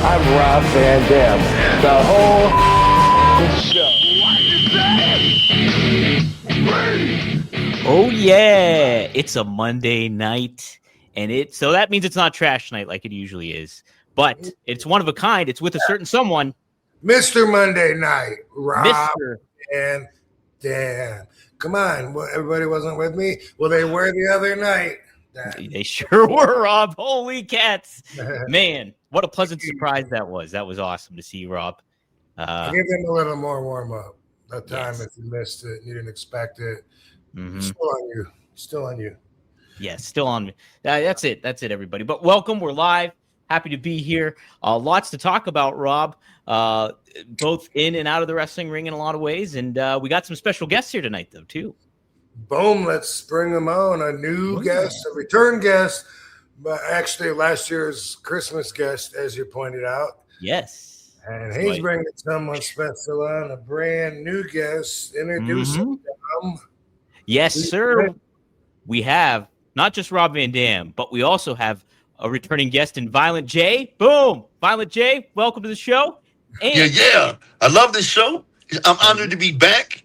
I'm Rob Van Dam. The whole show. Oh yeah, it's a Monday night, and so that means it's not trash night like it usually is. But it's one of a kind. It's with a certain someone. Mr. Monday Night, Rob Mr. and Dan. Come on, everybody wasn't with me? Well, they were the other night. They sure were, Rob. Holy cats. Man, what a pleasant surprise that was. That was awesome to see you, Rob. I gave them a little more warm-up that time. Yes. If you missed it, you didn't expect it. Mm-hmm. Still on you. Yes, still on me. That's it, everybody. But welcome. We're live. Happy to be here. Lots to talk about, Rob, both in and out of the wrestling ring in a lot of ways. And we got some special guests here tonight, though, too. Boom, let's bring them on. A new guest, a return guest, but actually last year's Christmas guest, as you pointed out. Yes. And he's bringing someone special on, a brand new guest. Introducing them. Yes, sir. We have not just Rob Van Dam, but we also have a returning guest in Violent J. Boom! Violent J, welcome to the show. And yeah. I love this show. I'm honored to be back.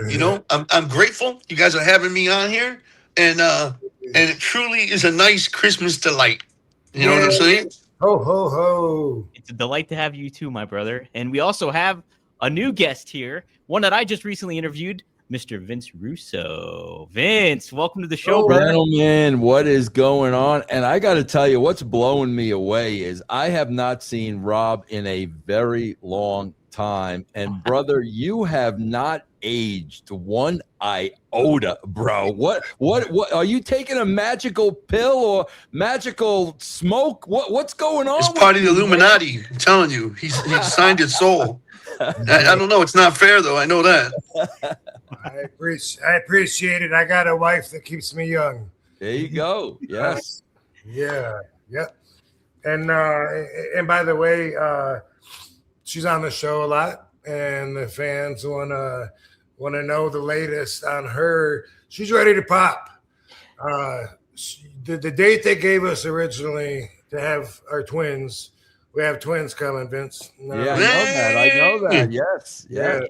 You know, I'm grateful you guys are having me on here, and it truly is a nice Christmas delight. You know what I'm saying? Ho ho ho! It's a delight to have you too, my brother. And we also have a new guest here, one that I just recently interviewed, Mr. Vince Russo. Vince, welcome to the show, brother. Gentlemen, what is going on? And I got to tell you, what's blowing me away is I have not seen Rob in a very long time. And brother, you have not aged one iota, bro. What are you taking a magical pill or magical smoke? What's going on? It's part of the Illuminati. I'm telling you, he signed his soul. I don't know. It's not fair, though. I know that. I appreciate it. I got a wife that keeps me young. There you go. Yes. Yeah. Yep. And by the way, she's on the show a lot, and the fans wanna know the latest on her. She's ready to pop. The date they gave us originally to have our twins. We have twins coming, Vince. I know that. Yes. Yeah.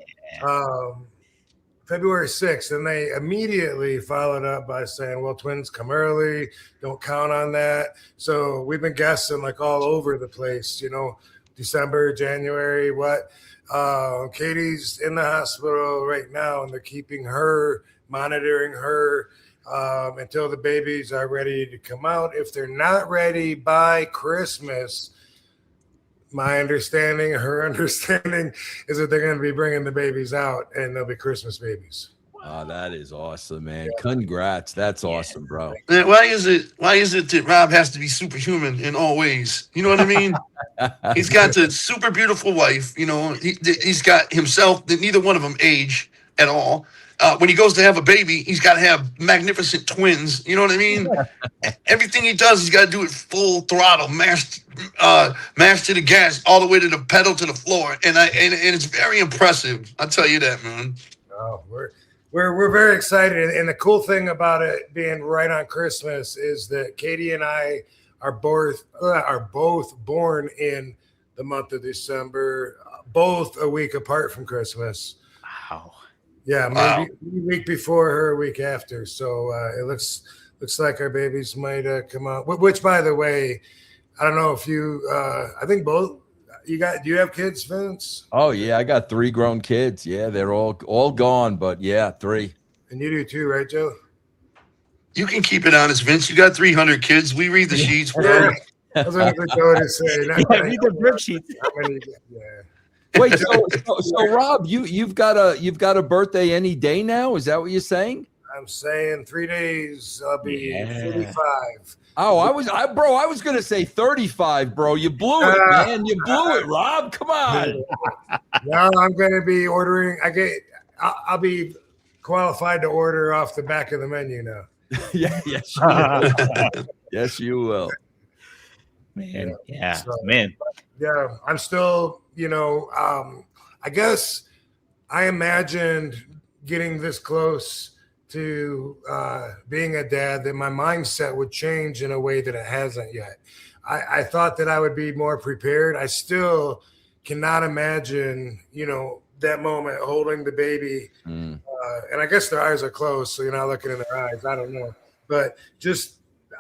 February 6th, and they immediately followed up by saying, well, twins come early, don't count on that. So we've been guessing like all over the place, December, January, what. Katie's in the hospital right now, and they're keeping her, monitoring her until the babies are ready to come out. If they're not ready by Christmas, my understanding, her understanding, is that they're going to be bringing the babies out, and they'll be Christmas babies. Oh, that is awesome, man! Yeah. Congrats, that's awesome, bro. Man, why is it that Rob has to be superhuman in all ways? You know what I mean? He's got the super beautiful wife. He's got himself. Neither one of them age at all. When he goes to have a baby, he's got to have magnificent twins. You know what I mean? Everything he does, he's got to do it full throttle, mashed to the gas, all the way to the pedal to the floor, and it's very impressive. I'll tell you that, man. Oh, we're very excited, and the cool thing about it being right on Christmas is that Katie and I are both born in the month of December, both a week apart from Christmas. Wow. Yeah, maybe a week before her, a week after. So it looks like our babies might come out. Which, by the way, I don't know if you. I think both. Do you have kids, Vince? Oh yeah, I got 3 grown kids. Yeah, they're all gone, but yeah, 3. And you do too, right, Joe? You can keep it honest, Vince. You got 300 kids. We read the sheets, bro. That's what Joe to say. Read the group sheets. Wait, so Rob, you've got a birthday any day now? Is that what you're saying? I'm saying 3 days. I'll be 35. Oh, I was gonna say 35, bro. You blew it, man. You blew it, Rob. Come on. No, I'm gonna be ordering. I'll be qualified to order off the back of the menu now. Yes, you will. Yes, you will. Man, Yeah, I'm still. I guess I imagined getting this close to being a dad that my mindset would change in a way that it hasn't yet. I thought that I would be more prepared. I still cannot imagine, that moment holding the baby. And I guess their eyes are closed, so you're not looking in their eyes. I don't know. But just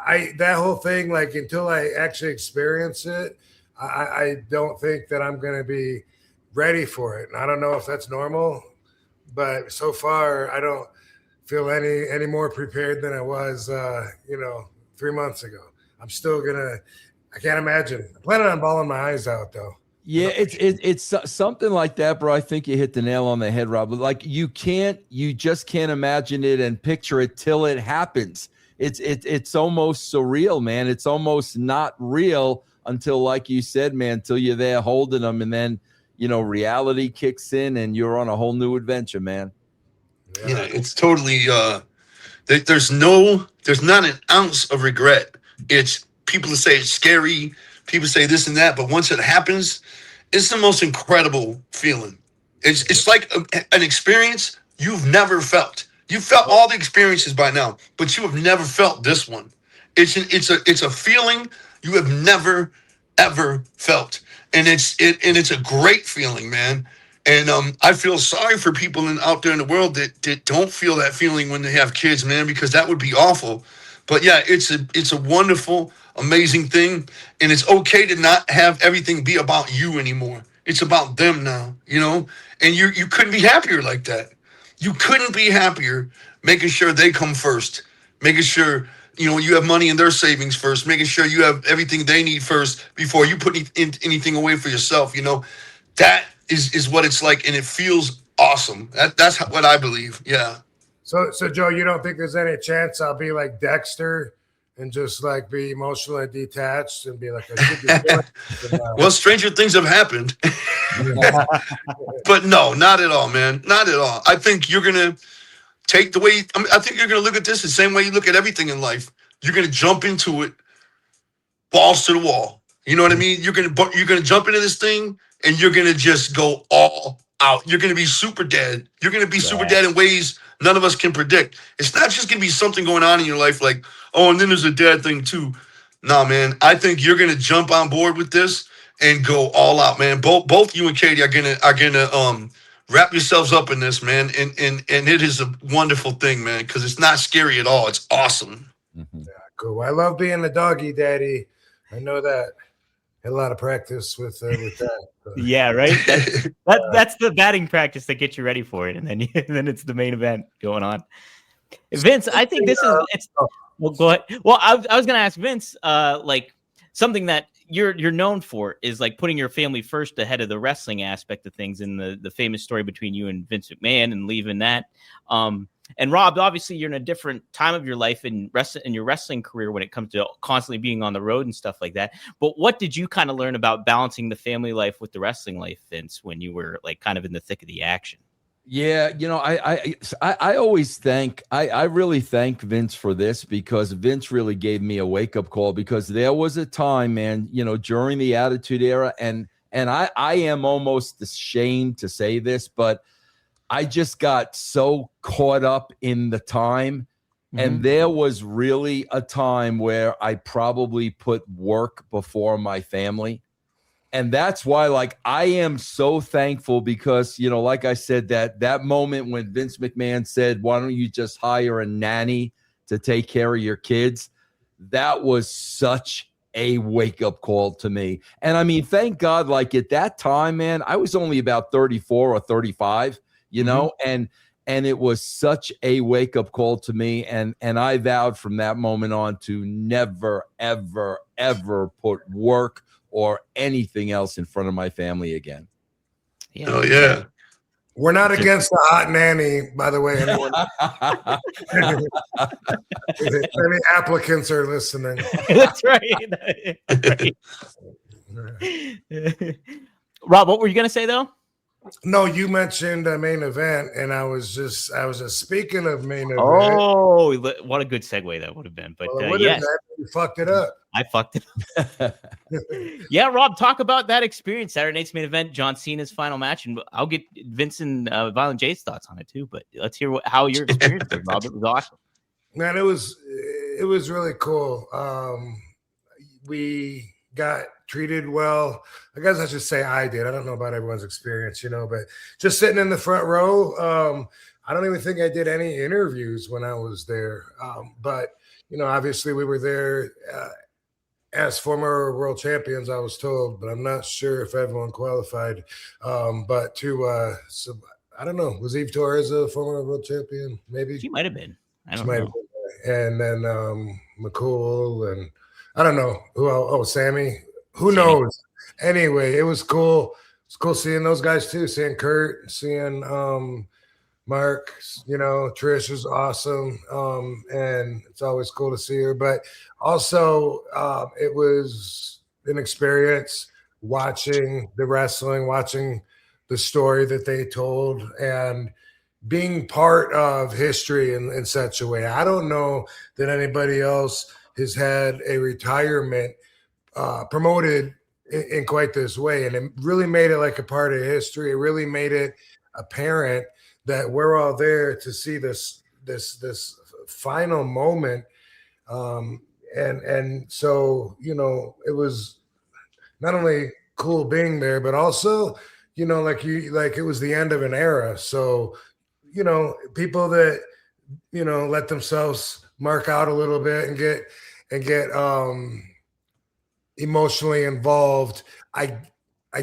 that whole thing, like until I actually experience it, I don't think that I'm going to be ready for it. And I don't know if that's normal, but so far I don't feel any more prepared than I was, 3 months ago. I'm still I can't imagine. I'm planning on bawling my eyes out though. Yeah, it's something like that, bro. I think you hit the nail on the head, Rob. Like you just can't imagine it and picture it till it happens. It's almost surreal, man. It's almost not real until, like you said, man, until you're there holding them, and then reality kicks in and you're on a whole new adventure, man. Yeah, it's totally. There's not an ounce of regret. It's people that say it's scary. People say this and that, but once it happens, it's the most incredible feeling. It's like an experience you've never felt. You've felt all the experiences by now, but you have never felt this one. It's a feeling you have never ever felt, and it's a great feeling, man. And I feel sorry for people out there in the world that don't feel that feeling when they have kids, man, because that would be awful. But yeah, it's a wonderful, amazing thing, and it's okay to not have everything be about you anymore. It's about them now, and you couldn't be happier like that. You couldn't be happier making sure they come first, making sure you have money in their savings first, making sure you have everything they need first before you put anything away for yourself. That is what it's like, and it feels awesome. That's what I believe. Yeah. So Joe, you don't think there's any chance I'll be like Dexter and just like be emotionally detached and be like, I should be doing it? Well, stranger things have happened. But no, not at all, man. Not at all. I think you're going to take the way, I think you're going to look at this the same way you look at everything in life. You're going to jump into it, balls to the wall. You know what I mean? You're going to jump into this thing and you're going to just go all out. You're going to be super dad. You're going to be super dad in ways none of us can predict. It's not just going to be something going on in your life like, oh, and then there's a dad thing too. Nah, man, I think you're going to jump on board with this and go all out, man. Both you and Katie are gonna wrap yourselves up in this, man. And it is a wonderful thing, man, because it's not scary at all. It's awesome. Yeah, cool. I love being the doggy daddy. I know that. Had a lot of practice with that. So. Yeah, right. That's the batting practice that gets you ready for it, and then it's the main event going on. Vince, I think this is. Well, go ahead. Well, I was going to ask Vince, like something that you're known for is like putting your family first ahead of the wrestling aspect of things, in the famous story between you and Vince McMahon and leaving that. And Rob, obviously you're in a different time of your life in your wrestling career when it comes to constantly being on the road and stuff like that. But what did you kind of learn about balancing the family life with the wrestling life, Vince, when you were like kind of in the thick of the action? Yeah, I always I really thank Vince for this, because Vince really gave me a wake-up call, because there was a time, man, during the Attitude Era, and I am almost ashamed to say this, but I just got so caught up in the time. And there was really a time where I probably put work before my family. And that's why, like, I am so thankful, because, like I said, that moment when Vince McMahon said, why don't you just hire a nanny to take care of your kids? That was such a wake-up call to me. And I mean, thank God, like at that time, man, I was only about 34 or 35, and it was such a wake-up call to me. And I vowed from that moment on to never, ever, ever put work or anything else in front of my family again. Yeah. Oh, yeah. We're not against the hot nanny, by the way. Anyone? Any applicants are listening. That's right. Right. Rob, what were you going to say, though? No, you mentioned a main event, and I was just speaking of main event. Oh, what a good segue that would have been. But yes, you fucked it up. I fucked it up. Yeah, Rob, talk about that experience. Saturday night's main event, John Cena's final match, and I'll get Vince and Violent J's thoughts on it too. But let's hear how your experience was, Rob. It was awesome. Man, it was really cool. We got treated well. I guess I should say I did. I don't know about everyone's experience, but just sitting in the front row. I don't even think I did any interviews when I was there. But obviously we were there as former world champions, I was told, but I'm not sure if everyone qualified. But so I don't know. Was Eve Torres a former world champion? Maybe She might have been. I don't might know. have been. And then McCool and I don't know who else. Oh, Sammy. Who Sammy. knows? Anyway, it was cool. It's cool seeing those guys too. Seeing Kurt, seeing Mark, Trish is awesome. And it's always cool to see her. But also, it was an experience watching the wrestling, watching the story that they told, and being part of history in such a way. I don't know that anybody else has had a retirement promoted in quite this way. And it really made it like a part of history. It really made it apparent that we're all there to see this final moment. And so, it was not only cool being there, but also, like it was the end of an era. So, people that, let themselves mark out a little bit and get emotionally involved. I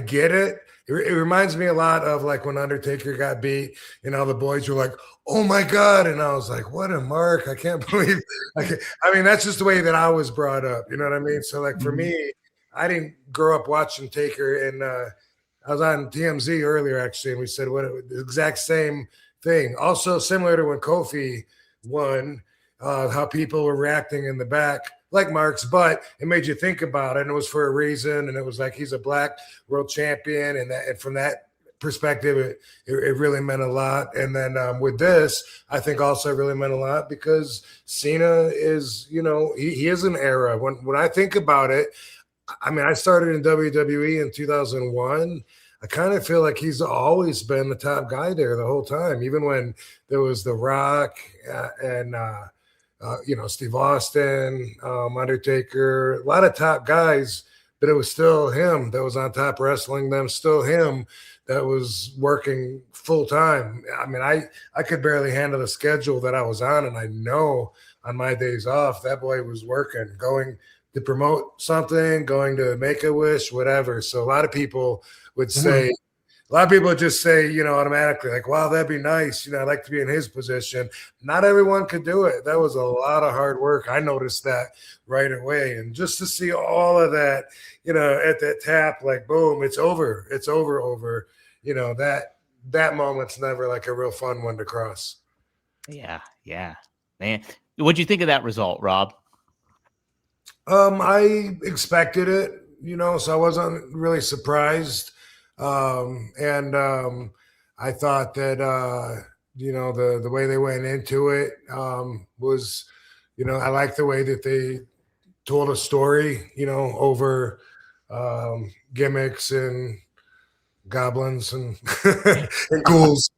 get it. It reminds me a lot of like when Undertaker got beat and all the boys were like, "Oh my God." And I was like, what a mark. I can't believe. I mean, that's just the way that I was brought up. You know what I mean? So like for me, I didn't grow up watching Taker, and I was on TMZ earlier actually, and we said the exact same thing. Also similar to when Kofi won, how people were reacting in the back like Marks, but it made you think about it, and it was for a reason, and it was like he's a black world champion, and from that perspective, it really meant a lot. And then with this, I think also it really meant a lot because Cena is, he is an era. When I think about it, I mean, I started in WWE in 2001. I kind of feel like he's always been the top guy there the whole time, even when there was The Rock and Steve Austin, Undertaker, a lot of top guys, but it was still him that was on top wrestling them, still him that was working full time. I mean, I could barely handle the schedule that I was on, and I know on my days off, that boy was working, going to promote something, going to Make-A-Wish, whatever. So a lot of people would say, a lot of people just say, automatically like, wow, that'd be nice. I'd like to be in his position. Not everyone could do it. That was a lot of hard work. I noticed that right away. And just to see all of that, at that tap, like, boom, it's over. It's over. That moment's never like a real fun one to cross. Yeah, man. What'd you think of that result, Rob? I expected it, so I wasn't really surprised. And I thought that, the way they went into it was, I like the way that they told a story, over gimmicks and goblins and, and ghouls.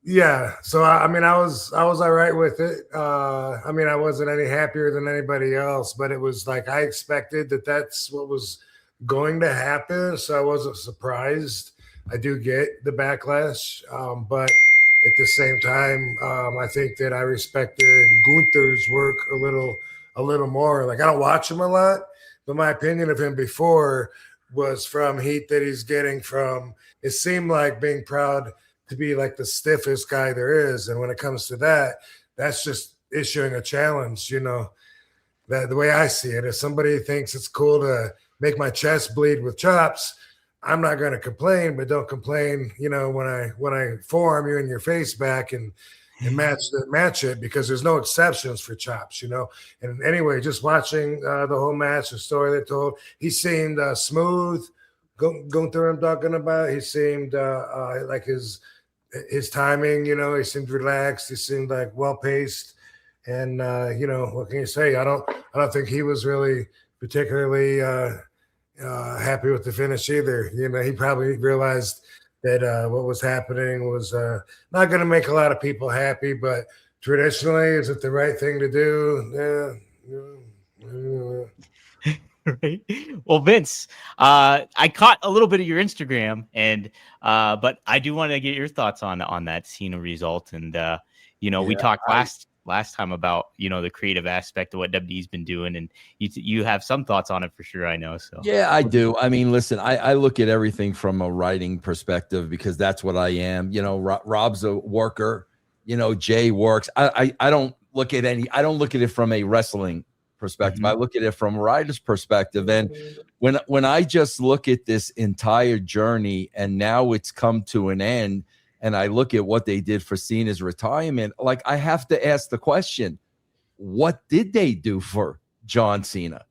Yeah. So, I mean, I was all right with it. I mean, I wasn't any happier than anybody else, but it was like I expected that's what was going to happen, so I wasn't surprised. I do get the backlash, but at the same time, I think that I respected Gunther's work a little more. Like I don't watch him a lot, but my opinion of him before was from heat that he's getting from. It seemed like being proud to be like the stiffest guy there is, and when it comes to that, that's just issuing a challenge. That the way I see it, if somebody thinks it's cool to make my chest bleed with chops, I'm not going to complain, but don't complain, when I forearm you in your face back and match it, because there's no exceptions for chops, And anyway, just watching the whole match, the story they told, he seemed smooth. Going through I'm talking about, he seemed like his timing, he seemed relaxed. He seemed like well paced, and what can you say? I don't think he was really particularly happy with the finish either. He probably realized that what was happening was not going to make a lot of people happy, but traditionally, is it the right thing to do? Yeah. Right. Well, Vince, I caught a little bit of your Instagram, and but I do want to get your thoughts on that Cena result. And we talked last time about the creative aspect of what WWE's been doing, and you have some thoughts on it for sure. I know. So yeah, I do. I mean, listen, I look at everything from a writing perspective because that's what I am. Rob's a worker. Jay works. I don't look at it from a wrestling perspective. I look at it from a writer's perspective. And when I just look at this entire journey and now it's come to an end, and I look at what they did for Cena's retirement, like I have to ask the question, what did they do for John Cena?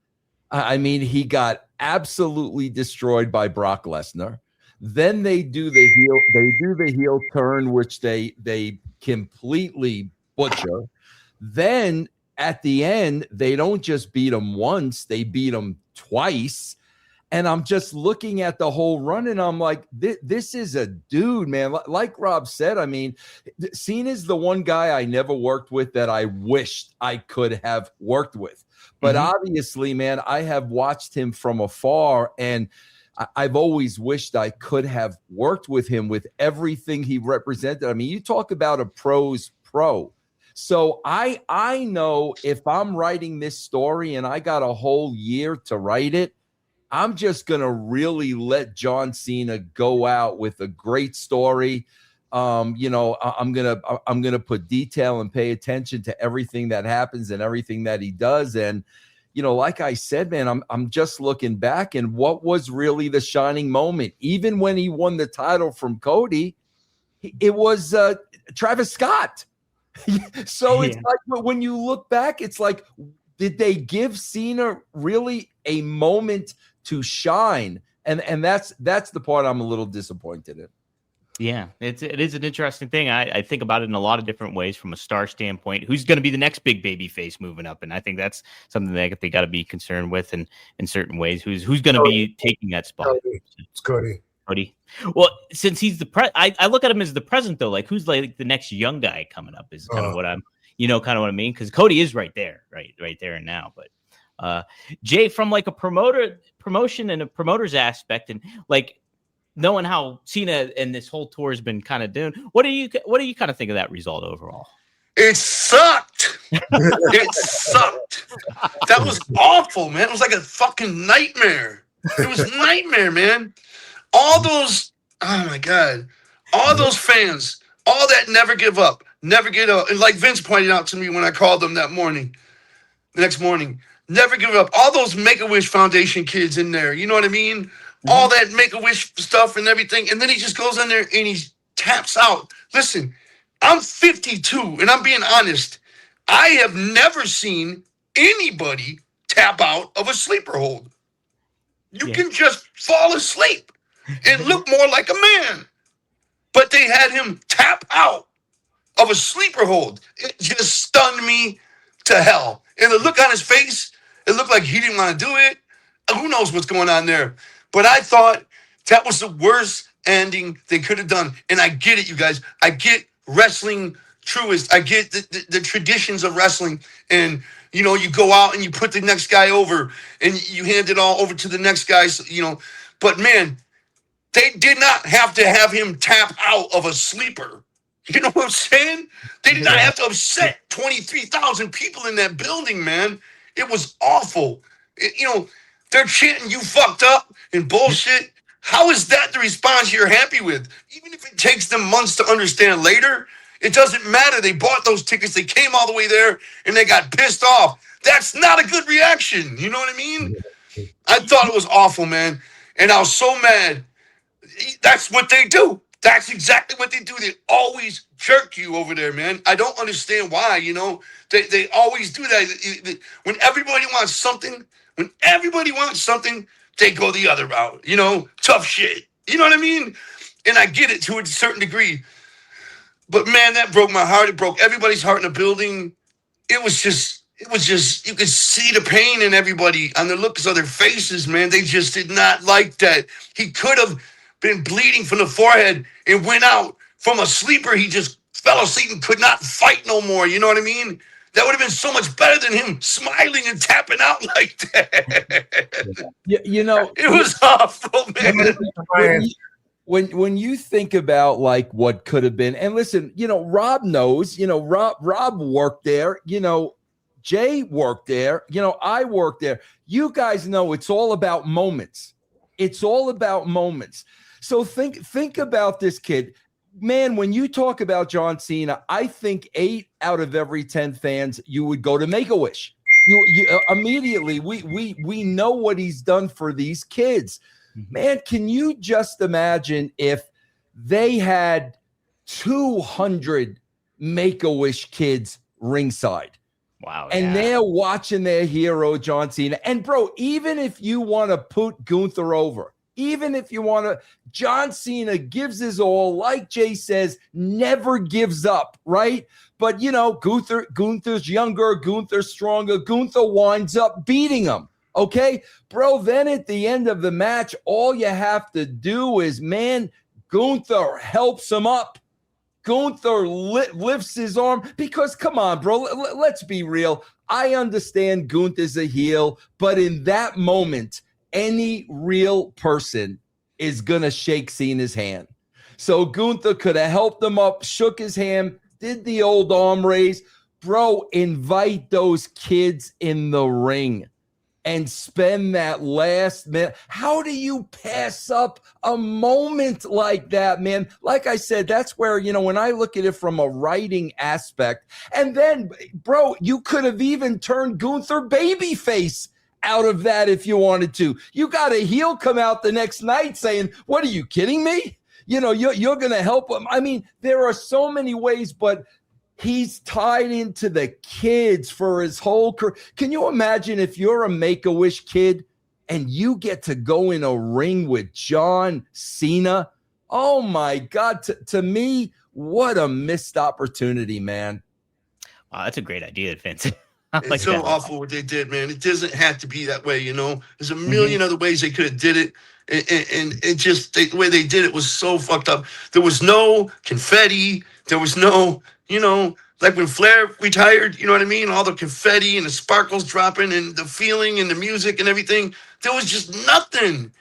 I mean, he got absolutely destroyed by Brock Lesnar. Then they do the heel turn, which they completely butcher. Then at the end, they don't just beat him once, they beat him twice. And I'm just looking at the whole run, and I'm like, this is a dude, man. Like Rob said, I mean, Cena's the one guy I never worked with that I wished I could have worked with. But obviously, man, I have watched him from afar, and I've always wished I could have worked with him with everything he represented. I mean, you talk about a pro's pro. So I know if I'm writing this story and I got a whole year to write it, I'm just going to really let John Cena go out with a great story. I'm going to put detail and pay attention to everything that happens and everything that he does. And, like I said, man, I'm just looking back, and what was really the shining moment? Even when he won the title from Cody, it was Travis Scott. So it's like when you look back, it's like, did they give Cena really a moment to shine? And that's the part I'm a little disappointed in. Yeah, it is an interesting thing. I think about it in a lot of different ways from a star standpoint. Who's going to be the next big baby face moving up? And I think that's something that they got to be concerned with in certain ways. Who's going to be taking that spot? It's Cody. Well, since he's I look at him as the present though. Like, who's like the next young guy coming up is kind of what I'm, kind of what I mean. Because Cody is right there and now. But Jay, from like a promotion and a promoter's aspect, and like knowing how Cena and this whole tour has been kind of doing, what do you kind of think of that result overall? It sucked. It sucked. That was awful, man. It was like a fucking nightmare. It was a nightmare, man. All those, oh my God, all those fans, all that never give up, never get up. And like Vince pointed out to me when I called them the next morning, never give up. All those Make-A-Wish Foundation kids in there, you know what I mean? All that Make-A-Wish stuff and everything. And then he just goes in there and he taps out. Listen, I'm 52 and I'm being honest. I have never seen anybody tap out of a sleeper hold. You can just fall asleep and look more like a man. But they had him tap out of a sleeper hold. It just stunned me to hell. And the look on his face, it looked like he didn't want to do it. Who knows what's going on there? But I thought that was the worst ending they could have done. And I get it, you guys. I get wrestling truest. I get the traditions of wrestling. And, you go out and you put the next guy over and you hand it all over to the next guy, But, man, they did not have to have him tap out of a sleeper. You know what I'm saying? They did not have to upset 23,000 people in that building, man. It was awful. They're chanting, "You fucked up," and bullshit. How is that the response you're happy with? Even if it takes them months to understand later, it doesn't matter. They bought those tickets. They came all the way there, and they got pissed off. That's not a good reaction. You know what I mean? I thought it was awful, man. And I was so mad. That's what they do. That's exactly what they do. They always jerk you over there, man. I don't understand why, They always do that. When everybody wants something, they go the other route, tough shit. You know what I mean? And I get it to a certain degree. But, man, that broke my heart. It broke everybody's heart in the building. It was just, you could see the pain in everybody on the looks of their faces, man. They just did not like that. He could have been bleeding from the forehead and went out from a sleeper. He just fell asleep and could not fight no more. You know what I mean? That would have been so much better than him smiling and tapping out like that. You know, It was awful, man. when you think about like what could have been, and listen, you know, Rob knows, you know, Rob worked there, you know, Jay worked there, you know, I worked there. You guys know it's all about moments. It's all about moments. So think about this kid. Man, when you talk about John Cena, I think 8 out of every 10 fans, you would go to Make-A-Wish. You immediately, we know what he's done for these kids. Man, can you just imagine if they had 200 Make-A-Wish kids ringside? Wow. And they're watching their hero, John Cena. And bro, even if you want to put Gunther over, even if you want to, John Cena gives his all, like Jay says, never gives up, right? But, you know, Gunther's younger, Gunther's stronger. Gunther winds up beating him, okay? Bro, then at the end of the match, all you have to do is, man, Gunther helps him up. Gunther lifts his arm because, come on, bro, let's be real. I understand Gunther's a heel, but in that moment, any real person is going to shake Cena's hand. So Gunther could have helped him up, shook his hand, did the old arm raise. Bro, invite those kids in the ring and spend that last minute. How do you pass up a moment like that, man? Like I said, that's where, you know, when I look at it from a writing aspect, and then, bro, you could have even turned Gunther babyface out of that if you wanted to. You got a heel come out the next night saying, what, are you kidding me? You know, you're going to help him. I mean, there are so many ways, but he's tied into the kids for his whole career. Can you imagine if you're a Make-A-Wish kid and you get to go in a ring with John Cena? Oh my God. To me, what a missed opportunity, man. Wow, that's a great idea, Vince. It's so awful what they did, man. It doesn't have to be that way, you know. There's a million other ways they could have did it, and it just the way they did it was so fucked up. There was no confetti. There was no, you know, like when Flair retired, you know what I mean? All the confetti and the sparkles dropping and the feeling and the music and everything. There was just nothing.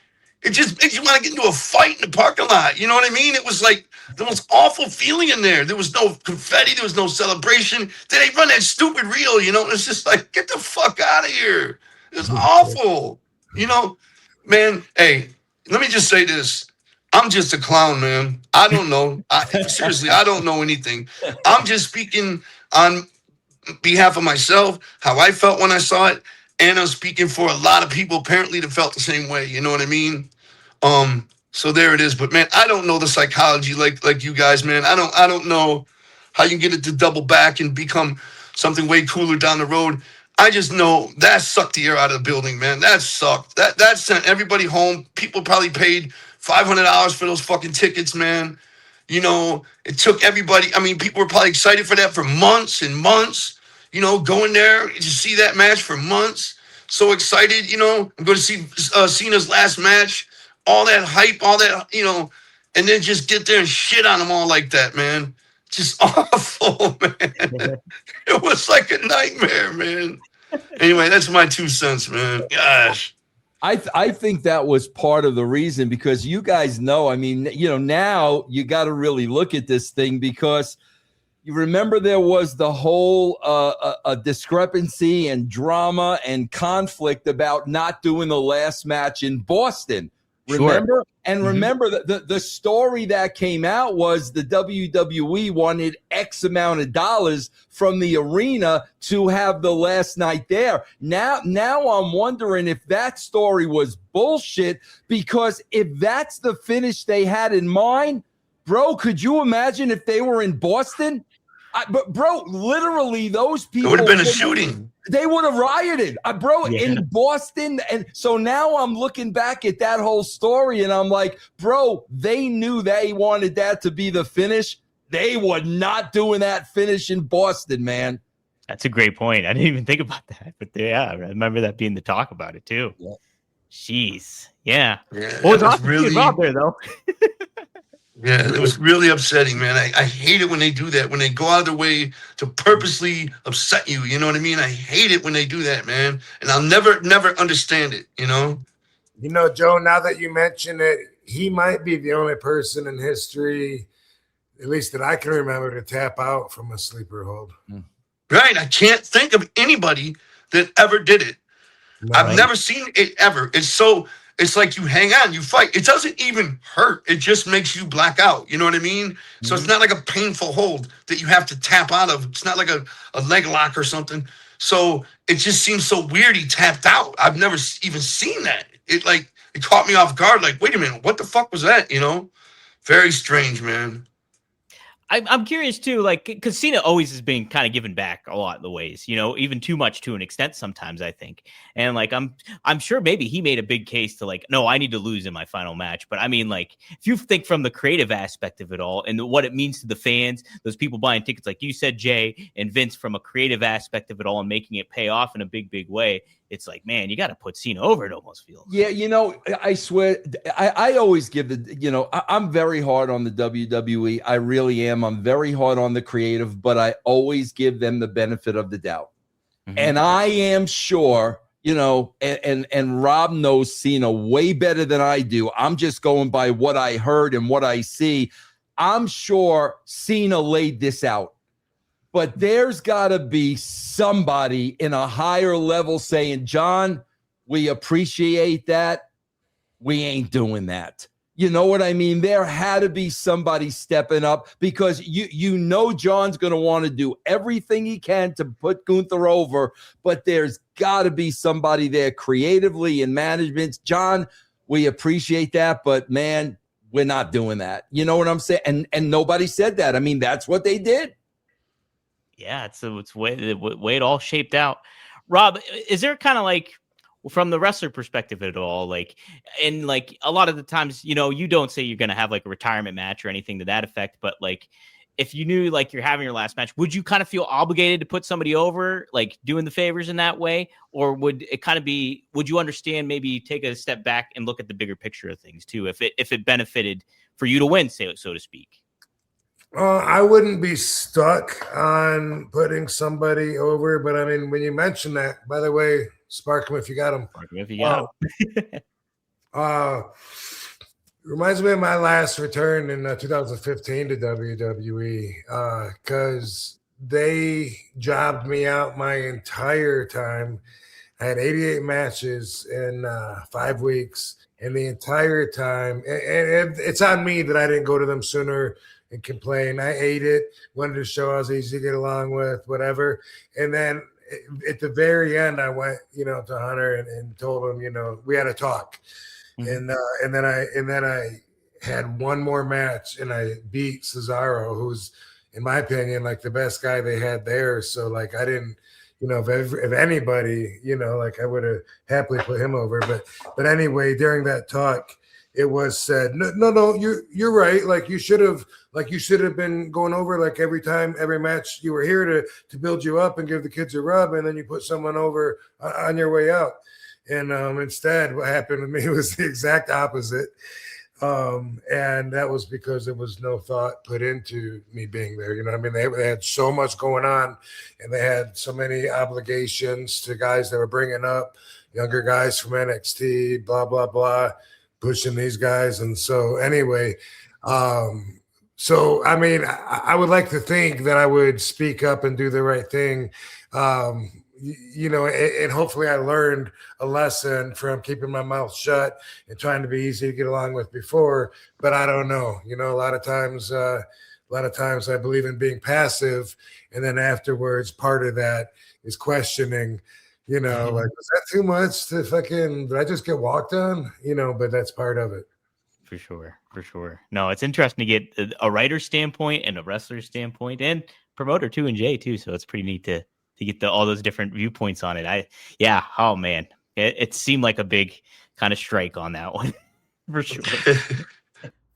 It just makes you want to get into a fight in the parking lot. You know what I mean? It was like the most awful feeling in there. There was no confetti. There was no celebration. Then they run that stupid reel, you know? And it's just like, get the fuck out of here. It's awful. You know, man, hey, let me just say this. I'm just a clown, man. I don't know. Seriously, I don't know anything. I'm just speaking on behalf of myself, how I felt when I saw it. And I'm speaking for a lot of people apparently that felt the same way. You know what I mean? So there it is. But man, I don't know the psychology like you guys, man. I don't know how you can get it to double back and become something way cooler down the road. I just know that sucked the air out of the building, man. That sucked. That sent everybody home. People probably paid $500 for those fucking tickets, man. You know, it took everybody. I mean, people were probably excited for that for months and months. You know, going there to see that match for months. So excited, you know. I'm going to see Cena's last match. All that hype, all that, you know, and then just get there and shit on them all like that, man. Just awful, man. It was like a nightmare, man. Anyway, that's my 2 cents, man. Gosh. I think that was part of the reason, because you guys know, I mean, you know, now you got to really look at this thing, because you remember there was the whole discrepancy and drama and conflict about not doing the last match in Boston. Remember? Sure. And remember that the story that came out was the WWE wanted X amount of dollars from the arena to have the last night there. Now I'm wondering if that story was bullshit, because if that's the finish they had in mind, bro, could you imagine if they were in Boston? But bro, literally those people, it would have been a shooting. They would have rioted, bro, in Boston. And so now I'm looking back at that whole story and I'm like, bro, they knew they wanted that to be the finish. They were not doing that finish in Boston, man. That's a great point. I didn't even think about that, but yeah, I remember that being the talk about it too. Yeah. Jeez. Yeah. Yeah, Well, it was awesome really Rob there though. Yeah, it was really upsetting, man. I hate it when they do that, when they go out of their way to purposely upset you. You know what I mean? I hate it when they do that, man. And I'll never understand it, you know? You know, Joe, now that you mention it, he might be the only person in history, at least that I can remember, to tap out from a sleeper hold. Right. I can't think of anybody that ever did it. No. I've never seen it ever. It's like you hang on, you fight. It doesn't even hurt. It just makes you black out. You know what I mean? So it's not like a painful hold that you have to tap out of. It's not like a leg lock or something. So it just seems so weird he tapped out. I've never even seen that. It caught me off guard. Like, wait a minute, what the fuck was that? You know? Very strange, man. I'm curious too, like, because Cena always has been kind of giving back a lot of the ways, you know, even too much to an extent sometimes, I think. And like, I'm sure maybe he made a big case to like, no, I need to lose in my final match. But I mean, like, if you think from the creative aspect of it all and what it means to the fans, those people buying tickets, like you said, Jay and Vince, from a creative aspect of it all and making it pay off in a big way, it's like, man, you got to put Cena over, it almost feels. Yeah, you know, I swear, I always give the, you know, I'm very hard on the WWE. I really am. I'm very hard on the creative, but I always give them the benefit of the doubt. Mm-hmm. And I am sure, you know, and Rob knows Cena way better than I do. I'm just going by what I heard and what I see. I'm sure Cena laid this out. But there's got to be somebody in a higher level saying, John, we appreciate that. We ain't doing that. You know what I mean? There had to be somebody stepping up, because you know John's going to want to do everything he can to put Gunther over, but there's got to be somebody there creatively in management. John, we appreciate that, but man, we're not doing that. You know what I'm saying? And nobody said that. I mean, that's what they did. Yeah, it's way it all shaped out. Rob, is there kind of like, from the wrestler perspective at all, like, and like a lot of the times, you know, you don't say you're going to have like a retirement match or anything to that effect, but like, if you knew like you're having your last match, would you kind of feel obligated to put somebody over, like doing the favors in that way? Or would it kind of be, would you understand, maybe take a step back and look at the bigger picture of things too, if it benefited for you to win, so to speak? I wouldn't be stuck on putting somebody over, but I mean, when you mention that, by the way, spark them if you got them. Spark them if you got them. Reminds me of my last return in 2015 to WWE, because they jobbed me out my entire time. I had 88 matches in 5 weeks, and the entire time, and it's on me that I didn't go to them sooner and complain. I ate it, wanted to show I was easy to get along with, whatever. And then at the very end, I went, you know, to Hunter and told him, you know, we had a talk. Mm-hmm. And then I had one more match, and I beat Cesaro, who's, in my opinion, like the best guy they had there. So like, I didn't, you know, if anybody, you know, like I would have happily put him over. But anyway, during that talk, it was said, no, you're right. Like you should have been going over like every match you were here to build you up and give the kids a rub, and then you put someone over on your way out. And instead, what happened with me was the exact opposite. And that was because there was no thought put into me being there. You know what I mean? They had so much going on, and they had so many obligations to guys that were bringing up, younger guys from NXT, blah, blah, blah, pushing these guys. And so anyway, so, I mean, I would like to think that I would speak up and do the right thing. You know, and hopefully I learned a lesson from keeping my mouth shut and trying to be easy to get along with before, but I don't know. You know, a lot of times I believe in being passive, and then afterwards, part of that is questioning, you know, like, was that too much to fucking, did I just get walked on? You know, but that's part of it. For sure. No, it's interesting to get a writer's standpoint and a wrestler's standpoint, and promoter too, and Jay too. So it's pretty neat to get all those different viewpoints on it. Oh man, it seemed like a big kind of strike on that one. For sure.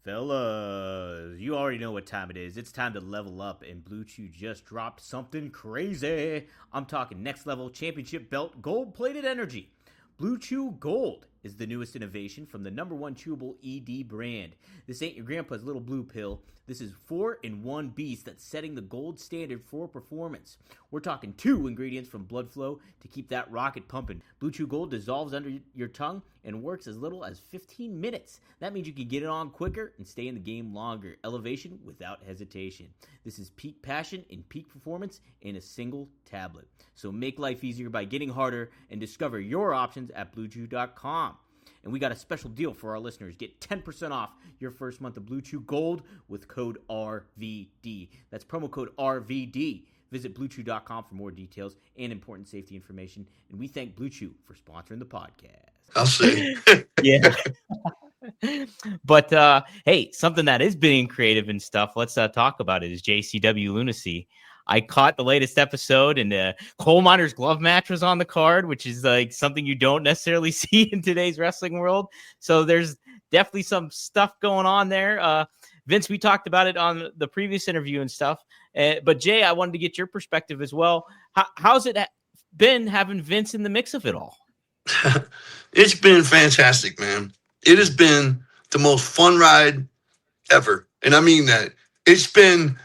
Fellas, you already know what time it is. It's time to level up, and Blue Chew just dropped something crazy. I'm talking next level championship belt, gold-plated energy. Blue Chew Gold is the newest innovation from the #1 chewable ED brand. This ain't your grandpa's little blue pill. This is 4-in-1 beast that's setting the gold standard for performance. We're talking 2 ingredients from blood flow to keep that rocket pumping. Blue Chew Gold dissolves under your tongue and works as little as 15 minutes. That means you can get it on quicker and stay in the game longer. Elevation without hesitation. This is peak passion and peak performance in a single tablet. So make life easier by getting harder and discover your options at BlueChew.com. And we got a special deal for our listeners. Get 10% off your first month of Blue Chew Gold with code RVD. That's promo code RVD. Visit BlueChew.com for more details and important safety information. And we thank Blue Chew for sponsoring the podcast. I'll see. Yeah. But hey, something that is being creative and stuff, let's talk about it, is JCW Lunacy. I caught the latest episode, and the coal miner's glove match was on the card, which is like something you don't necessarily see in today's wrestling world. So there's definitely some stuff going on there. Vince, we talked about it on the previous interview and stuff. But Jay, I wanted to get your perspective as well. How's it been having Vince in the mix of it all? It's been fantastic, man. It has been the most fun ride ever. And I mean that. It's been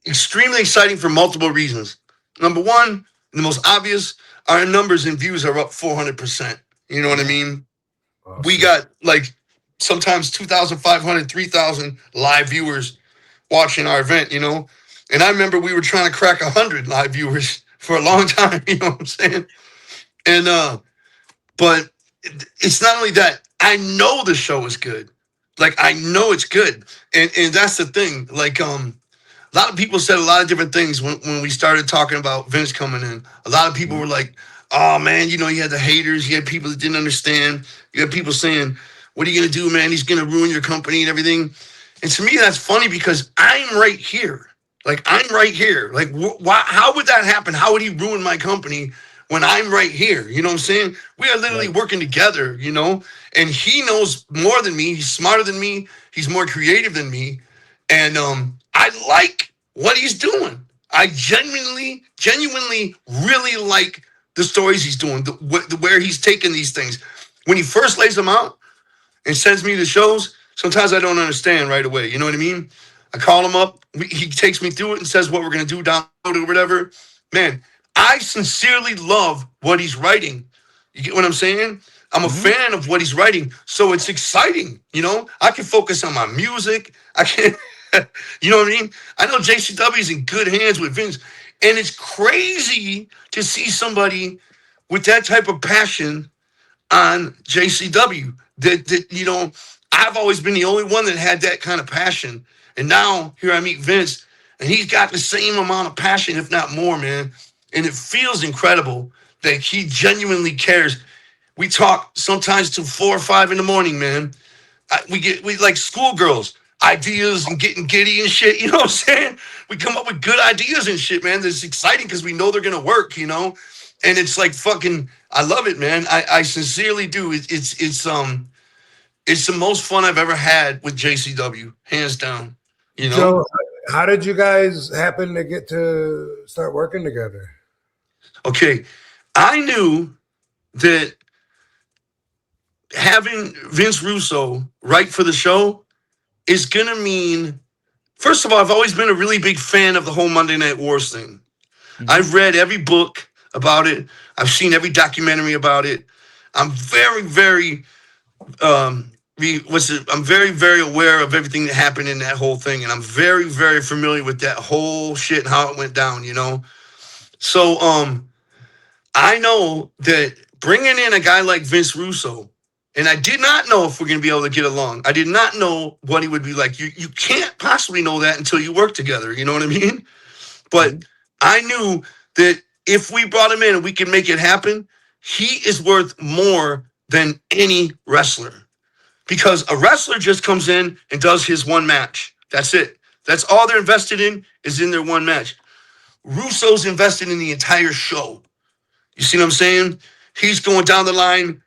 extremely exciting for multiple reasons. Number one, the most obvious, our numbers and views are up 400%. You know what I mean? Awesome. We got like sometimes 2,500, 3,000 live viewers watching our event, you know? And I remember we were trying to crack 100 live viewers for a long time, you know what I'm saying? And, but it's not only that, I know the show is good. Like, I know it's good. And that's the thing. Like, a lot of people said a lot of different things when we started talking about Vince coming in. A lot of people were like, oh, man, you know, you had the haters. You had people that didn't understand. You had people saying, what are you going to do, man? He's going to ruin your company and everything. And to me, that's funny because I'm right here. Like, I'm right here. Like, how would that happen? How would he ruin my company when I'm right here? You know what I'm saying? We are literally working together, you know? And he knows more than me. He's smarter than me. He's more creative than me. And I like what he's doing. I genuinely really like the stories he's doing, where he's taking these things. When he first lays them out and sends me the shows, sometimes I don't understand right away. You know what I mean? I call him up. He takes me through it and says what we're going to do, download it or whatever. Man, I sincerely love what he's writing. You get what I'm saying? I'm a fan of what he's writing. So it's exciting. You know, I can focus on my music. I can, you know what I mean? I know JCW is in good hands with Vince. And it's crazy to see somebody with that type of passion on JCW. That you know, I've always been the only one that had that kind of passion. And now here I meet Vince, and he's got the same amount of passion, if not more, man. And it feels incredible that he genuinely cares. We talk sometimes till 4 or 5 in the morning, man. We like schoolgirls, ideas and getting giddy and shit. You know what I'm saying? We come up with good ideas and shit, man. That's exciting because we know they're gonna work, you know. And it's like fucking, I love it, man. I sincerely do. It's the most fun I've ever had with JCW, hands down. You know. So, how did you guys happen to get to start working together? Okay, I knew that having Vince Russo write for the show is going to mean, first of all, I've always been a really big fan of the whole Monday Night Wars thing. I've read every book about it. I've seen every documentary about it. I'm very, very, I'm very, very aware of everything that happened in that whole thing. And I'm very, very familiar with that whole shit and how it went down, you know? So, I know that bringing in a guy like Vince Russo, and I did not know if we're going to be able to get along. I did not know what he would be like. You can't possibly know that until you work together. You know what I mean? But I knew that if we brought him in and we could make it happen, he is worth more than any wrestler. Because a wrestler just comes in and does his one match. That's it. That's all they're invested in, is in their one match. Russo's invested in the entire show. You see what I'm saying? He's going down the line,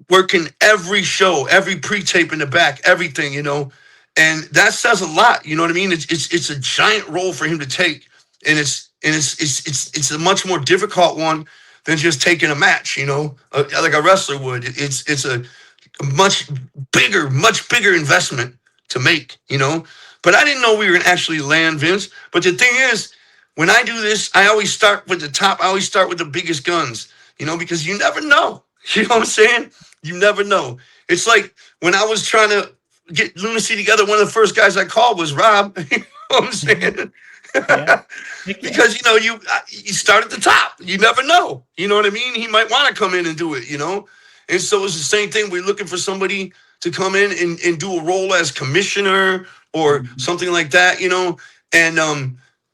working every show, every pre-tape in the back, everything, you know. And that says a lot, you know what I mean? It's a giant role for him to take. And it's a much more difficult one than just taking a match, like a wrestler would. It's a much bigger investment to make. But I didn't know we were going to actually land, Vince. But the thing is, when I do this, I always start with the top. I always start with the biggest guns, because you never know. You know what I'm saying? You never know. It's like when I was trying to get Lunacy together, one of the first guys I called was Rob. You know what I'm saying? Yeah. Because, you start at the top. You never know. You know what I mean? He might want to come in and do it, And so it's the same thing. We're looking for somebody to come in and do a role as commissioner or something like that,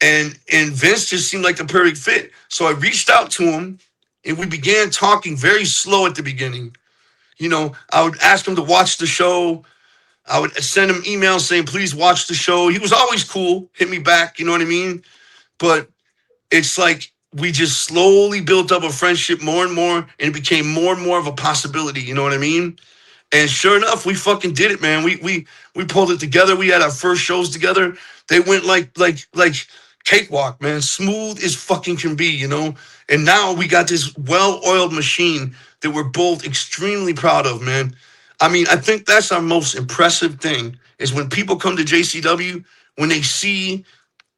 and Vince just seemed like the perfect fit. So I reached out to him and we began talking very slow at the beginning. I would ask him to watch the show. I would send him emails saying, please watch the show. He was always cool, hit me back, you know what I mean? But it's like we just slowly built up a friendship more and more, and it became more and more of a possibility, you know what I mean? And sure enough, we fucking did it, man. We pulled it together. We had our first shows together. They went like cakewalk, man. Smooth as fucking can be, And now we got this well-oiled machine that we're both extremely proud of, man. I mean, I think that's our most impressive thing is when people come to JCW, when they see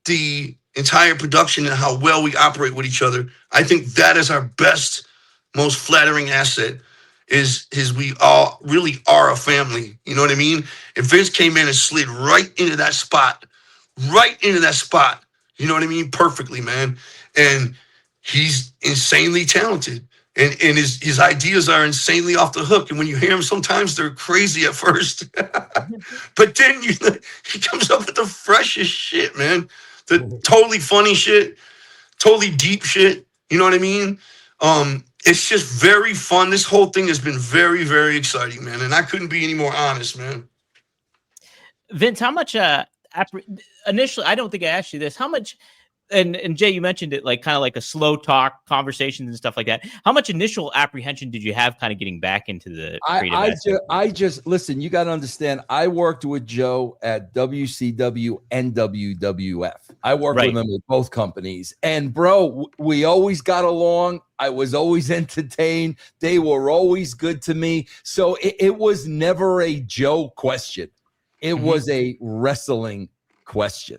the entire production and how well we operate with each other. I think that is our best, most flattering asset is we all really are a family. You know what I mean? If Vince came in and slid right into that spot, you know what I mean? Perfectly, man. And he's insanely talented. And his ideas are insanely off the hook. And when you hear him, sometimes they're crazy at first. But then he comes up with the freshest shit, man. The totally funny shit, totally deep shit. You know what I mean? It's just very fun. This whole thing has been very, very exciting, man. And I couldn't be any more honest, man. Vince, how much initially, I don't think I asked you this, how much, and Jay, you mentioned it like kind of like a slow talk conversations and stuff like that. How much initial apprehension did you have kind of getting back into the creative I just listen, you got to understand, I worked with Joe at WCW and WWF. I worked with him at both companies. And bro, we always got along. I was always entertained. They were always good to me. So it was never a Joe question. It was a wrestling question.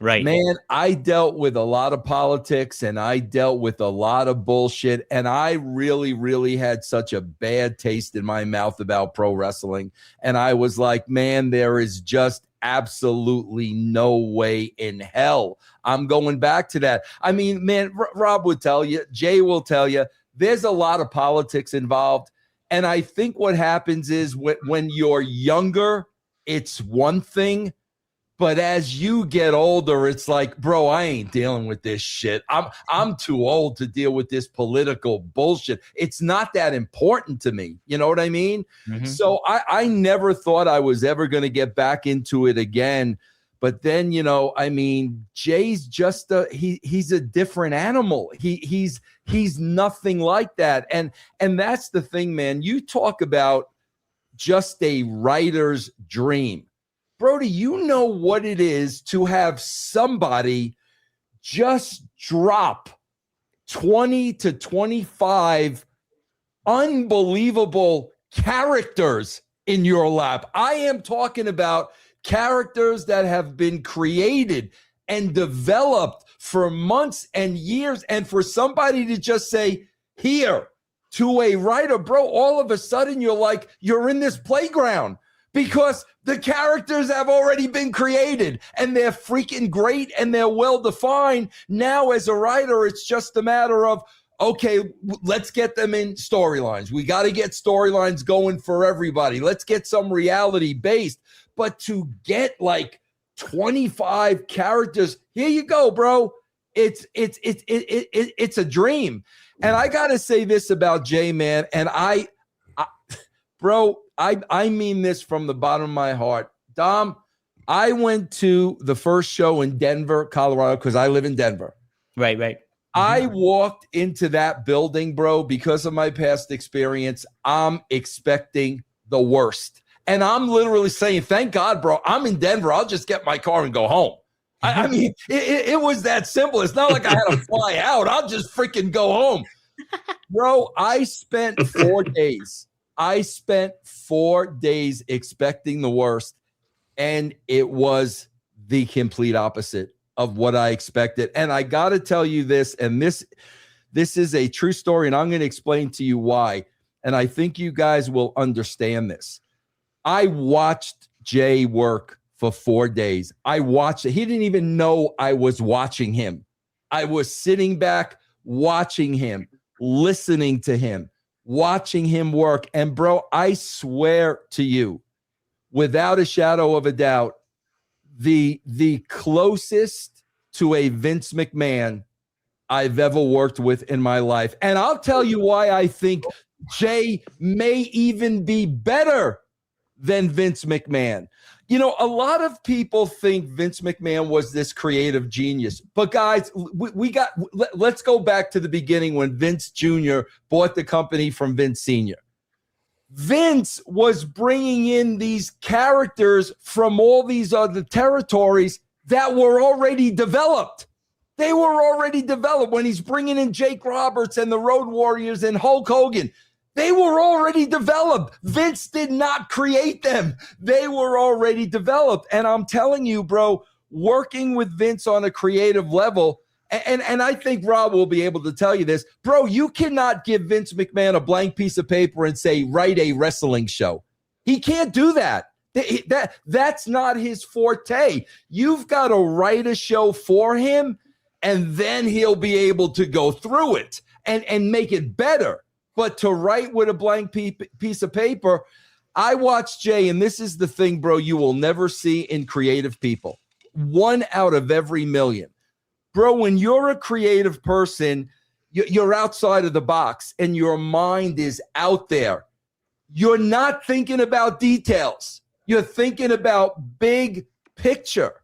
Right. Man, I dealt with a lot of politics and I dealt with a lot of bullshit. And I really, really had such a bad taste in my mouth about pro wrestling. And I was like, man, there is just absolutely no way in hell I'm going back to that. I mean, man, Rob would tell you, Jay will tell you, there's a lot of politics involved. And I think what happens is when you're younger, it's one thing. But as you get older, it's like, bro, I ain't dealing with this shit. I'm too old to deal with this political bullshit. It's not that important to me. You know what I mean? Mm-hmm. So I never thought I was ever going to get back into it again. But then, I mean, Jay's just he's a different animal. He's nothing like that. And that's the thing, man. You talk about just a writer's dream. Bro, do you know what it is to have somebody just drop 20 to 25 unbelievable characters in your lap? I am talking about characters that have been created and developed for months and years. And for somebody to just say, here, to a writer, bro, all of a sudden you're like, you're in this playground. Because the characters have already been created and they're freaking great and they're well defined. Now, as a writer, it's just a matter of, okay, let's get them in storylines. We got to get storylines going for everybody. Let's get some reality based. But to get like 25 characters, here you go, bro. It's a dream. And I got to say this about Jay, man. And bro, I mean this from the bottom of my heart. Dom, I went to the first show in Denver, Colorado, because I live in Denver. Right. I walked into that building, bro, because of my past experience. I'm expecting the worst. And I'm literally saying, thank God, bro, I'm in Denver. I'll just get my car and go home. I mean, it was that simple. It's not like I had to fly out. I'll just freaking go home. Bro, I spent 4 days. I spent 4 days expecting the worst, and it was the complete opposite of what I expected. And I got to tell you this, and this is a true story, and I'm going to explain to you why. And I think you guys will understand this. I watched Jay work for 4 days. I watched it. He didn't even know I was watching him. I was sitting back watching him, listening to him, watching him work. And bro, I swear to you, without a shadow of a doubt, the closest to a Vince McMahon I've ever worked with in my life. And I'll tell you why I think Jay may even be better than Vince McMahon. You know, a lot of people think Vince McMahon was this creative genius. But guys, let's go back to the beginning when Vince Jr. bought the company from Vince Sr. Vince was bringing in these characters from all these other territories that were already developed. They were already developed. When he's bringing in Jake Roberts and the Road Warriors and Hulk Hogan, they were already developed. Vince did not create them. They were already developed. And I'm telling you, bro, working with Vince on a creative level, and I think Rob will be able to tell you this, bro, you cannot give Vince McMahon a blank piece of paper and say, write a wrestling show. He can't do that. That's not his forte. You've got to write a show for him, and then he'll be able to go through it and make it better. But to write with a blank piece of paper, I watched Jay, and this is the thing, bro, you will never see in creative people. 1 out of every million. Bro, when you're a creative person, you're outside of the box and your mind is out there. You're not thinking about details. You're thinking about big picture.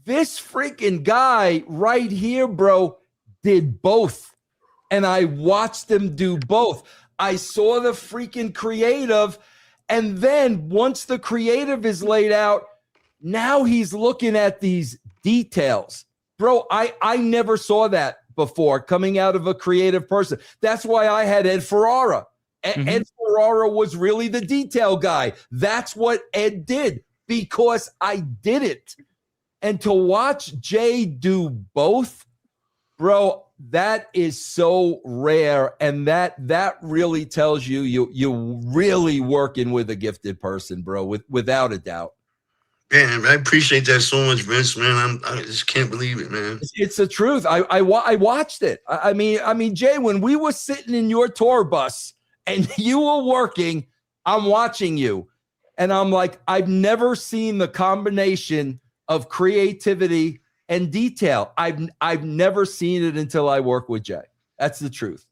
This freaking guy right here, bro, did both. And I watched him do both. I saw the freaking creative. And then once the creative is laid out, now he's looking at these details. Bro, I never saw that before coming out of a creative person. That's why I had Ed Ferrara. Ed Ferrara was really the detail guy. That's what Ed did because I did it. And to watch Jay do both, bro, that is so rare, and that really tells you really working with a gifted person, bro, without a doubt. Man, I appreciate that so much, Vince, man. I just can't believe it, man. It's the truth. I watched it. I mean, Jay, when we were sitting in your tour bus and you were working, I'm watching you, and I'm like, I've never seen the combination of creativity and detail. I've never seen it until I work with Jay. That's the truth.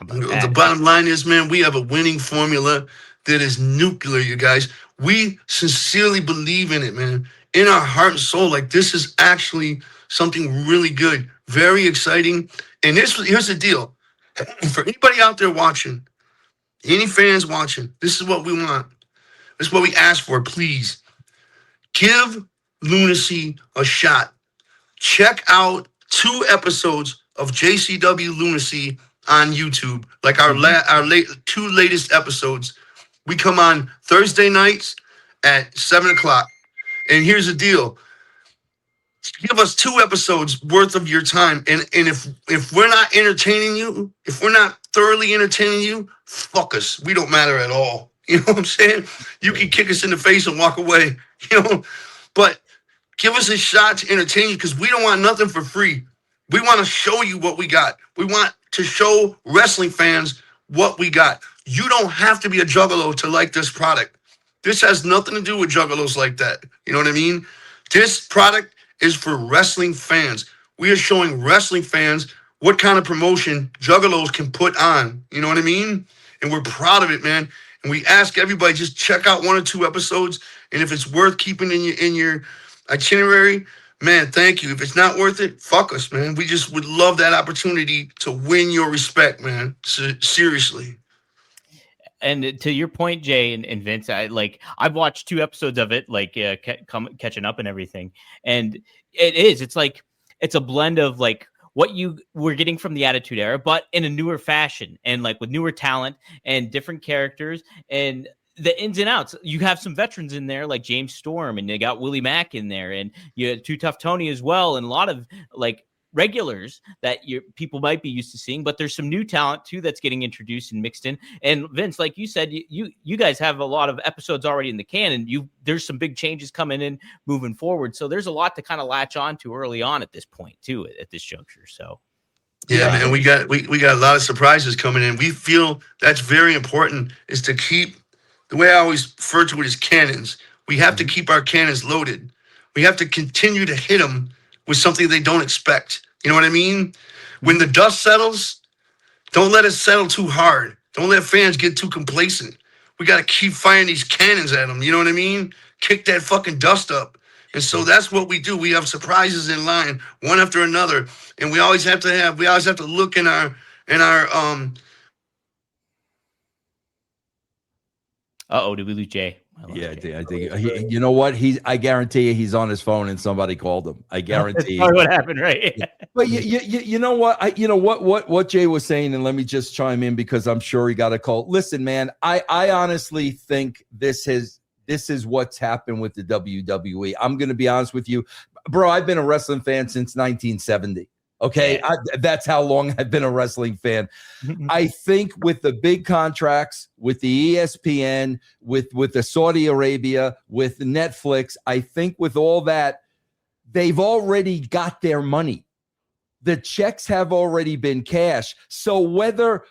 The bottom line is, man, we have a winning formula that is nuclear, you guys. We sincerely believe in it, man. In our heart and soul, like this is actually something really good, very exciting. And here's the deal. For anybody out there watching, any fans watching, this is what we want. This is what we ask for, please. Give Lunacy a shot. Check out 2 episodes of JCW Lunacy on YouTube, like our 2 latest episodes. We come on Thursday nights at 7 o'clock. And here's the deal. Give us 2 episodes worth of your time. And if we're not entertaining you, if we're not thoroughly entertaining you, fuck us. We don't matter at all. You know what I'm saying? You can kick us in the face and walk away, you know, but give us a shot to entertain you because we don't want nothing for free. We want to show you what we got. We want to show wrestling fans what we got. You don't have to be a juggalo to like this product. This has nothing to do with juggalos like that. You know what I mean? This product is for wrestling fans. We are showing wrestling fans what kind of promotion juggalos can put on. You know what I mean? And we're proud of it, man. And we ask everybody, just check out 1 or 2 episodes. And if it's worth keeping in your itinerary, man, thank you. If it's not worth it, fuck us, man. We just would love that opportunity to win your respect, man. So, seriously. And to your point, Jay and Vince, I've watched 2 episodes of it, catching up and everything. And it's like, it's a blend of like what you were getting from the Attitude Era, but in a newer fashion and like with newer talent and different characters and the ins and outs. You have some veterans in there like James Storm, and they got Willie Mack in there, and you had Too Tough Tony as well, and a lot of like regulars that people might be used to seeing, but there's some new talent too that's getting introduced and mixed in. And Vince, like you said, you guys have a lot of episodes already in the can, and there's some big changes coming in moving forward. So there's a lot to kind of latch on to early on at this point too, at this juncture. So yeah, man, we got a lot of surprises coming in. We feel that's very important, is to keep, the way I always refer to it, as cannons. We have to keep our cannons loaded. We have to continue to hit them with something they don't expect. You know what I mean? When the dust settles, don't let it settle too hard. Don't let fans get too complacent. We got to keep firing these cannons at them. You know what I mean? Kick that fucking dust up. And so that's what we do. We have surprises in line, one after another. And we always have to look in our did we lose Jay? Yeah, I think you know what? I guarantee you he's on his phone and somebody called him. I guarantee you. What happened, right? But you know what? What Jay was saying, and let me just chime in because I'm sure he got a call. Listen, man, I honestly think this is what's happened with the WWE. I'm going to be honest with you, bro. I've been a wrestling fan since 1970. Okay, that's how long I've been a wrestling fan. I think with the big contracts, with the ESPN, with the Saudi Arabia, with Netflix, I think with all that, they've already got their money. The checks have already been cashed. So whether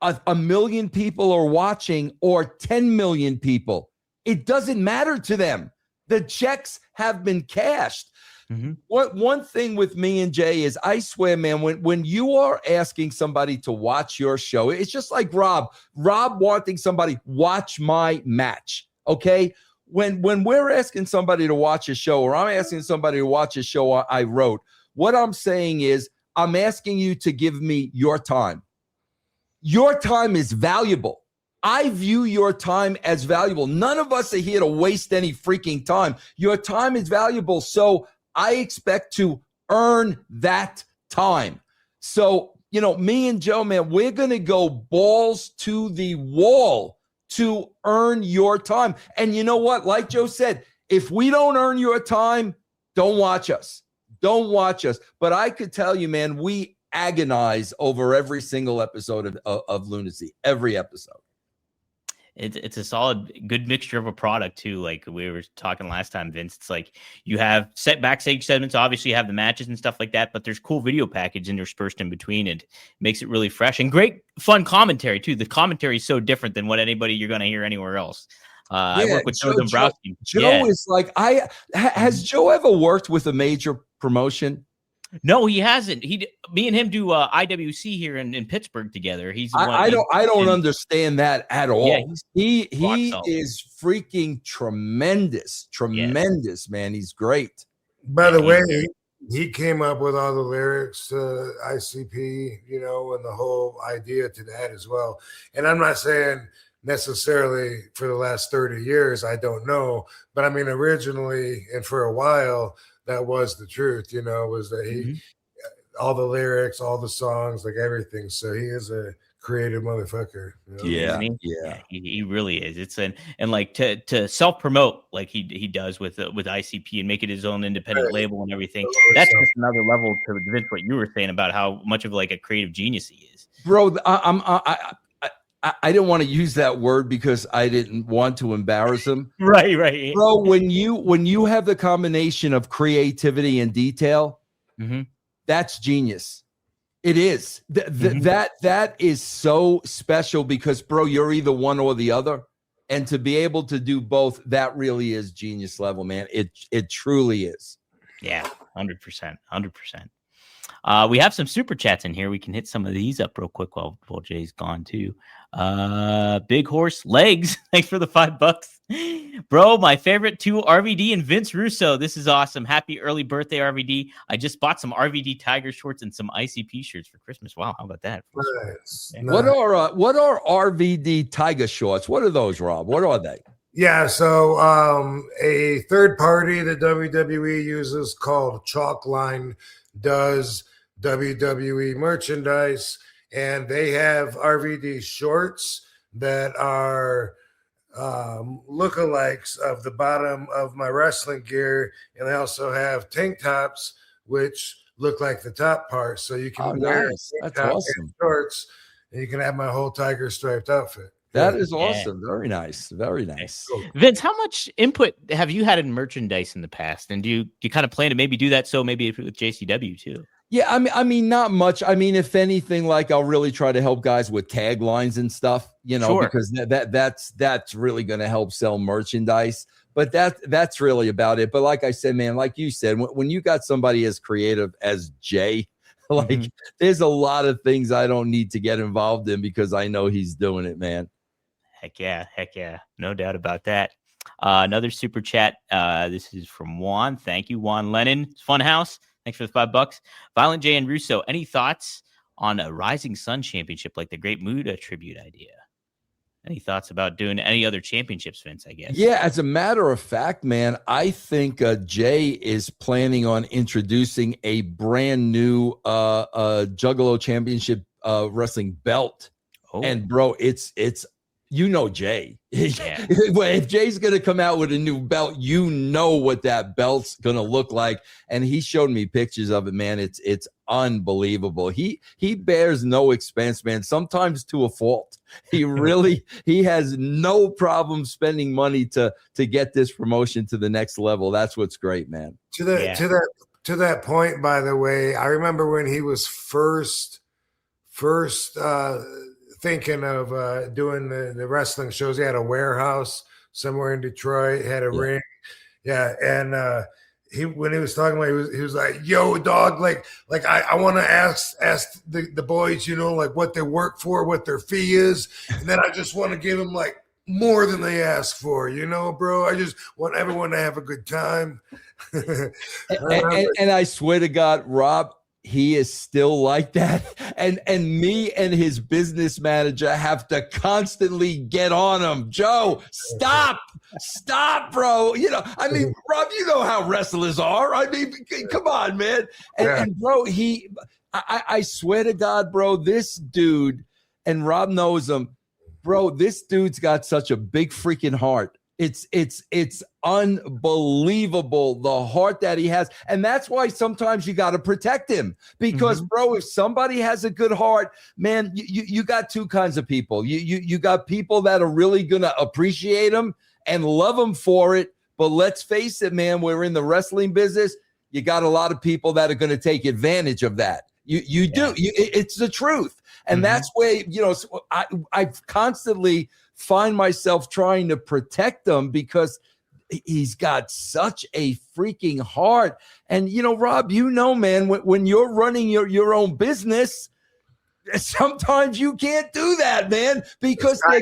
a million people are watching or 10 million people, it doesn't matter to them. The checks have been cashed. One thing with me and Jay is, I swear, man, when you are asking somebody to watch your show, it's just like Rob wanting somebody watch my match. Okay. When we're asking somebody to watch a show, or I'm asking somebody to watch a show I wrote, what I'm saying is I'm asking you to give me your time. Your time is valuable. I view your time as valuable. None of us are here to waste any freaking time. Your time is valuable. So I expect to earn that time. So, me and Joe, man, we're going to go balls to the wall to earn your time. And you know what? Like Joe said, if we don't earn your time, don't watch us. Don't watch us. But I could tell you, man, we agonize over every single episode of Lunacy, every episode. It's a solid, good mixture of a product too. Like we were talking last time, Vince. It's like you have set backstage segments. Obviously, you have the matches and stuff like that, but there's cool video package interspersed in between. It makes it really fresh and great, fun commentary too. The commentary is so different than what anybody you're going to hear anywhere else. I work with Joe Dombrowski. Joe is like, has Joe ever worked with a major promotion? No, he hasn't. Me and him do IWC here in Pittsburgh together. I don't understand that at all. Yeah, he is freaking tremendous, man. He's great. By the way, he came up with all the lyrics to ICP, and the whole idea to that as well. And I'm not saying necessarily for the last 30 years, I don't know, but I mean originally and for a while, that was the truth, was that he, all the lyrics, all the songs, like everything. So he is a creative motherfucker. Yeah. He really is. It's and like to self promote like he does with ICP and make it his own independent label and everything. That's just another level to Vince, what you were saying about how much of like a creative genius he is. Bro, I didn't want to use that word because I didn't want to embarrass him. Right. Bro, when you have the combination of creativity and detail, that's genius. It is. That is so special because, bro, you're either one or the other. And to be able to do both, that really is genius level, man. It truly is. Yeah, 100%. We have some super chats in here. We can hit some of these up real quick while Jay's gone too. Big Horse Legs, thanks for the $5. Bro, my favorite two, RVD and Vince Russo. This is awesome. Happy early birthday, RVD. I just bought some RVD Tiger shorts and some ICP shirts for Christmas. Wow, how about that? Nice. What are RVD Tiger shorts? What are those, Rob? What are they? Yeah, so a third party that WWE uses called Chalkline does WWE merchandise, and they have RVD shorts that are lookalikes of the bottom of my wrestling gear, and they also have tank tops which look like the top part, so you can wear nice. tank That's top awesome. and shorts, and you can have my whole tiger striped outfit. That is awesome. Very nice. Very nice. Cool. Vince, how much input have you had in merchandise in the past? And do you kind of plan to maybe do that? So maybe with JCW too? Yeah, I mean, not much. I mean, if anything, like I'll really try to help guys with taglines and stuff, because that's really going to help sell merchandise. But that's really about it. But like I said, man, like you said, when you got somebody as creative as Jay, like there's a lot of things I don't need to get involved in because I know he's doing it, man. Heck yeah. No doubt about that. Another super chat. This is from Juan. Thank you, Juan Lennon. Funhouse. Thanks for the $5. Violent J and Russo. Any thoughts on a Rising Sun championship like the Great Muta tribute idea? Any thoughts about doing any other championships, Vince, I guess? Yeah, as a matter of fact, man, I think Jay is planning on introducing a brand new Juggalo Championship wrestling belt. Oh. And, bro, it's Jay. Yeah. If Jay's going to come out with a new belt, what that belt's going to look like. And he showed me pictures of it, man. It's unbelievable. He bears no expense, man, sometimes to a fault. He has no problem spending money to get this promotion to the next level. That's what's great, man. To that point, by the way, I remember when he was first thinking of doing the wrestling shows. He had a warehouse somewhere in Detroit, had a ring. Yeah. And when he was talking about it, he was like, yo, dog, like I want to ask the boys, like what they work for, what their fee is. And then I just want to give them like more than they ask for, bro. I just want everyone to have a good time. and I swear to God, Rob, he is still like that. And me and his business manager have to constantly get on him. Joe, stop, bro. I mean, Rob, you know how wrestlers are. I mean, come on, man. And bro, I swear to God, bro, this dude, and Rob knows him, bro, this dude's got such a big freaking heart. It's unbelievable, the heart that he has. And that's why sometimes you got to protect him because, bro, if somebody has a good heart, man, you got two kinds of people. You got people that are really going to appreciate him and love him for it. But let's face it, man, we're in the wrestling business. You got a lot of people that are going to take advantage of that. You do. It's the truth. And that's where, I've constantly find myself trying to protect them because he's got such a freaking heart. And, Rob, man, when you're running your own business, sometimes you can't do that, man, because they're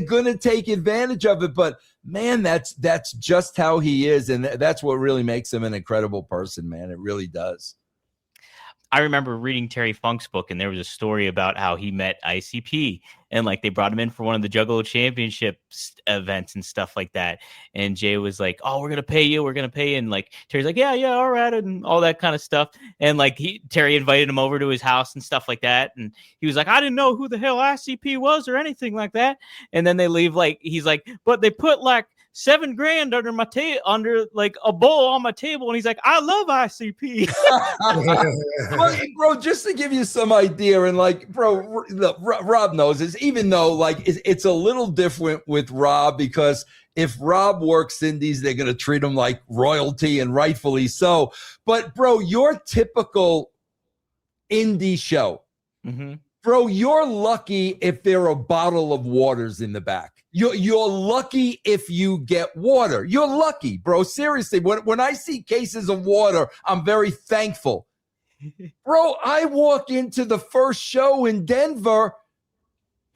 going to take advantage of it. But, man, that's just how he is. And that's what really makes him an incredible person, man. It really does. I remember reading Terry Funk's book, and there was a story about how he met ICP, and like they brought him in for one of the Juggalo Championship events and stuff like that. And Jay was like, "Oh, we're gonna pay you. And like Terry's like, "Yeah, all right," and all that kind of stuff. And like Terry invited him over to his house and stuff like that. And he was like, "I didn't know who the hell ICP was or anything like that." And then they leave. Like he's like, "But they put like $7,000 under my under like a bowl on my table," and he's like, "I love ICP." Well, bro, just to give you some idea, and like, bro, Rob knows this, even though like it's a little different with Rob because if Rob works indies, they're gonna treat him like royalty, and rightfully so. But bro, your typical indie show, bro, you're lucky if there are a bottle of waters in the back. You're lucky if you get water. You're lucky, bro. Seriously, when I see cases of water, I'm very thankful. Bro, I walk into the first show in Denver.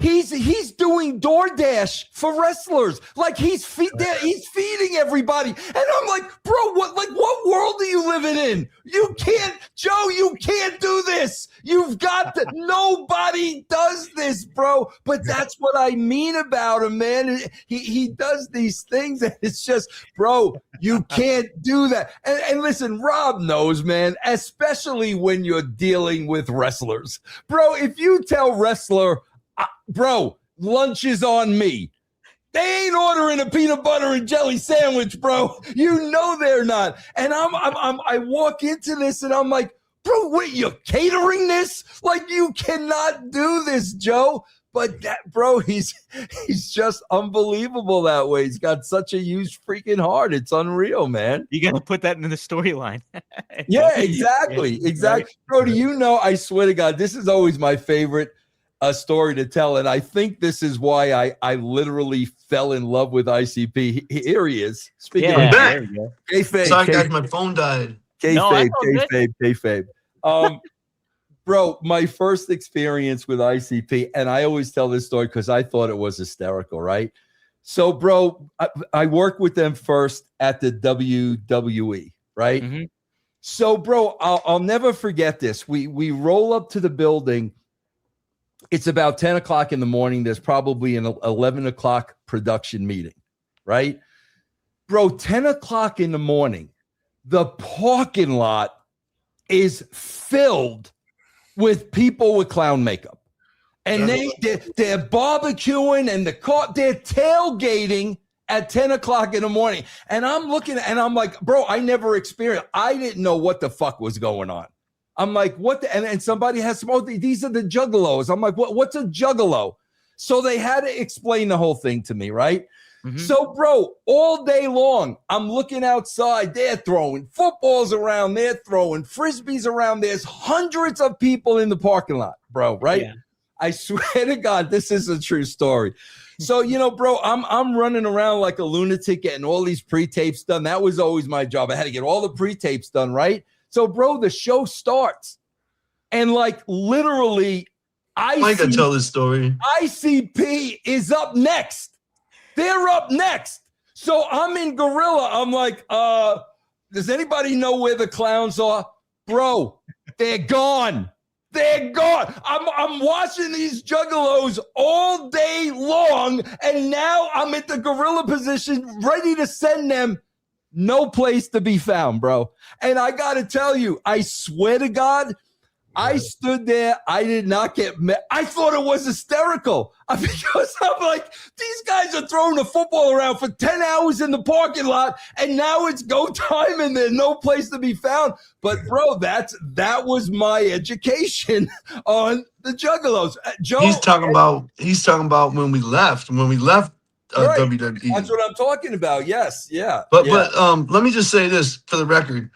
He's doing DoorDash for wrestlers. Like he's feeding everybody. And I'm like, bro, what world are you living in? You can't, Joe, you can't do this. You've got to, nobody does this, bro. But that's what I mean about him, man. He does these things and it's just, bro, you can't do that. And listen, Rob knows, man, especially when you're dealing with wrestlers. Bro, if you tell wrestler, bro, lunch is on me, they ain't ordering a peanut butter and jelly sandwich, bro. You know they're not. And I walk into this and I'm like, bro, wait, you're catering this? Like, you cannot do this, Joe. But that, bro, he's just unbelievable that way. He's got such a huge freaking heart. It's unreal, man. You got to put that in the storyline. Yeah, exactly. Exactly. Bro, do you know, I swear to God, this is always my favorite story to tell. And I think this is why I literally fell in love with ICP. Here he is. Speaking of back. Kayfabe. Sorry, guys, my phone died. Kayfabe. Bro, my first experience with ICP, and I always tell this story because I thought it was hysterical, right? So, bro, I worked with them first at the WWE, right? Mm-hmm. So, bro, I'll never forget this. We roll up to the building. It's about 10 o'clock in the morning. There's probably an 11 o'clock production meeting, right? Bro, 10 o'clock in the morning, the parking lot is filled with people with clown makeup. And they're barbecuing and they're tailgating at 10 o'clock in the morning. And I'm looking and I'm like, bro, I never experienced. I didn't know what the fuck was going on. I'm like, what? And somebody has some, these are the juggalos. I'm like, what's a juggalo? So they had to explain the whole thing to me, right? Mm-hmm. So, bro, all day long, I'm looking outside. They're throwing footballs around. They're throwing frisbees around. There's hundreds of people in the parking lot, bro, right? Yeah. I swear to God, this is a true story. So, you know, bro, I'm running around like a lunatic getting all these pre-tapes done. That was always my job. I had to get all the pre-tapes done, right? So, bro, the show starts, and like literally, I can tell this story. ICP is up next. They're up next. So I'm in Gorilla. I'm like, does anybody know where the clowns are? Bro, they're gone. They're gone. I'm watching these juggalos all day long, and now I'm at the Gorilla position, ready to send them. No place to be found, bro. And I got to tell you, I swear to God, I stood there. I did not get met. I thought it was hysterical because I'm like, these guys are throwing the football around for 10 hours in the parking lot, and now it's go time and there's no place to be found. But, bro, that was my education on the juggalos. Joe, he's talking about when we left. Right. WWE. That's what I'm talking about. Yes, yeah. But let me just say this for the record.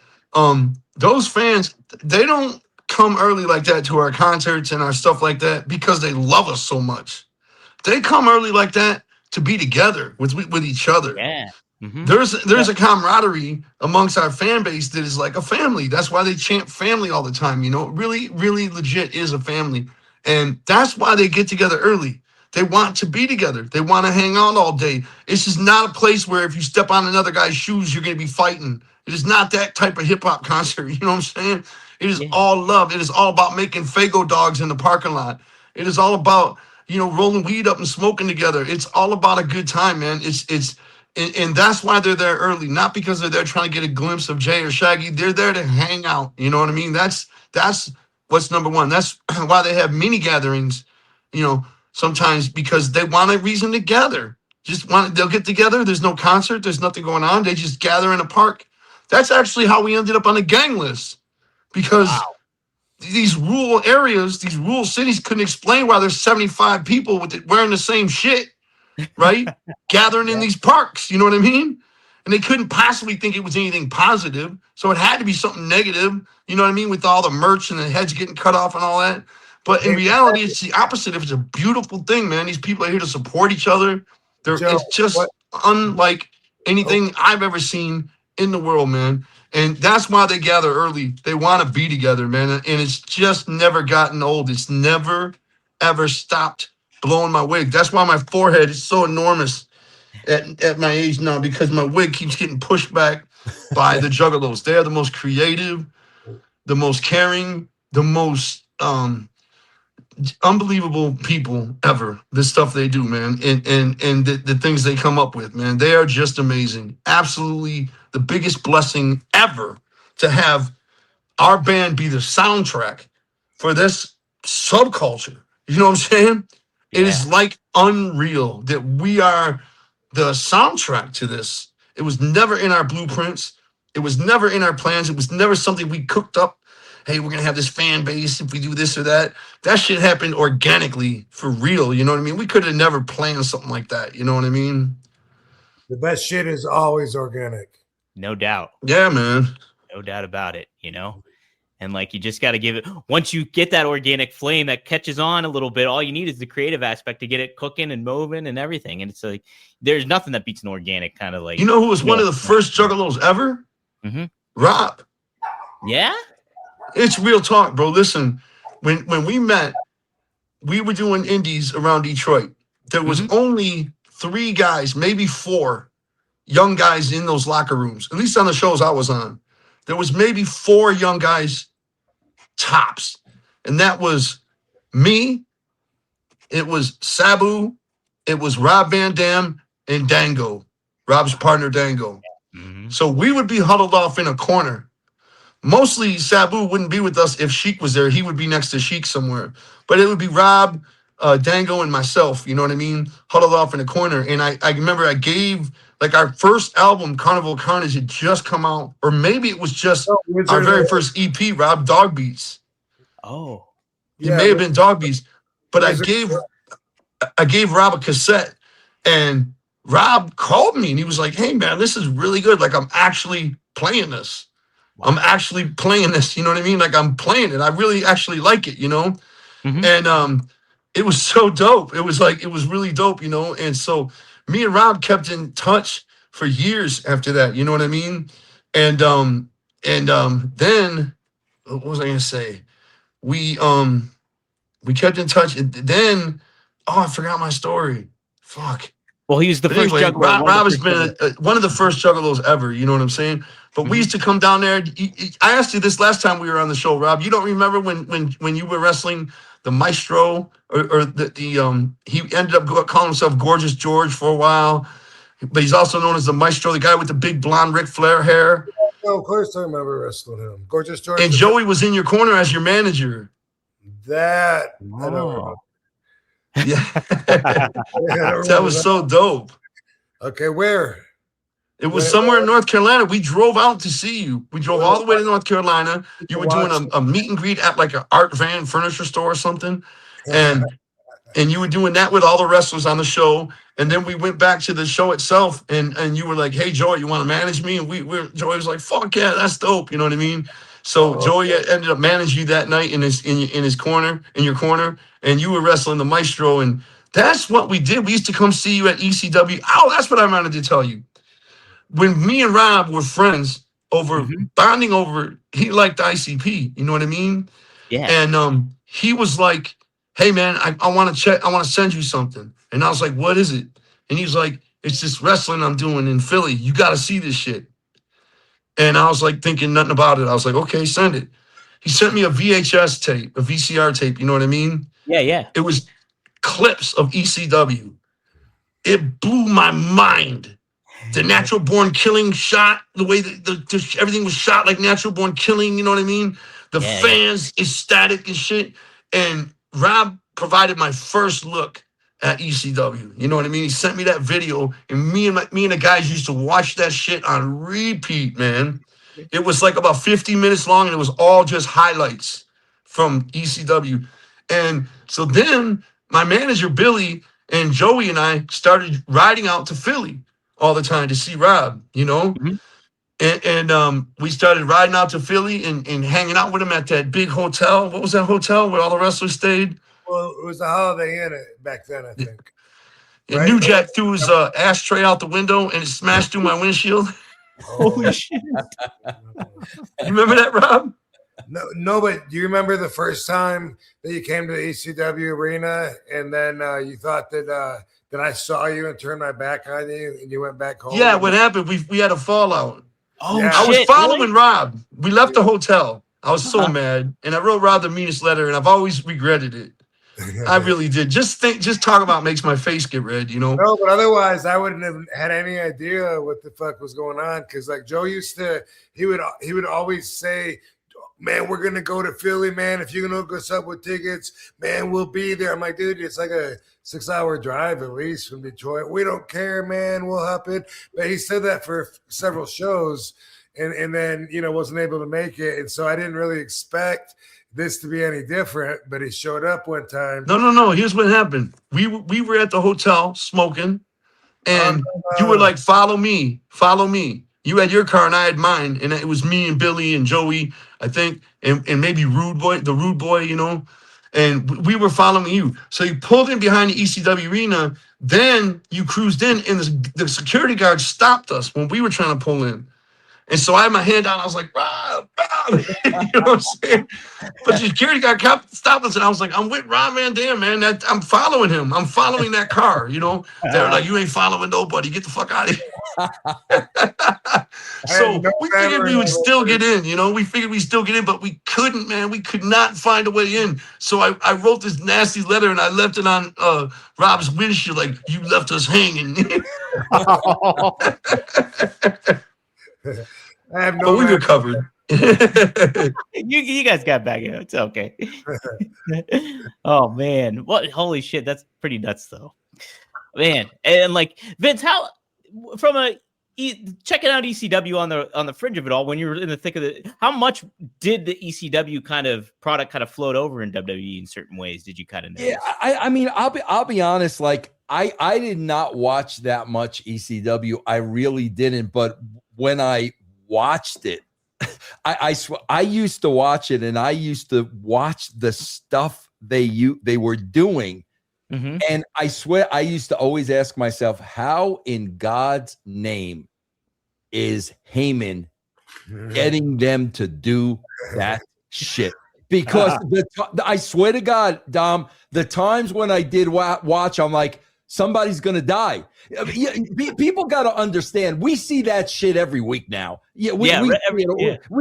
Those fans, they don't come early like that to our concerts and our stuff like that because they love us so much. They come early like that to be together with each other. Yeah. Mm-hmm. There's a camaraderie amongst our fan base that is like a family. That's why they chant family all the time. You know, really, really legit is a family. And that's why they get together early. They want to be together. They want to hang out all day. It's just not a place where if you step on another guy's shoes, you're going to be fighting. It is not that type of hip-hop concert. You know what I'm saying? It is all love. It is all about making Faygo dogs in the parking lot. It is all about, you know, rolling weed up and smoking together. It's all about a good time, man. And that's why they're there early, not because they're there trying to get a glimpse of Jay or Shaggy. They're there to hang out. You know what I mean? That's what's number one. That's why they have mini gatherings, you know, sometimes because they want a reason to gather. They'll get together. There's no concert. There's nothing going on. They just gather in a park. That's actually how we ended up on the gang list because these rural areas, these rural cities couldn't explain why there's 75 people wearing the same shit, right? Gathering in these parks. You know what I mean? And they couldn't possibly think it was anything positive. So it had to be something negative. You know what I mean? With all the merch and the heads getting cut off and all that. But in reality, it's the opposite. It's a beautiful thing, man. These people are here to support each other. It's just unlike anything I've ever seen in the world, man. And that's why they gather early. They want to be together, man. And it's just never gotten old. It's never, ever stopped blowing my wig. That's why my forehead is so enormous at my age now, because my wig keeps getting pushed back by the juggalos. They are the most creative, the most caring, the most unbelievable people ever. The stuff they do, man, and the things they come up with, man, they are just amazing. Absolutely the biggest blessing ever to have our band be the soundtrack for this subculture. You know what I'm saying? Yeah. It is like unreal that we are the soundtrack to this. It was never in our blueprints. It was never in our plans. It was never something we cooked up. Hey, we're going to have this fan base if we do this or that. That shit happened organically, for real. You know what I mean? We could have never planned something like that. You know what I mean? The best shit is always organic. No doubt. Yeah, man. No doubt about it, you know? And like, you just got to give it, once you get that organic flame that catches on a little bit, all you need is the creative aspect to get it cooking and moving and everything. And it's like, there's nothing that beats an organic kind of like. You know who was one of the first juggalos ever? Mm-hmm. Rob. Yeah? It's real talk, bro. Listen, when we met, we were doing indies around Detroit. There was only 3 guys, maybe 4 young guys in those locker rooms, at least on the shows I was on. There was maybe 4 young guys tops. And that was me, it was Sabu, it was Rob Van Dam, and Dango, Rob's partner Dango. Mm-hmm. So we would be huddled off in a corner. Mostly Sabu wouldn't be with us if Sheik was there. He would be next to Sheik somewhere. But it would be Rob, Dango, and myself, you know what I mean? Huddled off in a corner. And I remember I gave, like, our first album, Carnival Carnage, had just come out. Or maybe it was just our very first EP, Rob, Dog Beats. Oh. It may have been Dog Beats. But I gave Rob a cassette. And Rob called me and he was like, hey, man, this is really good. Like, I'm actually playing this. Wow. I'm actually playing this, you know what I mean? Like, I'm playing it. I really actually like it, you know? Mm-hmm. And it was so dope. It was really dope, you know? And so me and Rob kept in touch for years after that, you know what I mean? And then, what was I gonna say? We kept in touch, and then, I forgot my story. Fuck. Well, he was the first juggler. Rob has been one of the first juggalos ever, you know what I'm saying? But we used to come down there. I asked you this last time we were on the show, Rob. You don't remember when you were wrestling the Maestro, or he ended up calling himself Gorgeous George for a while, but he's also known as the Maestro, the guy with the big blonde Ric Flair hair. Oh, of course I remember wrestling him. Gorgeous George. And Joey was in your corner as your manager. That I don't remember. Yeah. That was so dope. Okay, where? It was somewhere in North Carolina. We drove out to see you. We drove all the way to North Carolina. You were doing a meet and greet at like an Art Van furniture store or something. And you were doing that with all the wrestlers on the show. And then we went back to the show itself, and you were like, hey, Joey, you want to manage me? And Joey was like, fuck yeah, that's dope. You know what I mean? So Joey ended up managing you that night in his corner, in your corner, and you were wrestling the Maestro. And that's what we did. We used to come see you at ECW. Oh, that's what I wanted to tell you. When me and Rob were friends bonding over, he liked ICP. You know what I mean? Yeah. And he was like, hey man, I want to send you something. And I was like, what is it? And he's like, it's this wrestling I'm doing in Philly. You got to see this shit. And I was like thinking nothing about it. I was like, okay, send it. He sent me a VHS tape, a VCR tape. You know what I mean? Yeah, yeah. It was clips of ECW. It blew my mind. The Natural Born Killing shot, the way that everything was shot like Natural Born Killing, you know what I mean? The fans, ecstatic and shit. And Rob provided my first look at ECW. You know what I mean? He sent me that video, and me and the guys used to watch that shit on repeat, man. It was like about 50 minutes long, and it was all just highlights from ECW. And so then my manager, Billy, and Joey and I started riding out to Philly all the time to see Rob, you know? Mm-hmm. And we started riding out to Philly and hanging out with him at that big hotel. What was that hotel where all the wrestlers stayed? Well, it was the Holiday Inn back then, I think. And New Jack threw his ashtray out the window and it smashed through my windshield. Holy shit. You remember that, Rob? No, but do you remember the first time that you came to the ECW arena and then you thought that I saw you and turned my back on you and you went back home? Yeah, what happened? We had a fallout. Oh, Yeah. I was shit, following really? Rob. We left the hotel. I was so Uh-huh. mad, and I wrote Rob the meanest letter, and I've always regretted it. I really did. Just talk about makes my face get red, you know. No, but otherwise, I wouldn't have had any idea what the fuck was going on. Because like Joe used to, he would always say, "Man, we're gonna go to Philly, man. If you're gonna hook us up with tickets, man, we'll be there." I'm like, dude, it's like a 6-hour drive at least from Detroit. We don't care, man. We'll hop in. But he said that for several shows, and then wasn't able to make it, and so I didn't really expect this to be any different, but he showed up one time. No. Here's what happened. We were at the hotel smoking, and you were like, follow me. You had your car and I had mine, and it was me and Billy and Joey, I think, and maybe the Rude Boy, and we were following you. So you pulled in behind the ECW arena, then you cruised in, and the security guard stopped us when we were trying to pull in. And so I had my hand down. I was like, Rob. You know what I'm saying? But the security guard stopped us, and I was like, I'm with Rob Van Dam, man. I'm following him. I'm following that car, They were like, you ain't following nobody. Get the fuck out of here. So we figured we would still get in, We figured we'd still get in, but we couldn't, man. We could not find a way in. So I wrote this nasty letter, and I left it on Rob's windshield, like, you left us hanging. I have But we recovered. You guys got back in. It's okay. Oh man, what? Holy shit, that's pretty nuts, though, man. And like Vince, how from checking out ECW on the fringe of it all when you were in the thick of it, how much did the ECW product float over in WWE in certain ways? Did you kind of notice? Yeah, I mean, I'll be honest. Like I did not watch that much ECW. I really didn't. But when I watched it, I used to watch it, and I used to watch the stuff they were doing. Mm-hmm. And I swear I used to always ask myself, how in God's name is Heyman getting them to do that shit? Because I swear to God, Dom, the times when I did watch, I'm like, somebody's going to die. People got to understand. We see that shit every week now. We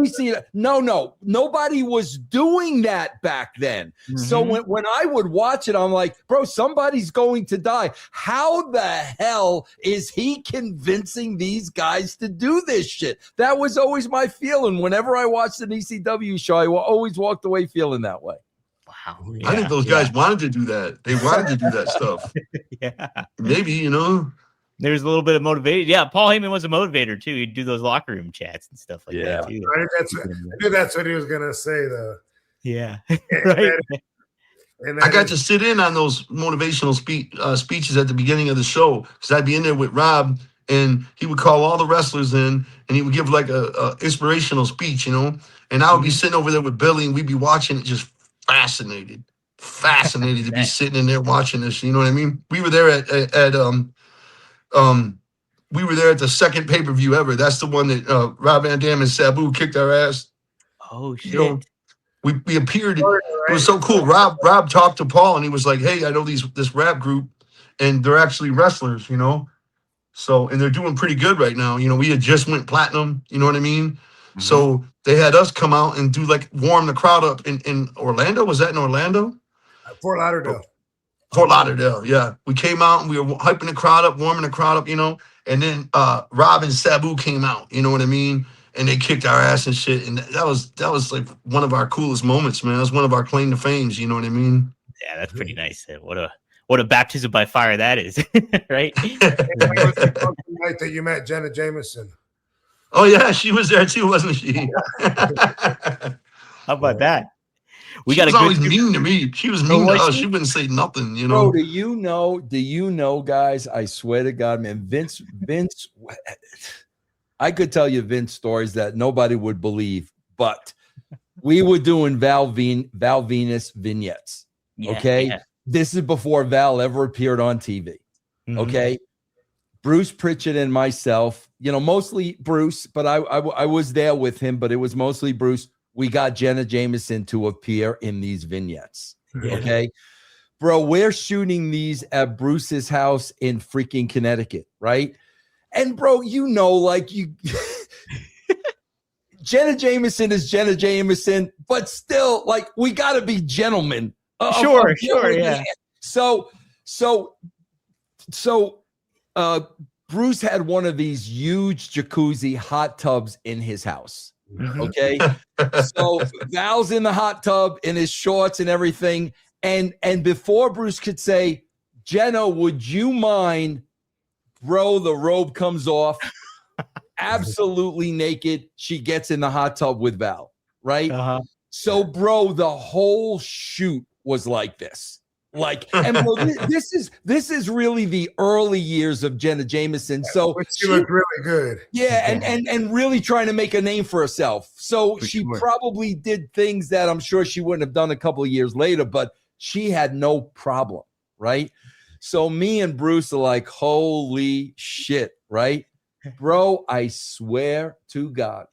see it. No, nobody was doing that back then. Mm-hmm. So when I would watch it, I'm like, bro, somebody's going to die. How the hell is he convincing these guys to do this shit? That was always my feeling. Whenever I watched an ECW show, I always walked away feeling that way. Wow. Yeah, I think those guys wanted to do that. They wanted to do that stuff. Yeah. Maybe, There's a little bit of motivation. Yeah, Paul Heyman was a motivator, too. He'd do those locker room chats and stuff like that, too. I knew that's what he was going to say, though. Yeah. Right. And I got to sit in on those motivational speeches at the beginning of the show because I'd be in there with Rob, and he would call all the wrestlers in, and he would give like a inspirational speech, and I would be sitting over there with Billy, and we'd be watching it just fascinated to be sitting in there watching this. You know what I mean? We were there at the second pay-per-view ever. That's the one that Rob Van Dam and Sabu kicked our ass. Oh shit! We appeared. It was so cool. Rob talked to Paul, and he was like, "Hey, I know this rap group, and they're actually wrestlers, So, and they're doing pretty good right now. We had just went platinum. You know what I mean? Mm-hmm. So they had us come out and do warm the crowd up in Orlando. Was that in Orlando? Fort Lauderdale. Fort Lauderdale, yeah. We came out and we were hyping the crowd up, warming the crowd up, And then Rob and Sabu came out, you know what I mean? And they kicked our ass and shit. And that was like one of our coolest moments, man. That was one of our claim to fames, you know what I mean? Yeah, that's pretty nice. What a baptism by fire that is, right? The night that you met Jenna Jameson. Oh yeah, she was there too, wasn't she? How about that? She was always mean to me. She was mean to us. She wouldn't say nothing, Bro, do you know, guys? I swear to God, man, Vince. I could tell you Vince stories that nobody would believe, but we were doing Val Venus vignettes. Okay, this is before Val ever appeared on TV. Mm-hmm. Okay. Bruce Pritchett and myself, mostly Bruce, but I was there with him, but it was mostly Bruce. we got Jenna Jameson to appear in these vignettes. Yeah. Okay. Bro, we're shooting these at Bruce's house in freaking Connecticut, right? And bro, you know, like you Jenna Jameson is Jenna Jameson, but still, like, we gotta be gentlemen. Sure, yeah. So Bruce had one of these huge jacuzzi hot tubs in his house. Okay. So Val's in the hot tub in his shorts and everything. And before Bruce could say, Jenna, would you mind, bro, the robe comes off, absolutely naked. She gets in the hot tub with Val, right? So, bro, the whole shoot was like this. Like, and bro, this is really the early years of Jenna Jameson. So she looked really good. Yeah, and really trying to make a name for herself. So she probably did things that I'm sure she wouldn't have done a couple of years later, but she had no problem, right? So me and Bruce are like, holy shit, right? Bro, I swear to God,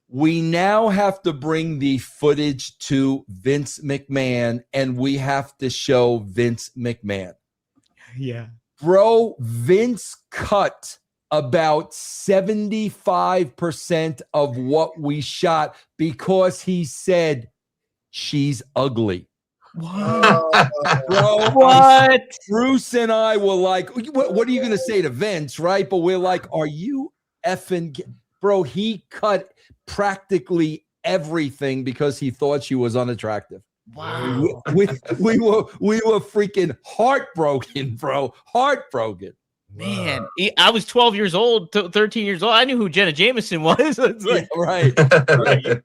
we now have to bring the footage to Vince McMahon, and we have to show Vince McMahon. Yeah. Bro, Vince cut about 75% of what we shot because he said she's ugly. Wow. Bro, What? Bruce and I were like, what are you going to say to Vince, right? But we're like, are you effing... Bro, he cut practically everything because he thought she was unattractive. Wow. We were freaking heartbroken, bro. Heartbroken. Man, I was 12 years old, 13 years old. I knew who Jenna Jameson was. It's like, yeah, right. I'm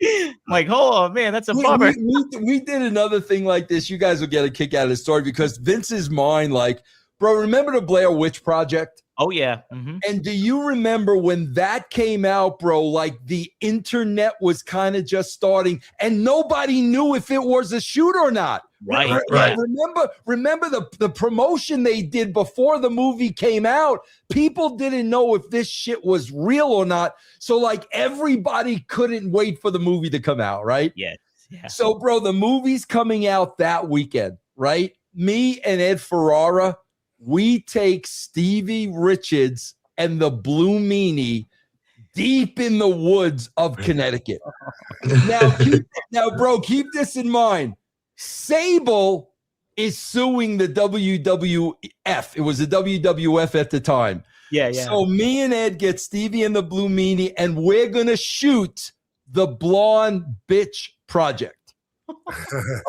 like, oh man, that's a bummer. We did another thing like this. You guys will get a kick out of the story because Vince's mind, like, bro, remember the Blair Witch Project? Oh yeah. Mm-hmm. And do you remember when that came out, bro? Like the internet was kind of just starting and nobody knew if it was a shoot or not. Right. Remember the promotion they did before the movie came out. People didn't know if this shit was real or not. So like everybody couldn't wait for the movie to come out, right? Yes. Yeah. So, bro, the movie's coming out that weekend, right? Me and Ed Ferrara, we take Stevie Richards and the Blue Meanie deep in the woods of Connecticut. Now, bro, keep this in mind. Sable is suing the WWF. It was the WWF at the time. Yeah. So me and Ed get Stevie and the Blue Meanie, and we're going to shoot the Blonde Bitch Project.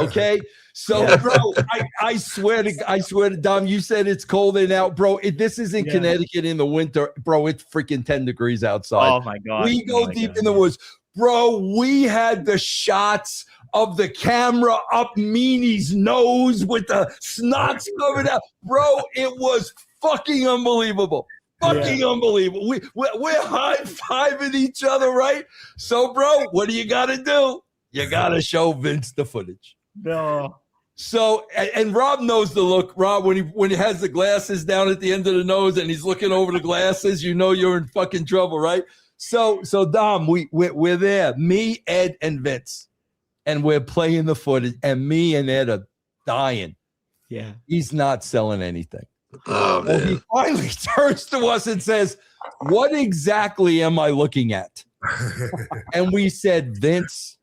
Okay, so bro, I swear to Dom, you said it's cold and out, bro. This is in Connecticut in the winter, bro. It's freaking 10 degrees outside. Oh my God, we go deep in the woods, bro. We had the shots of the camera up Meanie's nose with the snots covered up, bro. It was fucking unbelievable. Unbelievable. We're high-fiving each other, right? So, bro, what do you got to do? You got to show Vince the footage. No. So, and Rob knows the look. Rob, when he has the glasses down at the end of the nose and he's looking over the glasses, you know you're in fucking trouble, right? So Dom, we're there. Me, Ed, and Vince. And we're playing the footage. And me and Ed are dying. Yeah. He's not selling anything. Oh, Well, man. he finally turns to us and says, what exactly am I looking at? And we said, Vince,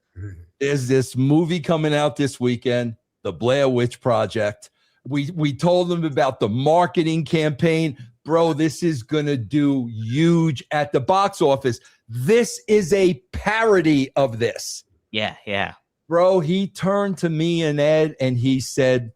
there's this movie coming out this weekend, The Blair Witch Project. We told him about the marketing campaign. Bro, this is going to do huge at the box office. This is a parody of this. Yeah. Bro, he turned to me and Ed and he said,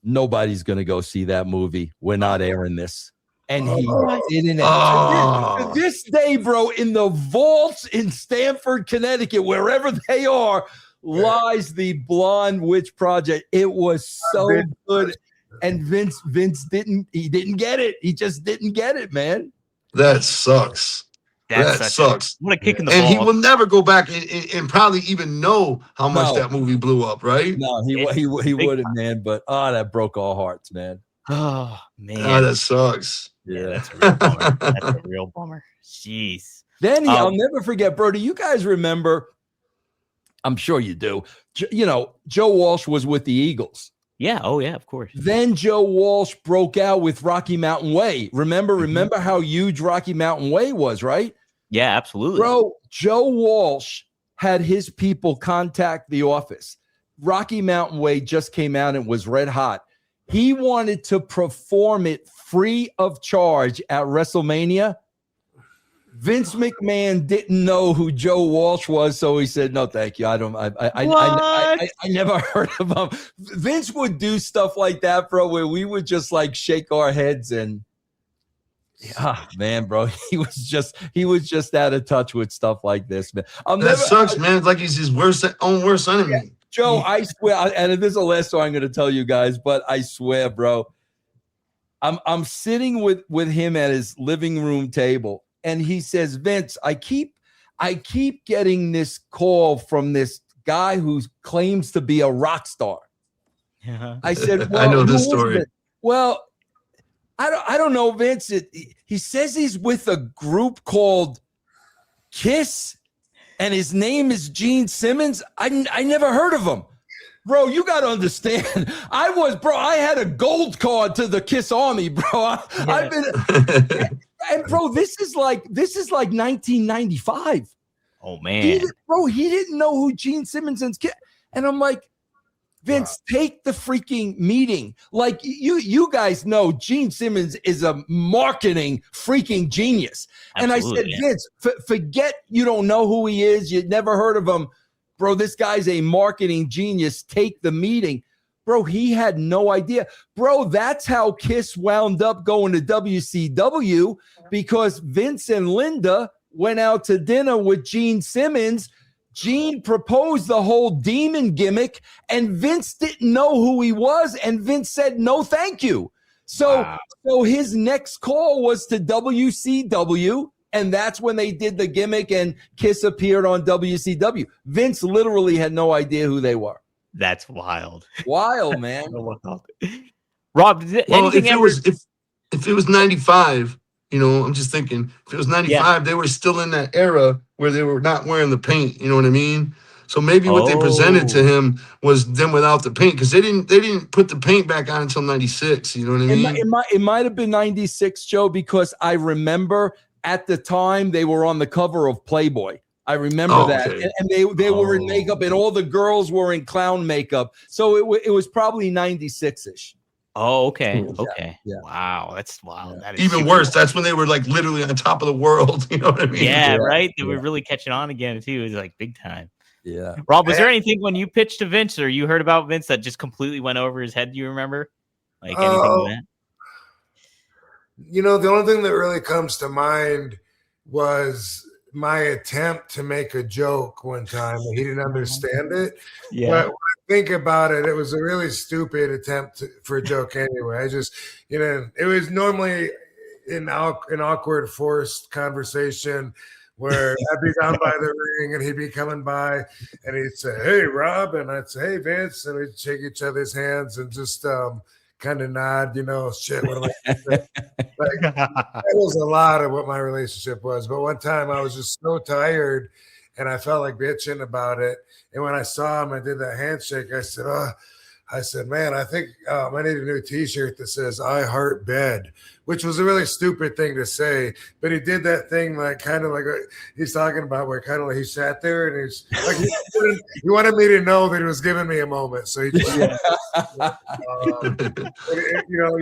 nobody's going to go see that movie. We're not airing this. And he didn't. To this day, bro, in the vaults in Stamford, Connecticut, wherever they are, lies the Blonde Witch Project. It was so good. And Vince didn't get it. He just didn't get it, man. That sucks. That sucks. What a kick in the And balls. he will never go back and probably even know how much that movie blew up, right? No, he wouldn't, man. But that broke our hearts, man. Oh man. Oh, that sucks. Yeah, that's a real bummer. That's a real bummer. Jeez. Then I'll never forget, bro. Do you guys remember I'm sure you do. Joe Walsh was with the Eagles. Yeah. Oh, yeah, of course. Then Joe Walsh broke out with Rocky Mountain Way. Remember how huge Rocky Mountain Way was, right? Yeah, absolutely. Bro, Joe Walsh had his people contact the office. Rocky Mountain Way just came out and was red hot. He wanted to perform it free of charge at WrestleMania. Vince McMahon didn't know who Joe Walsh was, so he said, "No, thank you. I never heard of him." Vince would do stuff like that, bro, where we would just like shake our heads and, man, bro, he was just out of touch with stuff like this, man. Sucks, man. It's like he's his own worst enemy. Yeah. Joe, I swear, and this is the last story I'm going to tell you guys, but I swear, bro, I'm sitting with him at his living room table. And he says, Vince, I keep getting this call from this guy who claims to be a rock star. Yeah. I said, well, I know this story. Well, I don't know, Vince. He says he's with a group called Kiss, and his name is Gene Simmons. I never heard of him. Bro, you got to understand. I had a gold card to the Kiss Army, bro. I've been... And bro, this is like 1995. Oh man, he didn't know who Gene Simmons and I'm like, Vince, take the freaking meeting. Like you guys know, Gene Simmons is a marketing freaking genius. Absolutely, and I said, Vince, forget you don't know who he is. You'd never heard of him, bro. This guy's a marketing genius. Take the meeting. Bro, he had no idea. Bro, that's how Kiss wound up going to WCW, because Vince and Linda went out to dinner with Gene Simmons. Gene proposed the whole demon gimmick, and Vince didn't know who he was, and Vince said, no, thank you. So his next call was to WCW, and that's when they did the gimmick, and Kiss appeared on WCW. Vince literally had no idea who they were. That's wild. Wild, man. Rob, if it was 95, I'm just thinking, if it was 95, they were still in that era where they were not wearing the paint. You know what I mean? So maybe what they presented to him was them without the paint, because they didn't put the paint back on until 96. You know what I mean? It might have been 96, Joe, because I remember at the time they were on the cover of Playboy. I remember that, and they were in makeup, and all the girls were in clown makeup. So it was probably 96-ish. Oh, okay, okay, yeah. Wow, that's wild. That is even worse. That's when they were like literally on top of the world. You know what I mean? Yeah, right. They were really catching on again too. It was like big time. Yeah. Rob, was there anything when you pitched to Vince or you heard about Vince that just completely went over his head? Do you remember? Like anything like that? The only thing that really comes to mind was my attempt to make a joke one time. He didn't understand it. Yeah. But when I think about it, it was a really stupid attempt for a joke anyway. I just, it was normally an awkward, forced conversation where I'd be down by the ring and he'd be coming by and he'd say, hey, Rob. And I'd say, hey, Vince. And we'd shake each other's hands and just kind of nod, shit. What am I saying? That was a lot of what my relationship was. But one time I was just so tired and I felt like bitching about it. And when I saw him, I did that handshake. I said, man, I think I need a new T-shirt that says "I heart bed," which was a really stupid thing to say. But he did that thing like kind of like he's talking about, where kind of like he sat there and he's like he wanted me to know that he was giving me a moment. So he just, he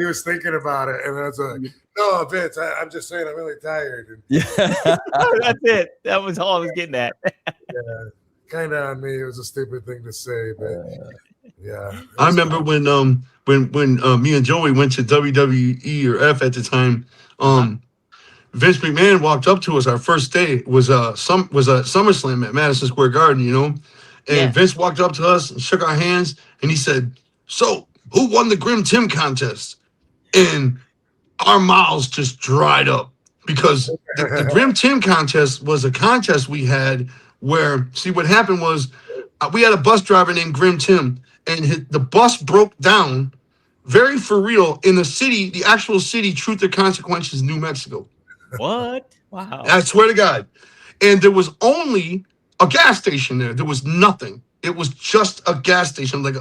was thinking about it, and I was like, no, Vince, I'm just saying I'm really tired. And, that's it. That was all I was getting at. Yeah, kind of on me. It was a stupid thing to say, but. Yeah, I remember when me and Joey went to WWE or F at the time. Vince McMahon walked up to us. Our first day was a SummerSlam at Madison Square Garden, and Vince walked up to us and shook our hands, and he said, "So, who won the Grim Tim contest?" And our mouths just dried up, because the Grim Tim contest was a contest we had where, see, what happened was we had a bus driver named Grim Tim. And the bus broke down, very for real, in the actual city, Truth or Consequences, New Mexico. What? Wow. I swear to God. And there was only a gas station there. There was nothing. It was just a gas station, to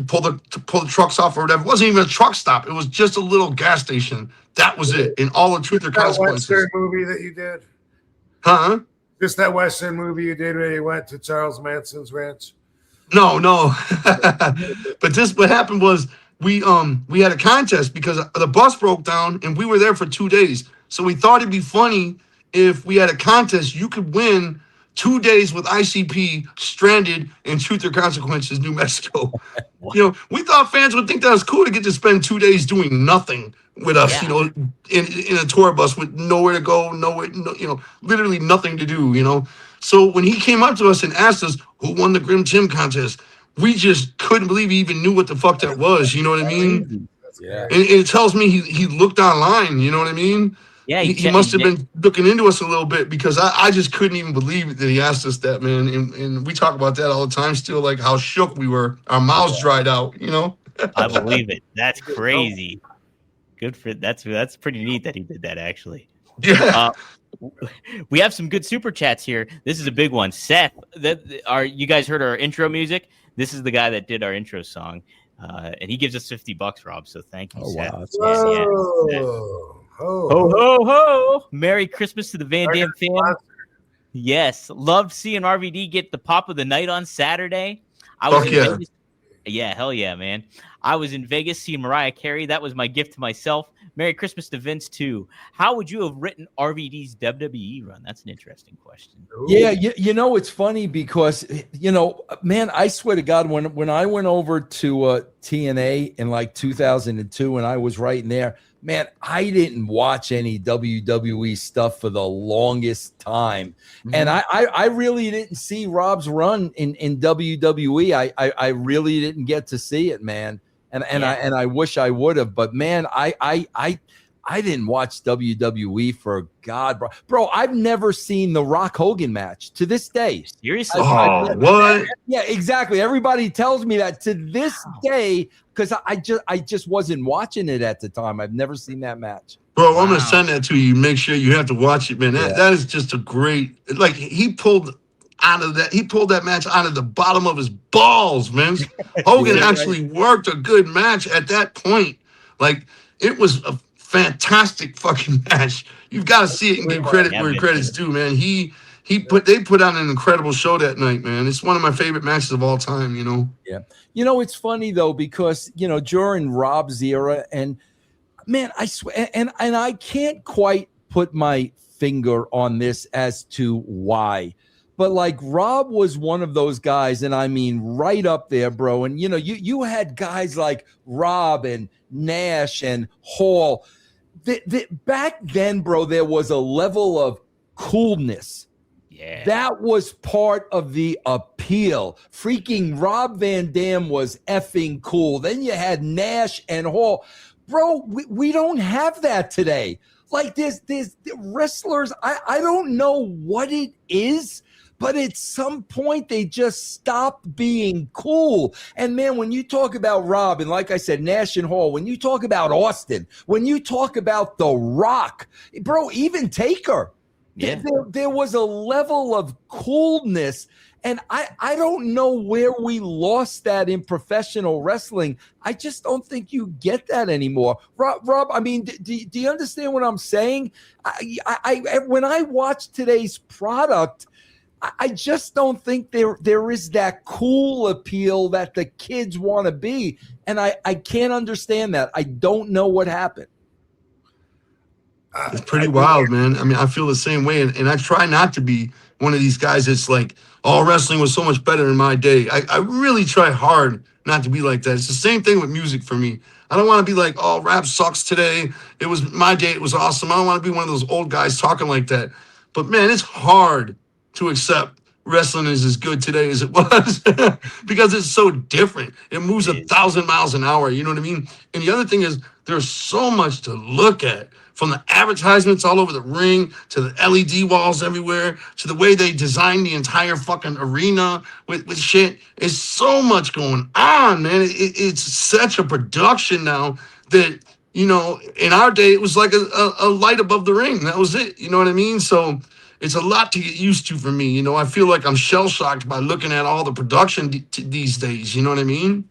pull the trucks off or whatever. It wasn't even a truck stop. It was just a little gas station. That was it. In all the Truth or That Consequences. Western movie that you did? Huh? Just that Western movie you did where you went to Charles Manson's ranch? No. But what happened was we had a contest because the bus broke down and we were there for 2 days. So we thought it'd be funny if we had a contest. You could win 2 days with ICP stranded in Truth or Consequences, New Mexico. We thought fans would think that was cool to get to spend 2 days doing nothing with us, in a tour bus with nowhere to go, literally nothing to do, So when he came up to us and asked us who won the Grim Tim contest, we just couldn't believe he even knew what the fuck that was. You know what I mean? Yeah. And it tells me he looked online. You know what I mean? Yeah, he must have been looking into us a little bit because I just couldn't even believe that he asked us that, man. And we talk about that all the time still, like how shook we were. Our mouths dried out, I believe it. That's crazy. Good for that's pretty neat that he did that, actually. Yeah. We have some good super chats here. This is a big one. Seth, you guys heard our intro music? This is the guy that did our intro song. And he gives us $50, Rob. So thank you, Seth. Wow. Whoa. Ho, ho, ho. Merry Christmas to the Van Dam fam. Yes. Loved seeing RVD get the pop of the night on Saturday. I was in Vegas. Yeah, hell yeah, man. I was in Vegas seeing Mariah Carey. That was my gift to myself. Merry Christmas to Vince, too. How would you have written RVD's WWE run? That's an interesting question. Yeah, it's funny because, man, I swear to God, when I went over to TNA in like 2002 and I was right in there, man, I didn't watch any WWE stuff for the longest time. Mm-hmm. And I really didn't see Rob's run in WWE. I really didn't get to see it, man. And I wish I would have, but man, I didn't watch WWE for God, bro. I've never seen the Rock Hogan match to this day. Seriously? What? Yeah, exactly. Everybody tells me that to this day because I just wasn't watching it at the time. I've never seen that match. Bro, I'm gonna send that to you. Make sure you have to watch it, man. That is just a great. Like he pulled that match out of the bottom of his balls, man. Hogan actually worked a good match at that point. Like it was a fantastic fucking match. You've got to see it and give credit where credit's due, man. They put on an incredible show that night, man. It's one of my favorite matches of all time, Yeah. It's funny though, because during Rob's era, and man, I swear, and I can't quite put my finger on this as to why. But like Rob was one of those guys, and I mean right up there, bro. And you had guys like Rob and Nash and Hall. Back then, bro, there was a level of coolness. Yeah. That was part of the appeal. Freaking Rob Van Dam was effing cool. Then you had Nash and Hall. Bro, we don't have that today. Like there's wrestlers, I don't know what it is, but at some point they just stopped being cool. And man, when you talk about Rob, and like I said, Nash and Hall, when you talk about Austin, when you talk about The Rock, bro, even Taker, there was a level of coolness. And I don't know where we lost that in professional wrestling. I just don't think you get that anymore. Rob, I mean, do you understand what I'm saying? When I watch today's product, I just don't think there is that cool appeal that the kids want to be. And I can't understand that. I don't know what happened. It's pretty wild, man. I mean, I feel the same way. And I try not to be one of these guys that's like, oh, wrestling was so much better in my day. I really try hard not to be like that. It's the same thing with music for me. I don't want to be like, oh, rap sucks today. It was my day. It was awesome. I don't want to be one of those old guys talking like that. But, man, it's hard to accept wrestling is as good today as it was because it's so different. It moves 1,000 miles an hour. You know what I mean? And the other thing is there's so much to look at, from the advertisements all over the ring to the LED walls everywhere to the way they design the entire fucking arena with shit. There's so much going on, man. It's such a production now that, in our day, it was like a light above the ring. That was it. You know what I mean? So it's a lot to get used to for me. You know, I feel like I'm shell shocked by looking at all the production these days. You know what I mean?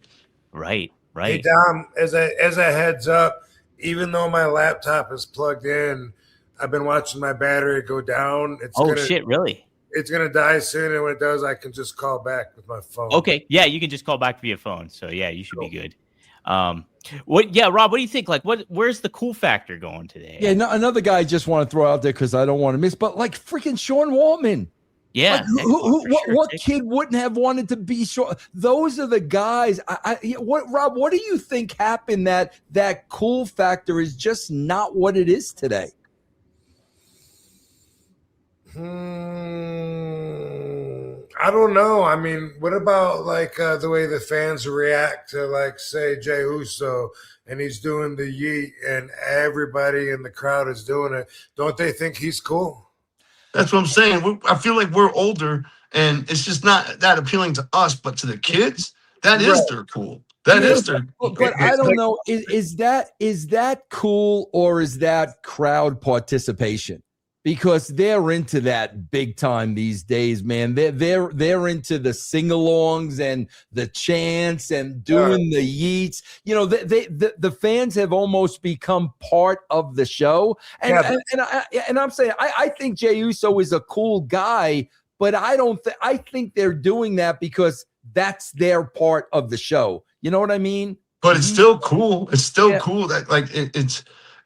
Right. Hey Right. Dom, as a heads up, even though my laptop is plugged in, I've been watching my battery go down. Oh shit! Really? It's gonna die soon, and when it does, I can just call back with my phone. Okay. Yeah, you can just call back via phone. So yeah, you should be good. What? Yeah, Rob. What do you think? Like, where's the cool factor going today? Yeah, no, another guy I just want to throw out there because I don't want to miss, but like freaking Sean Waltman. Yeah. Like, what kid wouldn't have wanted to be Sean? Those are the guys. Rob? What do you think happened that cool factor is just not what it is today? I don't know. I mean, what about like the way the fans react to, like, say, Jey Uso, and he's doing the yeet, and everybody in the crowd is doing it? Don't they think he's cool? That's what I'm saying. I feel like we're older, and it's just not that appealing to us, but to the kids, that is their cool. That is their. But I don't know. Is that cool, or is that crowd participation? Because they're into that big time these days, man. They're into the sing-alongs and the chants and doing the yeets. You know, the fans have almost become part of the show. And I'm saying I think Jey Uso is a cool guy, but I think they're doing that because that's their part of the show. You know what I mean? But it's still cool. It's still cool that, like, it's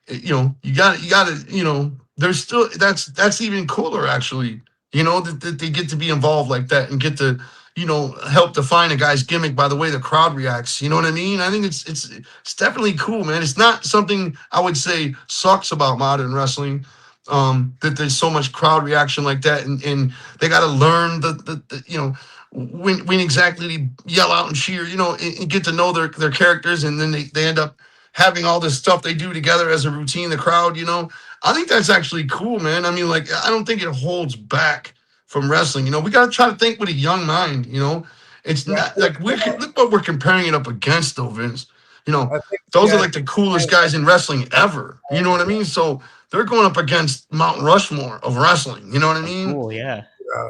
you know, you got to, you know, there's still, that's even cooler, actually, you know, that they get to be involved like that and get to, you know, help define a guy's gimmick by the way the crowd reacts. You know what I mean? I think it's definitely cool, man. It's not something I would say sucks about modern wrestling, that there's so much crowd reaction like that, and they got to learn the you know, when exactly to yell out and cheer, you know, and get to know their characters, and then they end up having all this stuff they do together as a routine, the crowd, you know. I think that's actually cool, man. I mean, like, I don't think it holds back from wrestling. You know, we got to try to think with a young mind, you know. It's not like look what we're comparing it up against, though, Vince. You know, those are like the coolest guys in wrestling ever. You know what I mean? So they're going up against Mount Rushmore of wrestling. You know what I mean? Cool, yeah.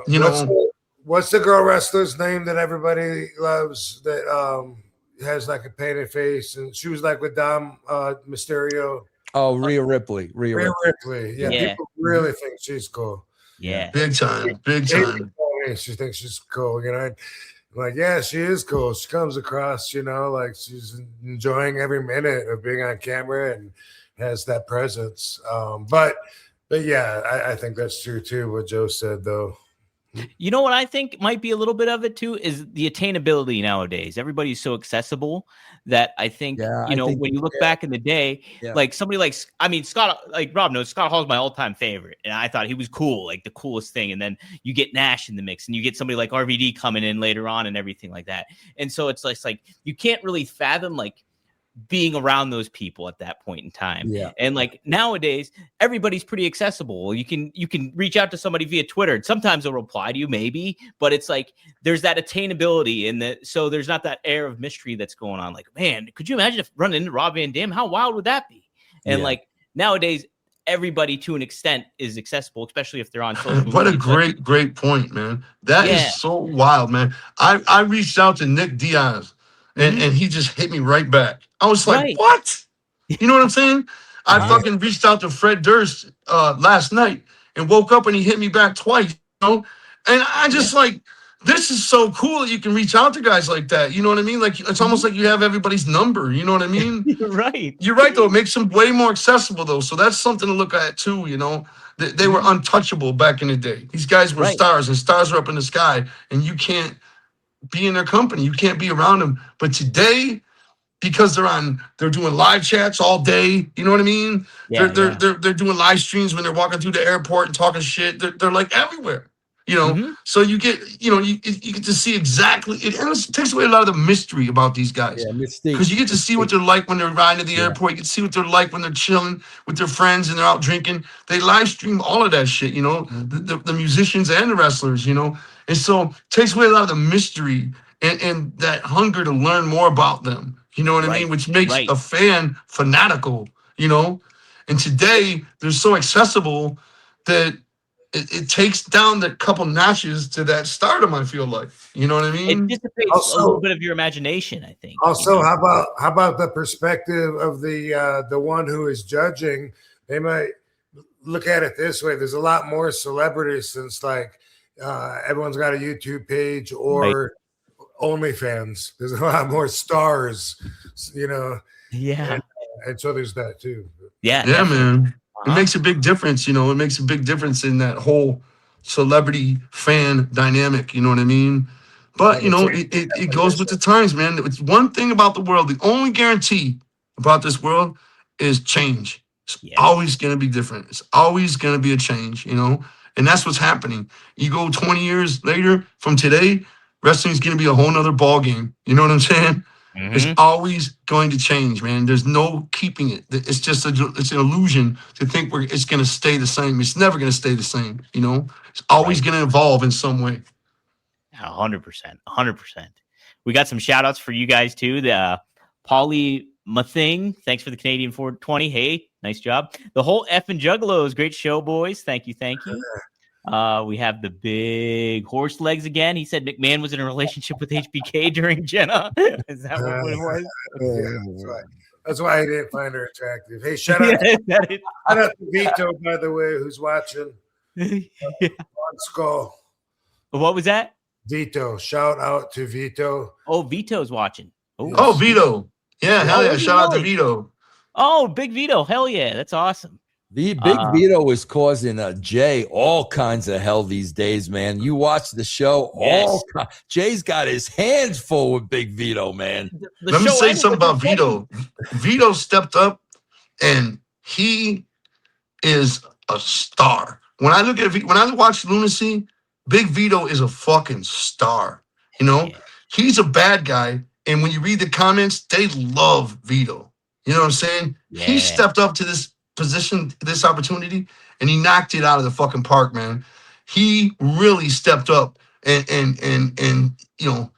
You know, what's the girl wrestler's name that everybody loves that has like a painted face, and she was like with Dom Mysterio? Oh, Rhea Ripley. Rhea Ripley. Yeah, people really think she's cool. Yeah. Big time. Big time. She thinks she's cool, you know. I'm like, yeah, she is cool. She comes across, you know, like she's enjoying every minute of being on camera and has that presence. But yeah, I think that's true too, what Joe said, though. You know what I think might be a little bit of it too is the attainability nowadays. Everybody's so accessible that I think, you know, when you look back in the day, like somebody like, I mean, Scott, like Rob knows, Scott Hall's my all-time favorite. And I thought he was cool, like the coolest thing. And then you get Nash in the mix, and you get somebody like RVD coming in later on and everything like that. And so it's like you can't really fathom like being around those people at that point in time. Yeah. And like nowadays, everybody's pretty accessible. You can reach out to somebody via Twitter, and sometimes they'll reply to you, maybe, but it's like there's that attainability, and so there's not that air of mystery that's going on. Like, man, could you imagine if running into Rob Van Dam? How wild would that be? And like nowadays, everybody to an extent is accessible, especially if they're on social media. What a great point, man. That is so wild, man. I reached out to Nick Diaz, and he just hit me right back. I was like, what? You know what I'm saying? I fucking reached out to Fred Durst last night and woke up and he hit me back twice, you know? And I just like, this is so cool that you can reach out to guys like that. You know what I mean? Like, it's almost like you have everybody's number. You know what I mean? You're right. You're right, though. It makes them way more accessible, though. So that's something to look at, too, you know? They were untouchable back in the day. These guys were stars, and stars are up in the sky, and you can't be in their company. You can't be around them. But today, because they're doing live chats all day. You know what I mean? They're doing live streams when they're walking through the airport and talking shit. They're like everywhere, you know? So you get, you know, you get to see exactly, it takes away a lot of the mystery about these guys. Yeah, because you get to see what they're like when they're riding to the airport. You get to see what they're like when they're chilling with their friends and they're out drinking. They live stream all of that shit, you know, the musicians and the wrestlers, you know? And so it takes away a lot of the mystery and that hunger to learn more about them. You know what I mean? Which makes a fan fanatical, you know? And today, they're so accessible that it takes down the couple notches to that stardom. I feel like, you know what I It mean? dissipates Also- a little bit of your imagination, I think. Also, you know? how about the perspective of the one who is judging? They might look at it this way: there's a lot more celebrities since like everyone's got a YouTube page or OnlyFans. There's a lot more stars, you know. Yeah. And so there's that too. Yeah. Yeah, definitely. man. It Uh-huh. makes a big difference, you know. It makes a big difference in that whole celebrity fan dynamic, you know what I mean? But, you know, it goes with the times, man. It's one thing about the world. The only guarantee about this world is change. It's Yes. always going to be different. It's always going to be a change, you know? And that's what's happening. You go 20 years later from today, wrestling's going to be a whole nother ball game. You know what I'm saying? Mhm. It's always going to change, man. There's no keeping it. It's just it's an illusion to think it's going to stay the same. It's never going to stay the same. You know, it's always going to evolve in some way. 100%. 100%. We got some shout outs for you guys too. The Polly Mathing, thanks for the Canadian 420. Hey, nice job. The whole effing Juggalos, great show, boys. Thank you. We have the big horse legs again. He said McMahon was in a relationship with HBK during Jenna. Is that what it was? Yeah, that's why I didn't find her attractive. Hey, shout out to Vito, by the way, who's watching. On Skull. What was that? Vito. Shout out to Vito. Oh, Vito's watching. Oh, Vito. Yeah, hell yeah. Shout out to Vito. Oh, big Vito. Hell yeah. That's awesome. The Big Vito is causing Jay all kinds of hell these days, man. You watch the show, Yes. Jay's got his hands full with Big Vito, man. Let me say something about Vito. Vito stepped up, and he is a star. When I look at when I watch Lunacy, Big Vito is a fucking star. You know, he's a bad guy, and when you read the comments, they love Vito. You know what I'm saying? Yeah. He stepped up to this position, this opportunity, and he knocked it out of the fucking park, man. He really stepped up and you know,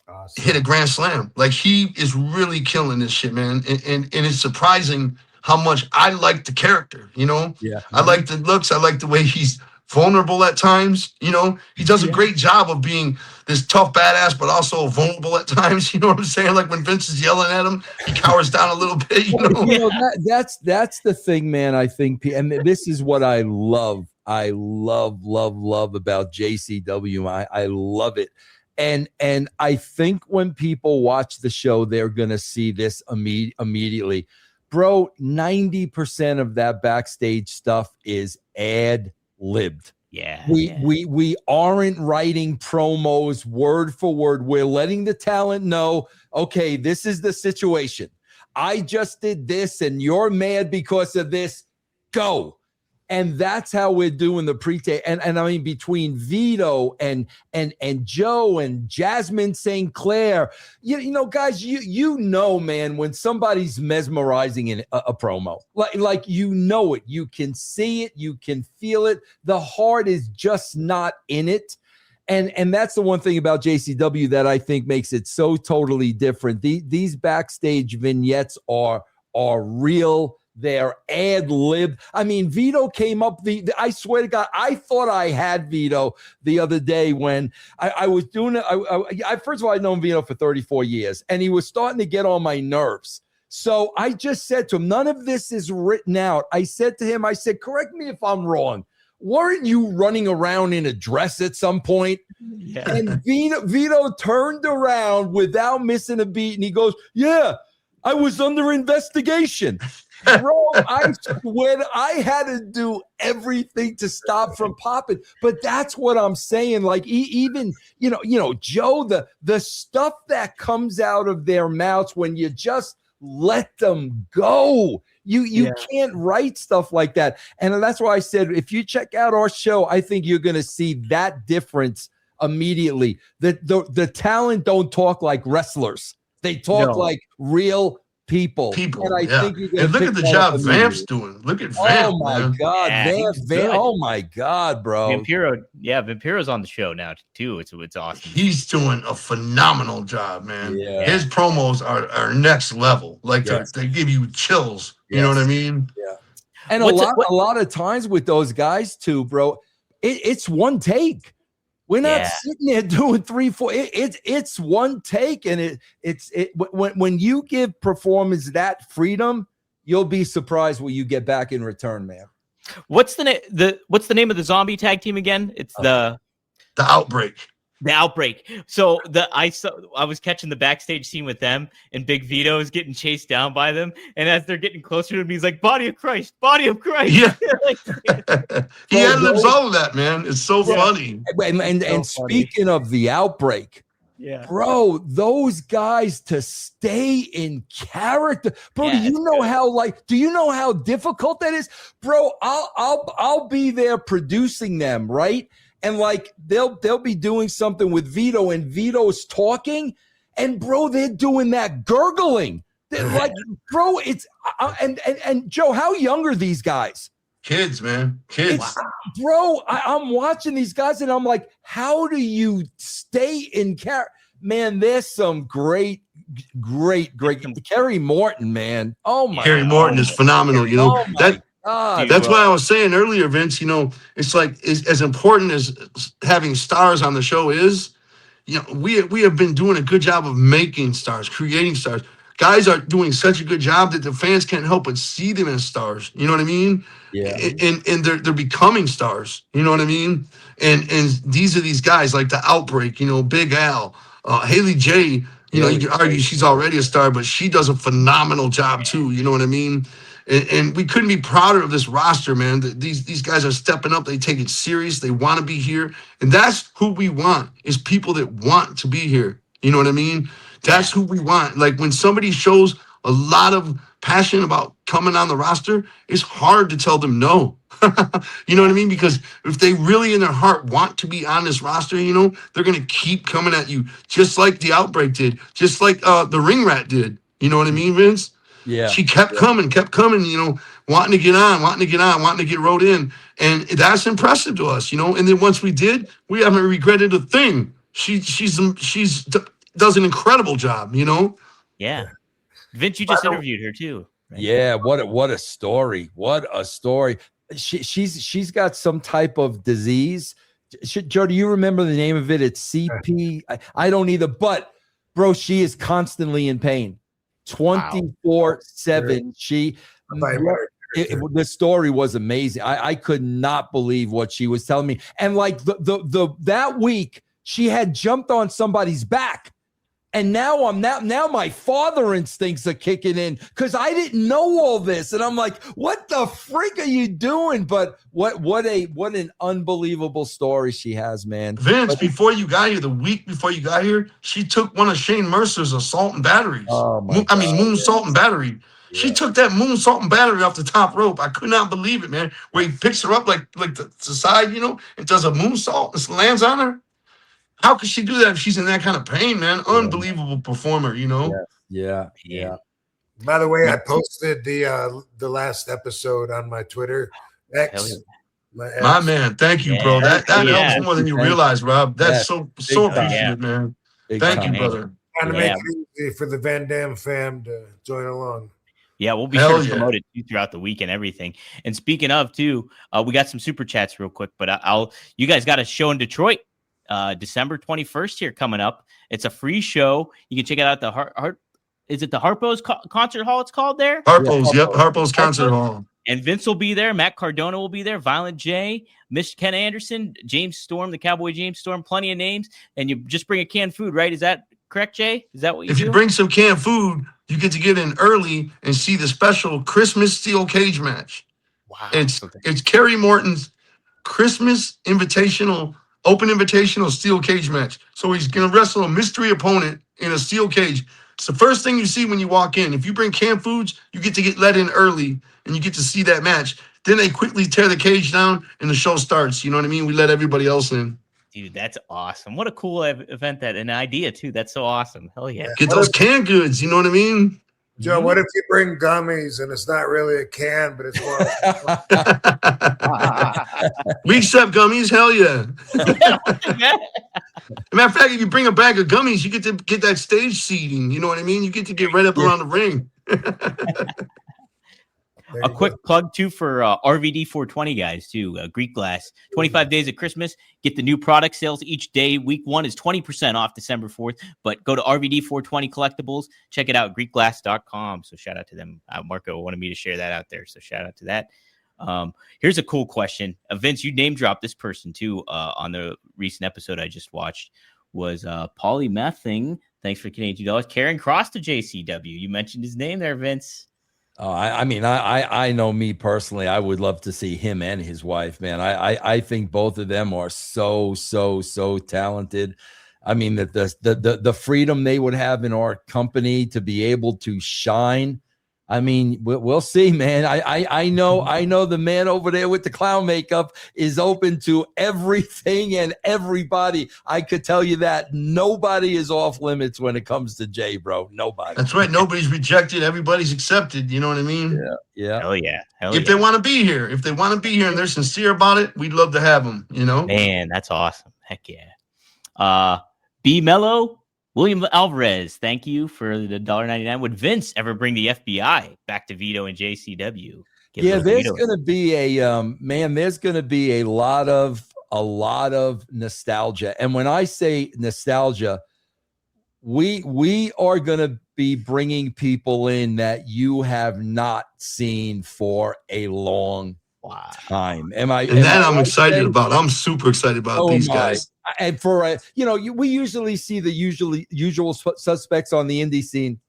awesome. Hit a grand slam. Like, he is really killing this shit, man. And it's surprising how much I like the character, you know? Yeah. I like the looks, I like the way he's vulnerable at times, you know? He does a great job of being this tough badass, but also vulnerable at times, you know what I'm saying? Like, when Vince is yelling at him, he cowers down a little bit, you know? You know, that's the thing, man. I think, and this is what I love about JCW. I love it. And I think when people watch the show, they're going to see this immediately. Bro, 90% of that backstage stuff is ad-libbed. Yeah. We aren't writing promos word for word. We're letting the talent know, okay, this is the situation. I just did this and you're mad because of this. Go. And that's how we're doing the pre-tape. And I mean, between Vito and Joe and Jasmine St. Clair, you know, guys, you know, man, when somebody's mesmerizing in a promo, like you know it, you can see it, you can feel it. The heart is just not in it. And that's the one thing about JCW that I think makes it so totally different. These backstage vignettes are real. They're ad-lib. I mean, Vito came up. I swear to God, I thought I had Vito the other day when I was doing it. I first of all, I'd known Vito for 34 years, and he was starting to get on my nerves. So I just said to him, none of this is written out. I said to him, I said, correct me if I'm wrong. Weren't you running around in a dress at some point? Yeah. And Vito turned around without missing a beat, and he goes, yeah, I was under investigation. Bro, I swear I had to do everything to stop from popping. But that's what I'm saying. Like, even, you know, Joe, the stuff that comes out of their mouths when you just let them go. You can't write stuff like that. And that's why I said, if you check out our show, I think you're going to see that difference immediately. The talent don't talk like wrestlers. They talk like real people. And I think and look at the job Vamp's doing. Look at Vamp. Oh my God, Vamp! Oh my God, bro. Vampiro's on the show now too. It's awesome. He's doing a phenomenal job, man. Yeah. His promos are next level. Like, they give you chills. You know what I mean? Yeah. And a lot of times with those guys too, bro, it's one take. We're not sitting there doing 3, 4. It's one take, and when you give performers that freedom, you'll be surprised what you get back in return, man. What's the name of the zombie tag team again? It's the Outbreak. The Outbreak. So I was catching the backstage scene with them, and Big Vito is getting chased down by them. And as they're getting closer to him, he's like, "Body of Christ, body of Christ." Yeah, he ad-libs all of that, man. It's so funny. And speaking of the Outbreak, bro, those guys to stay in character, bro. Do you know how difficult that is, bro? I'll be there producing them, right? And like they'll be doing something with Vito, and Vito's talking, and bro, they're doing that gurgling. They're like, bro, it's and Joe, how young are these guys? Kids, man, kids. Bro, I'm watching these guys, and I'm like, how do you stay in character? Man, there's some great. Kerry Morton, man. Oh my. Kerry Morton is phenomenal. You know that. That's why I was saying earlier, Vince, you know, it's like as important as having stars on the show is, you know, we have been doing a good job of making stars, creating stars. Guys are doing such a good job that the fans can't help but see them as stars. You know what I mean? Yeah. And they're becoming stars. You know what I mean? And these are these guys like the Outbreak, you know, Big Al, Haley J. You know, you can argue she's already a star, but she does a phenomenal job too. You know what I mean? And we couldn't be prouder of this roster, man. These guys are stepping up. They take it serious. They want to be here. And that's who we want, is people that want to be here. You know what I mean? That's who we want. Like when somebody shows a lot of passion about coming on the roster, it's hard to tell them no. You know what I mean? Because if they really in their heart want to be on this roster, you know, they're going to keep coming at you, just like the Outbreak did, just like the Ring Rat did. You know what I mean, Vince? Yeah. She kept coming, you know, wanting to get on, wanting to get rode in. And that's impressive to us, you know. And then once we did, we haven't regretted a thing. She does an incredible job, you know. Yeah. Vince, you just interviewed her too. Right? Yeah, what a story. What a story. She's got some type of disease. Joe, do you remember the name of it? It's CP. I don't either, but bro, she is constantly in pain. 24/7. The story was amazing. I could not believe what she was telling me. And like the that week she had jumped on somebody's back. And now my father instincts are kicking in because I didn't know all this. And I'm like, what the freak are you doing? But what an unbelievable story she has, man. Vince, before you got here, the week before you got here, she took one of Shane Mercer's assault and batteries. Moonsault and battery. Yeah. She took that moonsault and battery off the top rope. I could not believe it, man. Where he picks her up like the side, you know, and does a moonsault and lands on her. How could she do that if she's in that kind of pain, man? Unbelievable performer, you know? Yeah. By the way, I posted the last episode on my Twitter. X. My man, thank you, bro. That helps more than you realize, Rob. That's so appreciative, man. Thank you, brother. Trying to make it easy for the Van Dam fam to join along. Yeah, we'll be sure to promote it throughout the week and everything. And speaking of, too, we got some super chats real quick, but you guys got a show in Detroit. December 21st here coming up. It's a free show. You can check it out at is it the Harpo's Concert Hall it's called there? Harpo's, yep. Harpo's Concert Hall. And Vince will be there. Matt Cardona will be there. Violent J, Ken Anderson, James Storm, the Cowboy James Storm, plenty of names. And you just bring a canned food, right? Is that correct, Jay? Is that what you do? If you bring some canned food, you get to get in early and see the special Christmas steel cage match. Wow. It's Kerry Morton's Christmas open invitational steel cage match. So he's going to wrestle a mystery opponent in a steel cage. It's the first thing you see when you walk in. If you bring canned foods, you get to get let in early and you get to see that match. Then they quickly tear the cage down and the show starts. You know what I mean? We let everybody else in. Dude, that's awesome. What a cool event, an idea too. That's so awesome. Hell yeah. Get those canned goods. You know what I mean? Joe, what if you bring gummies and it's not really a can, but it's more? We accept gummies. Hell yeah. Matter of fact, if you bring a bag of gummies, you get to get that stage seating. You know what I mean? You get to get right up around the ring. A quick plug too for RVD 420 guys too. Greek Glass, 25 days of Christmas. Get the new product sales each day. Week 1 is 20% off December 4th. But go to RVD 420 Collectibles. Check it out, GreekGlass.com. So shout out to them. Marco wanted me to share that out there. So shout out to that. Here's a cool question. Vince, you name dropped this person too on the recent episode I just watched. Was Polymething. Thanks for Canadian $2. Karen Cross to JCW. You mentioned his name there, Vince. I mean, I know me personally. I would love to see him and his wife, man. I think both of them are so talented. I mean, that the freedom they would have in our company to be able to shine. I mean, we'll see, man. I know the man over there with the clown makeup is open to everything and everybody. I could tell you that nobody is off limits when it comes to Jay, bro. Nobody. That's right. Nobody's rejected. Everybody's accepted. You know what I mean? Yeah. Hell yeah. If they want to be here, and they're sincere about it, we'd love to have them, you know? Man, that's awesome. Heck yeah. B Mello. William Alvarez, thank you for the $1.99. Would Vince ever bring the FBI back to Vito and JCW? There's going to be there's going to be a lot of nostalgia. And when I say nostalgia, we are going to be bringing people in that you have not seen for a long time. I'm excited about. I'm super excited about these guys. And for we usually see the usual suspects on the indie scene.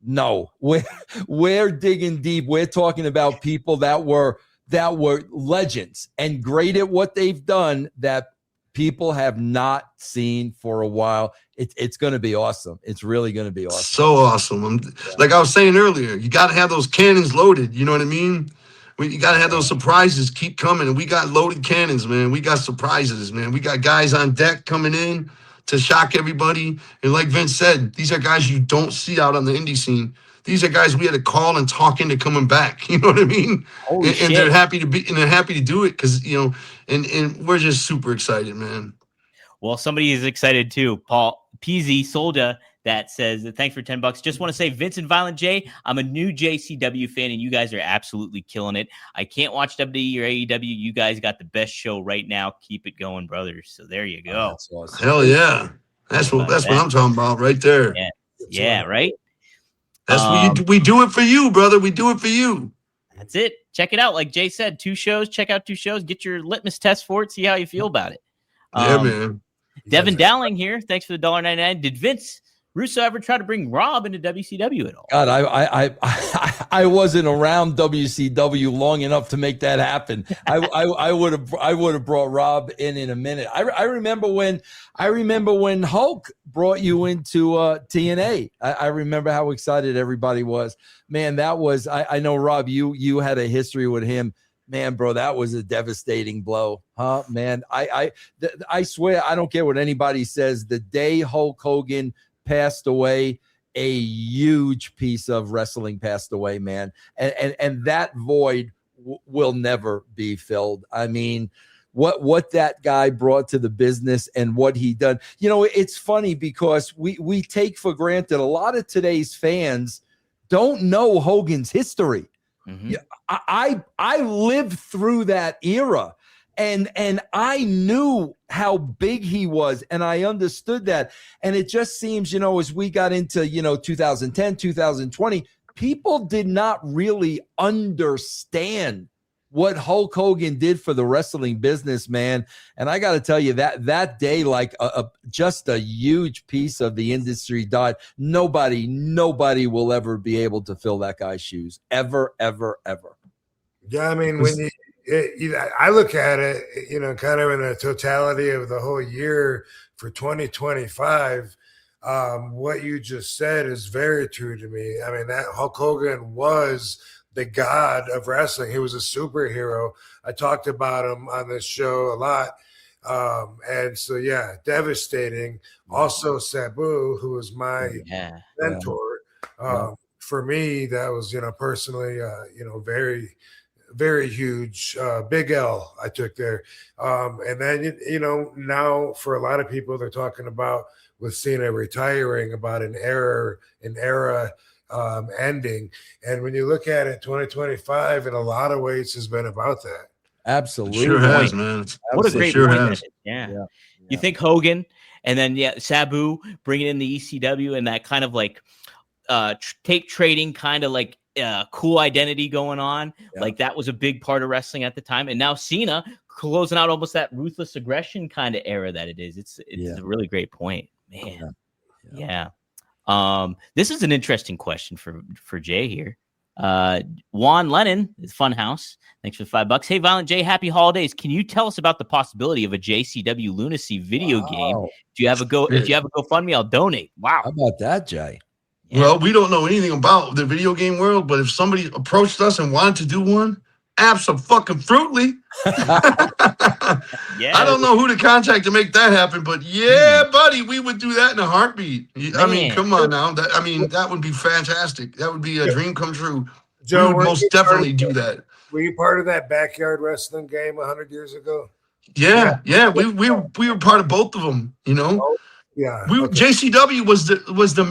No, we're digging deep. We're talking about people that were legends and great at what they've done that people have not seen for a while. It's going to be awesome. It's really going to be awesome. So awesome. Like I was saying earlier, you got to have those cannons loaded. You know what I mean? You got to have those surprises keep coming. And we got loaded cannons, man. We got surprises, man. We got guys on deck coming in to shock everybody. And like Vince said, these are guys you don't see out on the indie scene. These are guys we had to call and talk into coming back. You know what I mean? And they're happy to be, and they're happy to do it because, and we're just super excited, man. Well, somebody is excited too. Paul PZ Solda that says, thanks for $10. Just want to say, Vince and Violent J, I'm a new JCW fan and you guys are absolutely killing it. I can't watch WWE or AEW. You guys got the best show right now. Keep it going, brothers. So there you go. That's awesome. Hell yeah. That's what I'm talking about right there. Yeah, right? That's what we do it for you, brother. We do it for you. That's it. Check it out. Like Jay said, 2 shows. Check out 2 shows. Get your litmus test for it. See how you feel about it. Yeah, man. Devin Dowling here. Thanks for the $1.99. Did Vince Russo ever try to bring Rob into WCW at all? God, I wasn't around WCW long enough to make that happen. I would have brought Rob in a minute. I remember when Hulk brought you into TNA. I remember how excited everybody was. Man, that was I know Rob. You had a history with him. Man, bro, that was a devastating blow, huh? Man, I swear I don't care what anybody says. The day Hulk Hogan passed away, a huge piece of wrestling passed away, man. And that void will never be filled. I mean, what that guy brought to the business and what he done. It's funny because we take for granted a lot of today's fans don't know Hogan's history. Mm-hmm. I lived through that era. And I knew how big he was, and I understood that. And it just seems, as we got into, 2010, 2020, people did not really understand what Hulk Hogan did for the wrestling business, man. And I got to tell you that day, like just a huge piece of the industry died. Nobody will ever be able to fill that guy's shoes, ever, ever, ever. Yeah, I mean, when I look at it, kind of in the totality of the whole year for 2025, what you just said is very true to me. I mean, that Hulk Hogan was the god of wrestling. He was a superhero. I talked about him on this show a lot. And so, yeah, devastating. Also, Sabu, who was my mentor. For me, that was, personally, very, very huge, big L I took there. And then, now for a lot of people, they're talking about with Cena retiring about an era ending. And when you look at it, 2025 in a lot of ways has been about that. Absolutely. It sure has, man. What a great sure point. has. Yeah. You think Hogan and then Sabu bringing in the ECW and that kind of like tape trading kind of like cool identity going on. Yeah. Like that was a big part of wrestling at the time. And now Cena closing out almost that ruthless aggression kind of era that it is. It's a really great point, man. Yeah. This is an interesting question for Jay here. Juan Lennon is Funhouse. Thanks for the $5. Hey, Violent J, happy holidays. Can you tell us about the possibility of a JCW Lunacy video game? If you have a GoFundMe, I'll donate. Wow. How about that, Jay? Yeah. Well, we don't know anything about the video game world, but if somebody approached us and wanted to do one, abso-fucking-fruitly. I don't know who to contact to make that happen, but buddy, we would do that in a heartbeat. I mean, come on now. That would be fantastic. That would be a dream come true. Joe, we would most definitely do that. Were you part of that backyard wrestling game 100 years ago? Yeah. We were part of both of them. You know. Oh, yeah. JCW was the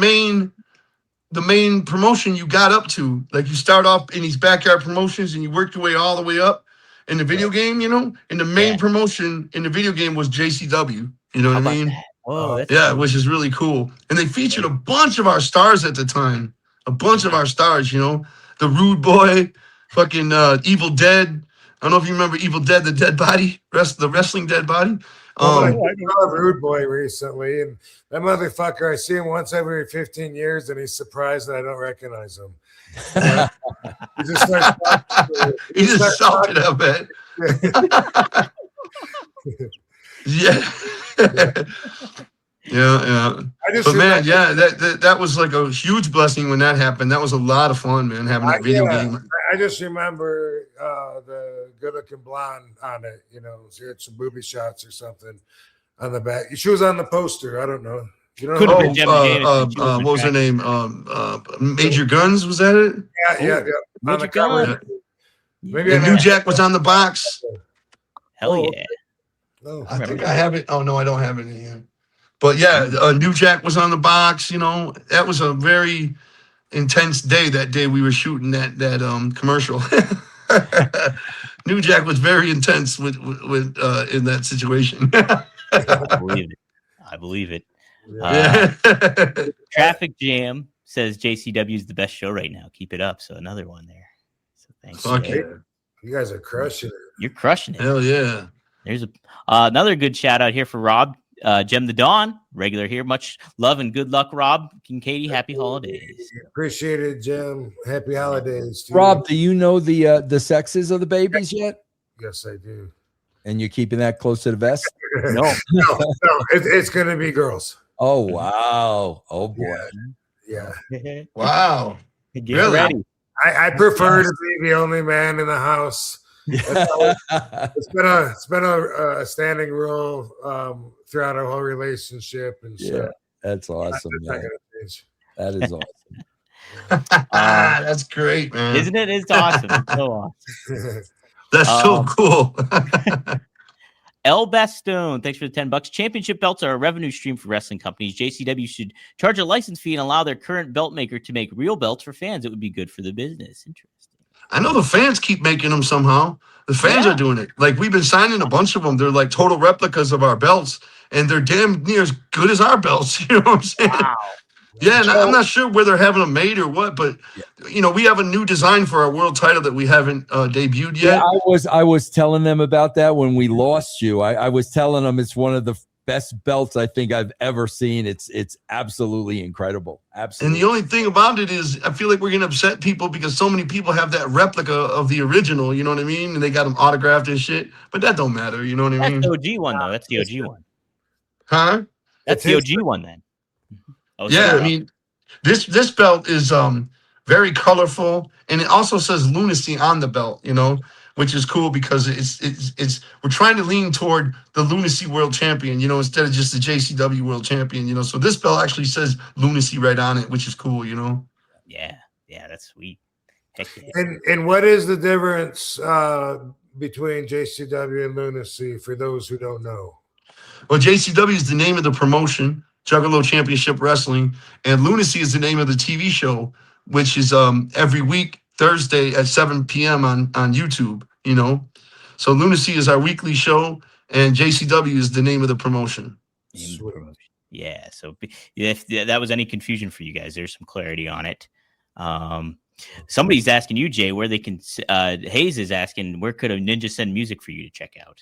main promotion you got up to. Like you start off in these backyard promotions and you worked your way all the way up in the video game, you know, and the main promotion in the video game was JCW. You know what I mean? Whoa, cool. Which is really cool. And they featured a bunch of our stars at the time. A bunch of our stars, you know, the Rude Boy, fucking Evil Dead. I don't know if you remember Evil Dead, the dead body, the wrestling dead body. I saw Rude Boy recently, and that motherfucker, I see him once every 15 years, and he's surprised that I don't recognize him. He just starts talking. He just shouted at it. Yeah. Yeah. That was like a huge blessing when that happened. That was a lot of fun, man, having that video game. I just remember the good-looking blonde on it, you know, she had some booby shots or something on the back. She was on the poster. I don't know. You know, what was her name? Major Guns, was that it? Yeah. Major Guns. Maybe New Jack was on the box. Hell yeah. I think I have it. Oh no, I don't have it in here. But yeah, New Jack was on the box. You know, that was a very intense day. That day we were shooting that commercial. New Jack was very intense with in that situation. I believe it. Yeah. Traffic Jam says JCW is the best show right now. Keep it up. So another one there. So thanks. Fuck yeah. You guys are crushing it. You're crushing it. Hell yeah. There's another good shout out here for Rob. Jem the Dawn, regular here. Much love and good luck, Rob and Katie. Happy holidays. Appreciate it, Jem. Happy holidays. Rob, do you know the sexes of the babies yet? Yes, I do. And you're keeping that close to the vest? No. It's going to be girls. Oh, wow. Oh, boy. Yeah. Wow. Get ready. I prefer to be the only man in the house. It's been a standing rule throughout our whole relationship, and so that's awesome. Man. That is awesome. That's great, man. Isn't it? It's awesome. It's so awesome. That's so cool. El Bastone, thanks for the $10. Championship belts are a revenue stream for wrestling companies. JCW should charge a license fee and allow their current belt maker to make real belts for fans. It would be good for the business. Interesting. I know the fans keep making them somehow. The fans are doing it. Like we've been signing a bunch of them. They're like total replicas of our belts, and they're damn near as good as our belts. You know what I'm saying? Wow. Yeah, and I'm not sure where they're having them made or what, but you know, we have a new design for our world title that we haven't debuted yet. Yeah, I was telling them about that when we lost you. I was telling them it's one of the best belts I think I've ever seen. It's absolutely incredible. Absolutely. And the only thing about it is I feel like we're gonna upset people because so many people have that replica of the original, you know what I mean? And they got them autographed and shit. But that don't matter, you know what I mean? That's the OG one though. That's the OG one. Huh? That's the OG one then. Oh, yeah, I mean, this belt is very colorful, and it also says Lunacy on the belt, you know, which is cool because it's we're trying to lean toward the Lunacy World Champion, you know, instead of just the JCW World Champion, you know. So this belt actually says Lunacy right on it, which is cool, you know. Yeah, that's sweet. Heck yeah. And what is the difference between JCW and Lunacy for those who don't know? Well, JCW is the name of the promotion, Juggalo Championship Wrestling, and Lunacy is the name of the TV show, which is every week Thursday at 7 p.m. on YouTube. So Lunacy is our weekly show, and JCW is the name of the promotion. Yeah. So if that was any confusion for you guys, there's some clarity on it. Somebody's asking you, Jay, where they can. Hayes is asking, where could a ninja send music for you to check out?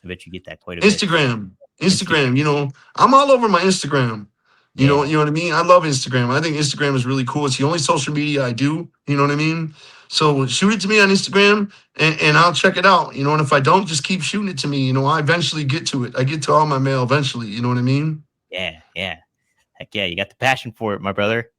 I bet you get that quite a bit. Instagram. I'm all over my Instagram. You know what I mean? I love Instagram. I think Instagram is really cool. It's the only social media I do. You know what I mean? So shoot it to me on Instagram and I'll check it out. And if I don't, just keep shooting it to me. I eventually get to it. I get to all my mail eventually. You know what I mean? Yeah. Heck yeah. You got the passion for it, my brother.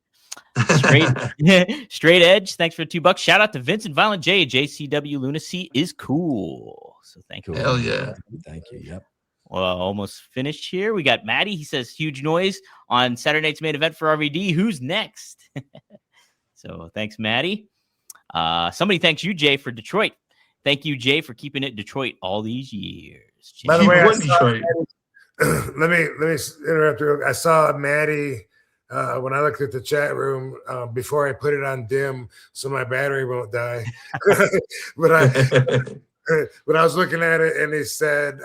Straight Edge. Thanks for $2. Shout out to Vincent Violent J. JCW Lunacy is cool. So thank you. Hell yeah. Thank you. Yep. Well, almost finished here. We got Maddie. He says huge noise on Saturday night's main event for RVD. Who's next? So thanks, Maddie. Somebody thanks you, Jay, for Detroit. Thank you, Jay, for keeping it Detroit all these years. Jay. By the way, let me interrupt you. I saw Maddie when I looked at the chat room before I put it on dim so my battery won't die. but I was looking at it and he said,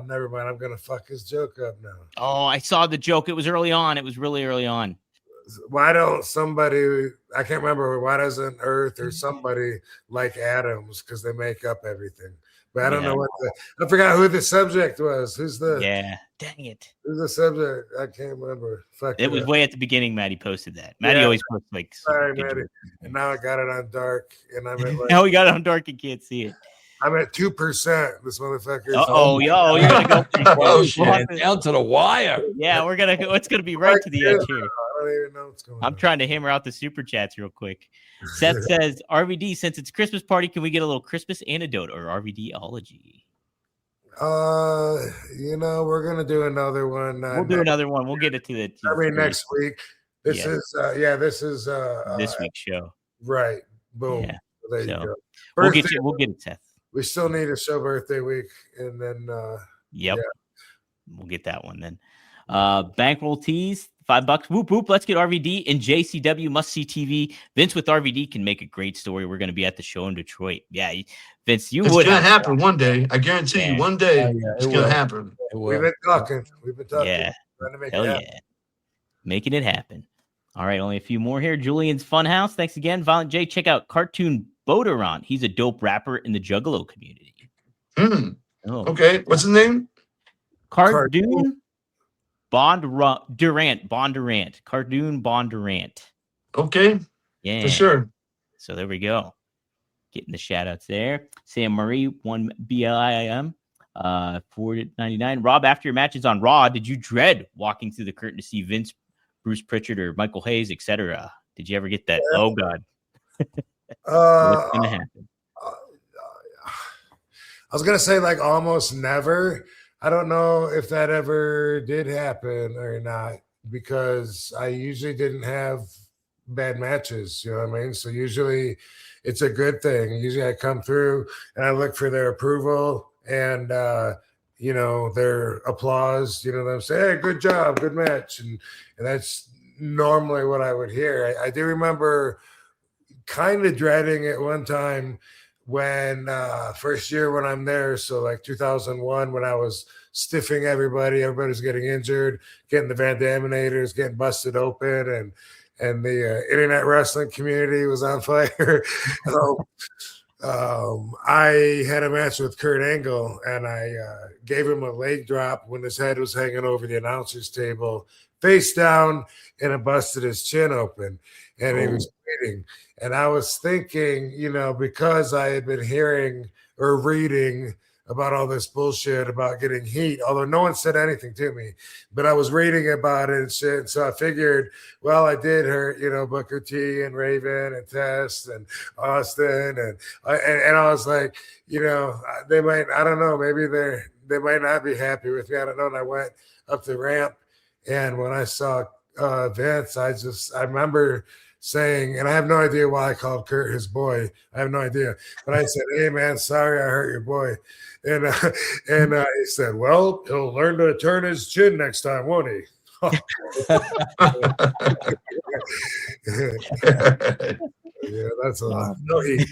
never mind. I'm going to fuck his joke up now. Oh, I saw the joke. It was early on. It was really early on. Why don't somebody, I can't remember, why doesn't Earth or somebody like atoms? Because they make up everything. But I don't know I forgot who the subject was. Dang it. Who's the subject? I can't remember. It was way at the beginning. Maddie posted that. Maddie always posts like. Sorry, Maddie. And now I got it on dark. And I'm at now we got it on dark and can't see it. I'm at 2%. This motherfucker. You're gonna go down to the wire. Yeah, we're gonna go. It's gonna be right to the edge here. I don't even know what's going on. I'm trying to hammer out the super chats real quick. Seth says, RVD, since it's Christmas party, can we get a little Christmas anecdote or RVDology? We're gonna do another one. We'll do another one. We'll get it to the next week. This is this week's show. Right. Boom. Yeah. There you go. We'll get it, Seth. We still need a show birthday week, and then we'll get that one then. Bankroll tees, $5. Whoop whoop. Let's get RVD and JCW must see TV. Vince with RVD can make a great story. We're going to be at the show in Detroit. Yeah, Vince, it's going to happen one day. I guarantee you, one day it's going to happen. We've been talking. Yeah, trying to make it happen. Making it happen. All right, only a few more here. Julian's Funhouse. Thanks again, Violent J. Check out Cartoon Boderon. He's a dope rapper in the Juggalo community. Okay, what's his name? Cartoon Bondurant. Cartoon Bondurant. Okay. Yeah. For sure. So there we go. Getting the shout outs there. Sam Murray, 1 BLIM. $4.99. Rob, after your matches on Raw, did you dread walking through the curtain to see Vince, Bruce Pritchard, or Michael Hayes, etc.? Did you ever get that? Oh God. What's gonna happen? I was gonna say like almost never. I don't know if that ever did happen or not because I usually didn't have bad matches. You know what I mean? So usually it's a good thing. Usually I come through and I look for their approval and their applause. Them say, "Hey, good job, good match," and that's normally what I would hear. I do remember kind of dreading it one time when first year when I'm there, so like 2001 when I was stiffing everybody's getting injured, getting the Van Daminators getting busted open, and the internet wrestling community was on fire. I had a match with Kurt Angle and I gave him a leg drop when his head was hanging over the announcer's table, face down, and it busted his chin open, and he was bleeding. And I was thinking, because I had been hearing or reading about all this bullshit about getting heat, although no one said anything to me, but I was reading about it and shit. So I figured, well, I did hurt, Booker T and Raven and Test and Austin. And I was like, they might, I don't know, maybe they might not be happy with me. I don't know. And I went up the ramp. And when I saw Vince, I remember saying, and I have no idea why I called Kurt his boy. I have no idea. But I said, "Hey, man, sorry I hurt your boy." And he said, "Well, he'll learn to turn his chin next time, won't he?" Yeah, that's a lot. No heat.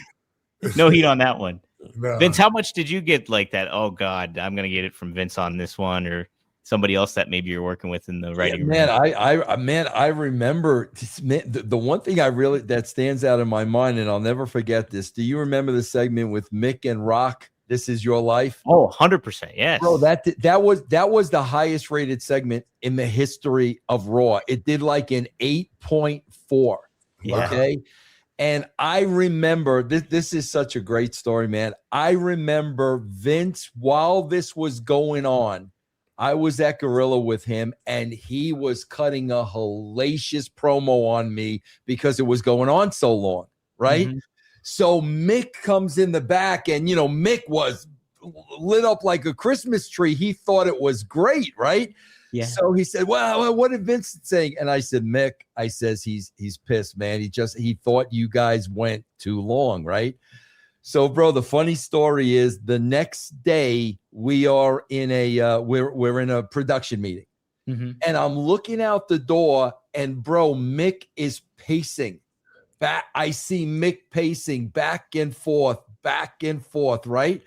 No heat on that one. No. Vince, how much did you get like that? Oh God, I'm gonna get it from Vince on this one, or somebody else that maybe you're working with in the writing room. Man, I remember the one thing that stands out in my mind, and I'll never forget this. Do you remember the segment with Mick and Rock? This Is Your Life. Oh, 100%. Yes. Bro, that was the highest rated segment in the history of Raw. It did like an 8.4. Yeah. Okay. And I remember this is such a great story, man. I remember Vince, while this was going on, I was at Gorilla with him, and he was cutting a hellacious promo on me because it was going on so long, right? Mm-hmm. So Mick comes in the back, and, Mick was lit up like a Christmas tree. He thought it was great, right? Yeah. So he said, well, what did Vince say? And I said, Mick, I says, he's pissed, man. He thought you guys went too long, right? So, bro, the funny story is the next day we are in we're in a production meeting, mm-hmm. and I'm looking out the door, and bro, Mick is pacing back. I see Mick pacing back and forth, right?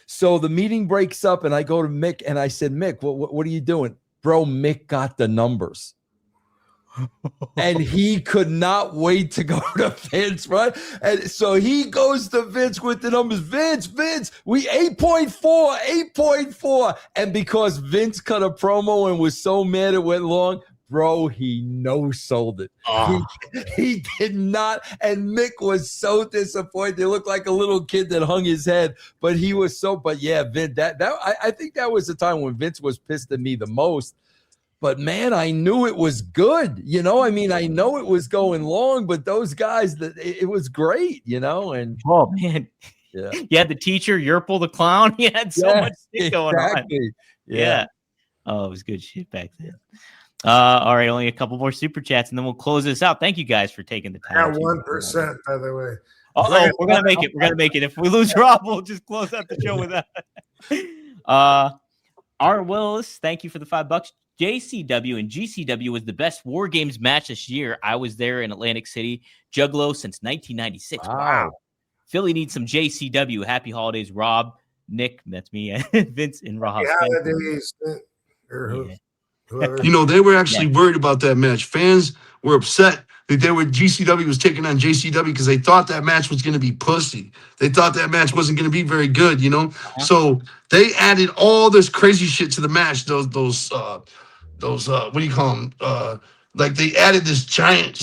So the meeting breaks up, and I go to Mick, and I said, Mick, what are you doing? Bro, Mick got the numbers. And he could not wait to go to Vince, right? And so he goes to Vince with the numbers. Vince, we 8.4. And because Vince cut a promo and was so mad it went long, bro, he no-sold it. Oh. He did not. And Mick was so disappointed. He looked like a little kid that hung his head. But he was so, but yeah, Vince, I think that was the time when Vince was pissed at me the most. But man, I knew it was good. I know it was going long, but those guys, it was great, and oh man, yeah. You had the teacher, Yerpel the clown. You had so much shit going on. Yeah. Oh, it was good shit back then. All right, only a couple more super chats, and then we'll close this out. Thank you guys for taking the time. 1%, by the way. Oh, we're gonna make it. We're gonna make it. If we lose Rob, we'll just close out the show with that. R. Willis, thank you for the $5. JCW and GCW was the best War Games match this year. I was there in Atlantic City, Juggalo since 1996. Wow. Philly needs some JCW. Happy holidays, Rob, Nick, that's me, Vince, and Rob. Holidays. They were actually worried about that match. Fans were upset that GCW was taking on JCW because they thought that match was going to be pussy. They thought that match wasn't going to be very good, So they added all this crazy shit to the match. Those what do you call them? Like they added this giant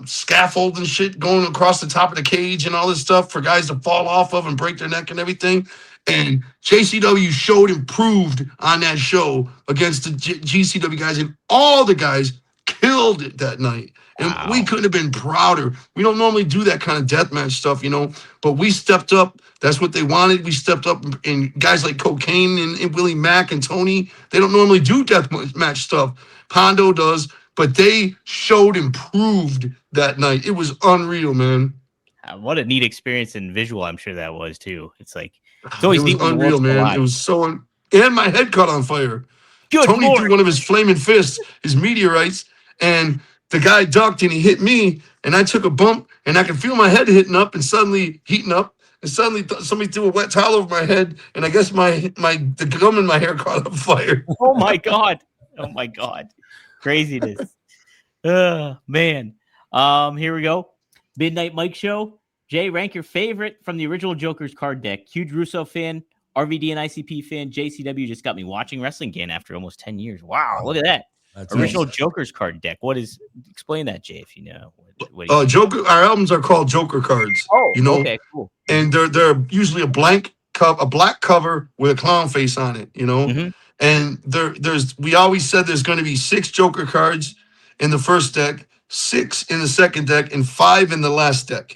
scaffold and shit going across the top of the cage and all this stuff for guys to fall off of and break their neck and everything. And JCW showed improved on that show against the GCW guys, and all the guys killed it that night. And we couldn't have been prouder. We don't normally do that kind of deathmatch stuff, but we stepped up. That's what they wanted. We stepped up, and guys like Cocaine and Willie Mack and Tony, they don't normally do deathmatch stuff. Pondo does, but they showed improved that night. It was unreal, man. What a neat experience and visual I'm sure that was, too. It's always it was unreal, man. It was so and my head caught on fire. Good Tony Lord. threw one of his flaming fists, his meteorites, and the guy ducked and he hit me, and I took a bump, and I could feel my head heating up, and suddenly somebody threw a wet towel over my head, and I guess the gum in my hair caught on fire. Oh my god! Craziness. Man. Here we go. Midnight Mike Show. Jay, rank your favorite from the original Joker's card deck. Huge Russo fan, RVD and ICP fan. JCW just got me watching wrestling again after almost 10 years. Wow, look at that. That's original nice. Joker's card deck. Explain that, Jay, if you know. Joker. Our albums are called Joker cards. Oh, okay, cool. And they're usually a black cover with a clown face on it. Mm-hmm. And we always said there's going to be 6 Joker cards in the first deck, 6 in the second deck, and 5 in the last deck.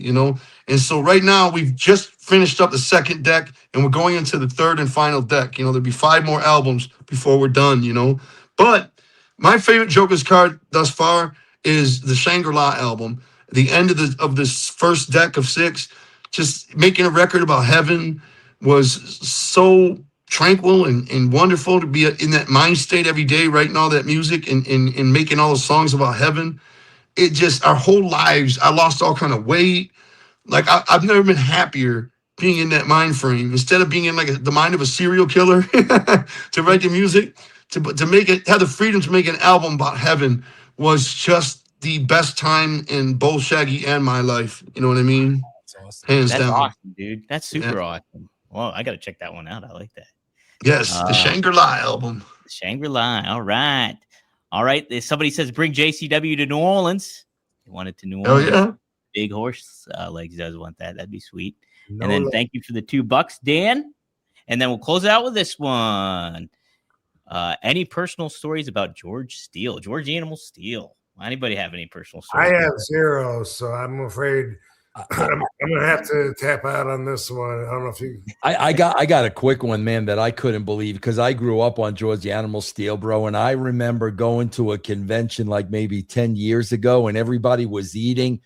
And so right now we've just finished up the second deck, and we're going into the third and final deck. There'll be 5 more albums before we're done. But my favorite Joker's card thus far is the Shangri-La album. The end of this first deck of 6, just making a record about heaven was so tranquil and wonderful to be in that mind state every day, writing all that music and making all those songs about heaven. It just, our whole lives, I lost all kind of weight. Like I've never been happier being in that mind frame instead of being in like the mind of a serial killer to write the music, to make it, have the freedom to make an album about heaven was just the best time in both Shaggy and my life. You know what I mean? That's awesome. Hands That's down. awesome, dude. That's super Yeah. awesome. Well, I got to check that one out. I like that. Yes, the Shangri-La album. Shangri-La. All right. All right. Somebody says bring JCW to New Orleans. They want it to New Oh Orleans. yeah. Big Horse Legs does want that. That'd be sweet. No and then less. thank you for the $2, Dan. And then we'll close it out with this one. Any personal stories about George Steele? George Animal Steele. Anybody have any personal stories? I have 0, so I'm afraid I'm gonna have to tap out on this one. I don't know if you. I got a quick one, man, that I couldn't believe because I grew up on George the Animal Steele, bro. And I remember going to a convention like maybe 10 years ago and everybody was eating.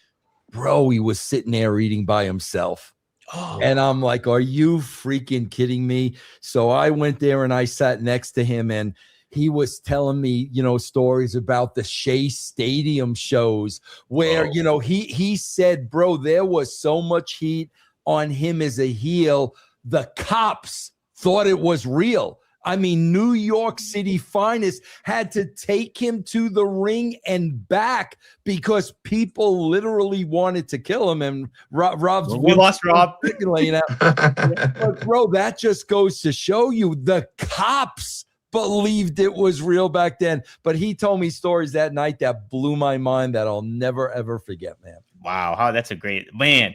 Bro, he was sitting there eating by himself. Oh. And I'm like, are you freaking kidding me? So I went there and I sat next to him and he was telling me, you know, stories about the Shea Stadium shows where, you know, he said, bro, there was so much heat on him as a heel. The cops thought it was real. I mean, New York City finest had to take him to the ring and back because people literally wanted to kill him. And Rob's We lost Rob. But bro, that just goes to show you the cops believed it was real back then. But he told me stories that night that blew my mind that I'll never, ever forget, man. Wow, that's a great man.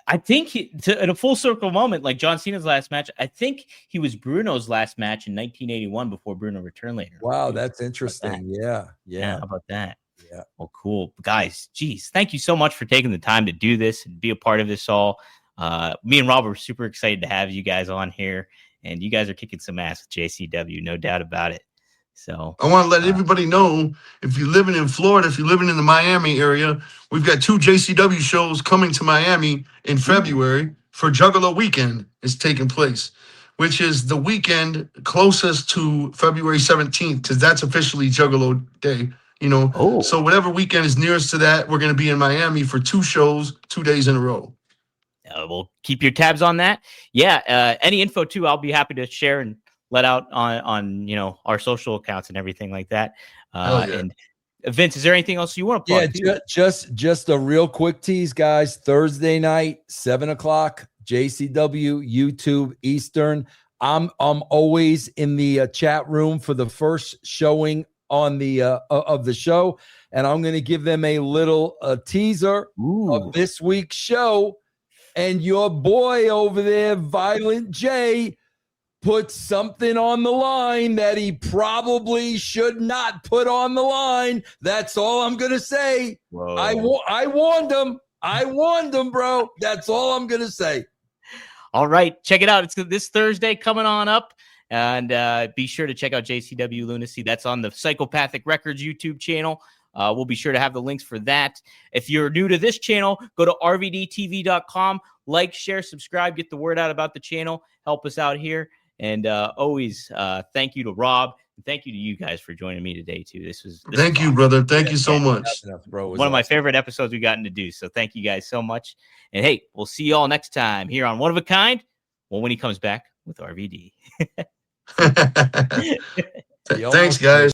I think in a full circle moment, like John Cena's last match, I think he was Bruno's last match in 1981 before Bruno returned later. Wow, that's interesting. Yeah. How about that? Yeah. Well, cool. Guys, geez, thank you so much for taking the time to do this and be a part of this all. Me and Rob are super excited to have you guys on here, and you guys are kicking some ass with JCW, no doubt about it. So I want to let everybody know, if you're living in Florida, if you're living in the Miami area, we've got 2 JCW shows coming to Miami in February for Juggalo Weekend is taking place, which is the weekend closest to February 17th, because that's officially Juggalo Day, you know. Oh. So whatever weekend is nearest to that, we're going to be in Miami for 2 shows, 2 days in a row. we'll keep your tabs on that. Yeah, any info too, I'll be happy to share and let out on you know, our social accounts and everything like that. And Vince, is there anything else you want to plug? Yeah, just a real quick tease, guys. Thursday night, 7:00, JCW, YouTube, Eastern. I'm always in the chat room for the first showing on the of the show, and I'm going to give them a little teaser of this week's show. And your boy over there, Violent J, put something on the line that he probably should not put on the line. That's all I'm going to say. Whoa. I warned him. I warned him, bro. That's all I'm going to say. All right. Check it out. It's this Thursday coming on up. And be sure to check out JCW Lunacy. That's on the Psychopathic Records YouTube channel. We'll be sure to have the links for that. If you're new to this channel, go to rvdtv.com. Like, share, subscribe, get the word out about the channel. Help us out here. And always thank you to Rob. And thank you to you guys for joining me today, too. This Thank you, brother. Thank you so much. Bro, one of my favorite episodes we've gotten to do. So thank you guys so much. And hey, we'll see you all next time here on One of a Kind. Well, when he comes back with RVD. Thanks, guys.